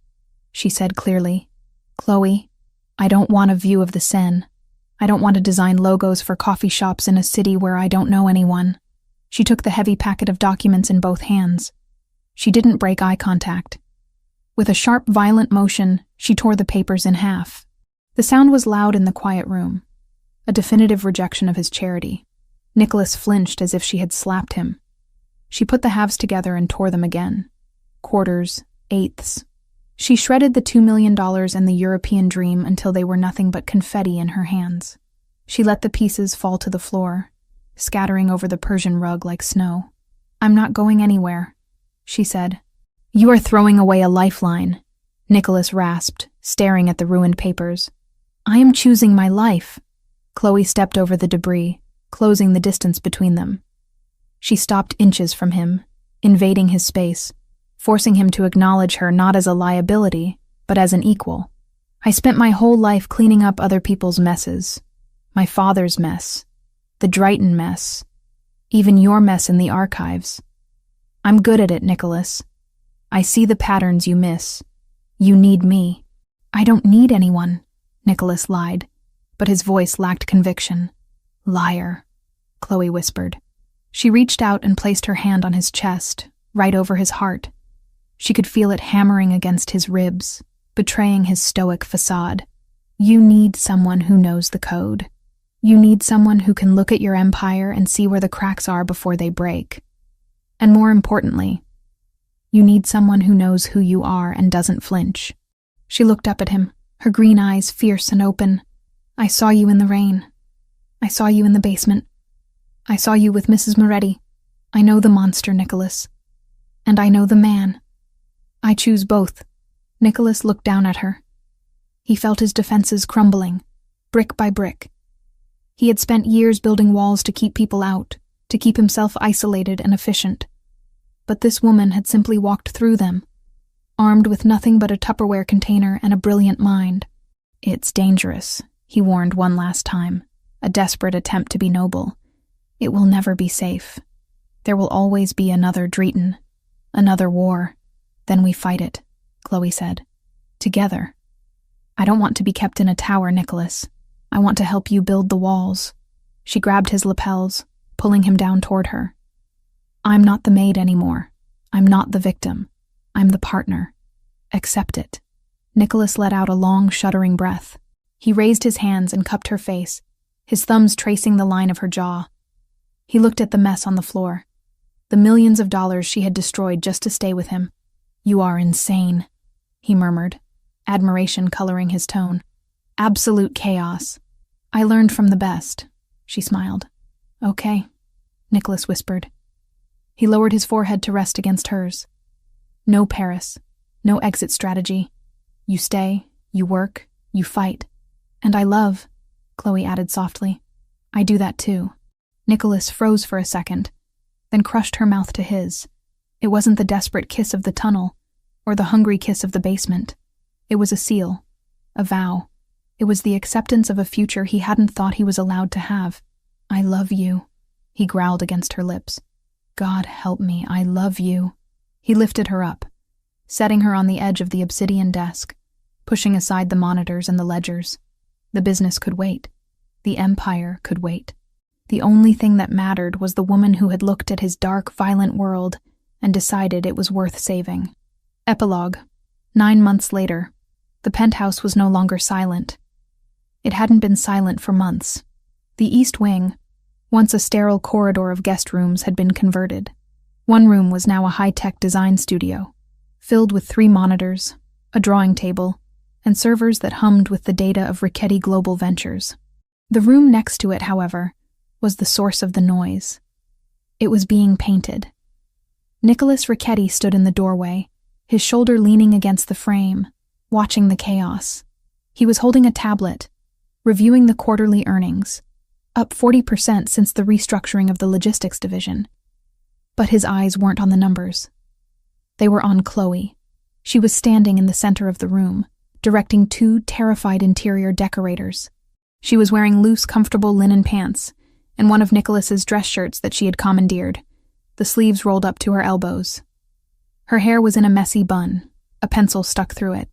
she said clearly. Chloe, I don't want a view of the Seine. I don't want to design logos for coffee shops in a city where I don't know anyone. She took the heavy packet of documents in both hands. She didn't break eye contact. With a sharp, violent motion, she tore the papers in half. The sound was loud in the quiet room, a definitive rejection of his charity. Nicholas flinched as if she had slapped him. She put the halves together and tore them again. Quarters, eighths. She shredded the $2 million and the European dream until they were nothing but confetti in her hands. She let the pieces fall to the floor, scattering over the Persian rug like snow. I'm not going anywhere, she said. You are throwing away a lifeline, Nicholas rasped, staring at the ruined papers. I am choosing my life. Chloe stepped over the debris, closing the distance between them. She stopped inches from him, invading his space, forcing him to acknowledge her not as a liability, but as an equal. I spent my whole life cleaning up other people's messes. My father's mess, the Drayton mess, even your mess in the archives. I'm good at it, Nicholas. I see the patterns you miss. You need me. I don't need anyone, Nicholas lied, but his voice lacked conviction. Liar, Chloe whispered. She reached out and placed her hand on his chest, right over his heart. She could feel it hammering against his ribs, betraying his stoic facade. You need someone who knows the code. You need someone who can look at your empire and see where the cracks are before they break. And more importantly, you need someone who knows who you are and doesn't flinch. She looked up at him, her green eyes fierce and open. I saw you in the rain. I saw you in the basement. I saw you with Mrs. Moretti. I know the monster, Nicholas. And I know the man. I choose both. Nicholas looked down at her. He felt his defenses crumbling, brick by brick. He had spent years building walls to keep people out, to keep himself isolated and efficient. But this woman had simply walked through them, armed with nothing but a Tupperware container and a brilliant mind. It's dangerous, he warned one last time, a desperate attempt to be noble. It will never be safe. There will always be another Drayton, another war. Then we fight it, Chloe said. Together. I don't want to be kept in a tower, Nicholas. I want to help you build the walls. She grabbed his lapels, pulling him down toward her. I'm not the maid anymore. I'm not the victim. I'm the partner. Accept it. Nicholas let out a long, shuddering breath. He raised his hands and cupped her face, his thumbs tracing the line of her jaw. He looked at the mess on the floor, the millions of dollars she had destroyed just to stay with him. You are insane, he murmured, admiration coloring his tone. Absolute chaos. I learned from the best, she smiled. Okay, Nicholas whispered. He lowered his forehead to rest against hers. No Paris, no exit strategy. You stay, you work, you fight. And I love, Chloe added softly. I do that too. Nicholas froze for a second, then crushed her mouth to his. It wasn't the desperate kiss of the tunnel, or the hungry kiss of the basement. It was a seal, a vow. It was the acceptance of a future he hadn't thought he was allowed to have. I love you, he growled against her lips. God help me, I love you. He lifted her up, setting her on the edge of the obsidian desk, pushing aside the monitors and the ledgers. The business could wait. The empire could wait. The only thing that mattered was the woman who had looked at his dark, violent world and decided it was worth saving. Epilogue. 9 months later, the penthouse was no longer silent. It hadn't been silent for months. The East Wing, once a sterile corridor of guest rooms, had been converted. One room was now a high-tech design studio, filled with 3 monitors, a drawing table, and servers that hummed with the data of Richetti Global Ventures. The room next to it, however, was the source of the noise. It was being painted. Nicholas Richetti stood in the doorway, his shoulder leaning against the frame, watching the chaos. He was holding a tablet, reviewing the quarterly earnings, up 40% since the restructuring of the logistics division. But his eyes weren't on the numbers. They were on Chloe. She was standing in the center of the room, directing 2 terrified interior decorators. She was wearing loose, comfortable linen pants and one of Nicholas's dress shirts that she had commandeered, the sleeves rolled up to her elbows. Her hair was in a messy bun, a pencil stuck through it.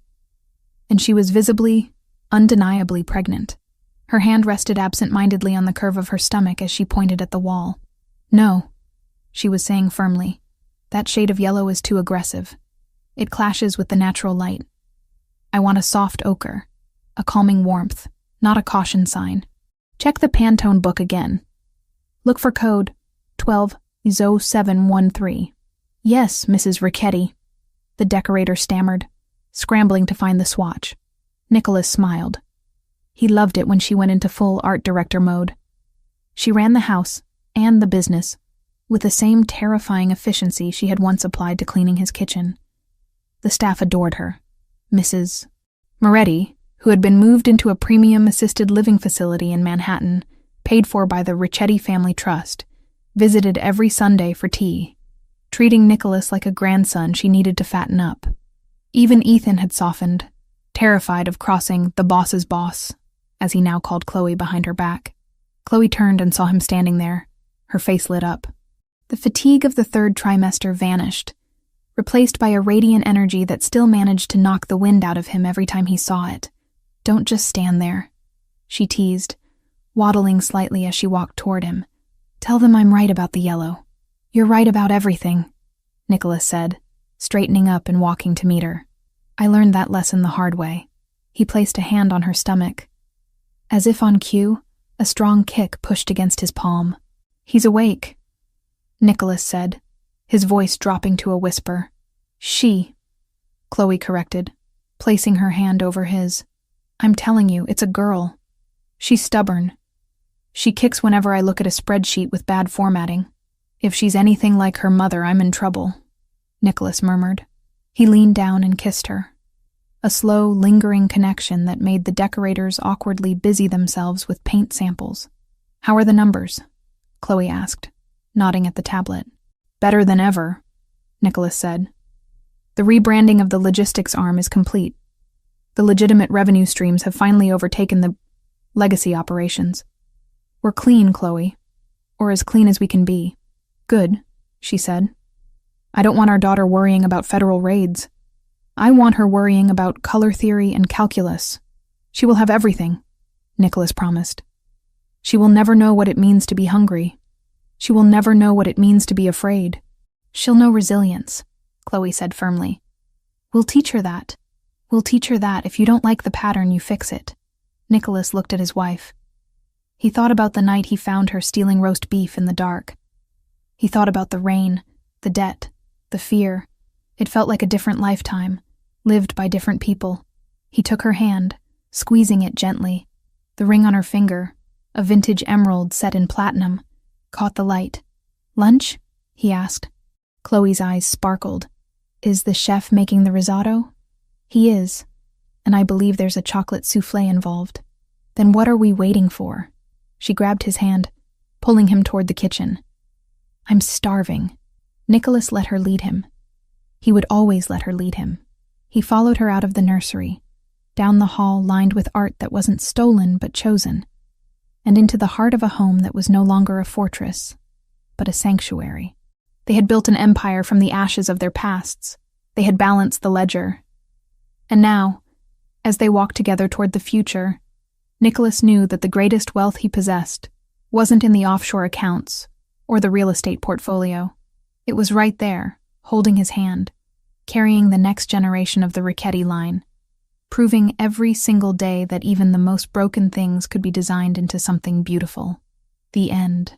And she was visibly, undeniably pregnant. Her hand rested absent-mindedly on the curve of her stomach as she pointed at the wall. No, she was saying firmly. That shade of yellow is too aggressive. It clashes with the natural light. I want a soft ochre, a calming warmth, not a caution sign. Check the Pantone book again. Look for code 120713. Yes, Mrs. Richetti, the decorator stammered, scrambling to find the swatch. Nicholas smiled. He loved it when she went into full art director mode. She ran the house and the business with the same terrifying efficiency she had once applied to cleaning his kitchen. The staff adored her. Mrs. Moretti, who had been moved into a premium assisted living facility in Manhattan, paid for by the Richetti Family Trust, visited every Sunday for tea, treating Nicholas like a grandson she needed to fatten up. Even Ethan had softened, terrified of crossing the boss's boss, as he now called Chloe, behind her back. Chloe turned and saw him standing there, her face lit up. The fatigue of the 3rd trimester vanished, replaced by a radiant energy that still managed to knock the wind out of him every time he saw it. Don't just stand there, she teased, waddling slightly as she walked toward him. Tell them I'm right about the yellow. You're right about everything, Nicholas said, straightening up and walking to meet her. I learned that lesson the hard way. He placed a hand on her stomach. As if on cue, a strong kick pushed against his palm. He's awake, Nicholas said, his voice dropping to a whisper. She, Chloe corrected, placing her hand over his. I'm telling you, it's a girl. She's stubborn. She kicks whenever I look at a spreadsheet with bad formatting. If she's anything like her mother, I'm in trouble, Nicholas murmured. He leaned down and kissed her. A slow, lingering connection that made the decorators awkwardly busy themselves with paint samples. How are the numbers? Chloe asked, nodding at the tablet. Better than ever, Nicholas said. The rebranding of the logistics arm is complete. The legitimate revenue streams have finally overtaken the legacy operations. We're clean, Chloe. Or as clean as we can be. Good, she said. I don't want our daughter worrying about federal raids. I want her worrying about color theory and calculus. She will have everything, Nicholas promised. She will never know what it means to be hungry. She will never know what it means to be afraid. She'll know resilience, Chloe said firmly. We'll teach her that. We'll teach her that if you don't like the pattern, you fix it. Nicholas looked at his wife. He thought about the night he found her stealing roast beef in the dark. He thought about the rain, the debt, the fear. It felt like a different lifetime, lived by different people. He took her hand, squeezing it gently. The ring on her finger, a vintage emerald set in platinum, caught the light. "Lunch?" he asked. Chloe's eyes sparkled. "Is the chef making the risotto?" "He is, and I believe there's a chocolate soufflé involved." "Then what are we waiting for?" She grabbed his hand, pulling him toward the kitchen. "I'm starving." Nicholas let her lead him. He would always let her lead him. He followed her out of the nursery, down the hall lined with art that wasn't stolen but chosen, and into the heart of a home that was no longer a fortress, but a sanctuary. They had built an empire from the ashes of their pasts. They had balanced the ledger. And now, as they walked together toward the future, Nicholas knew that the greatest wealth he possessed wasn't in the offshore accounts or the real estate portfolio. It was right there, holding his hand, carrying the next generation of the Richetti line, proving every single day that even the most broken things could be designed into something beautiful. The end.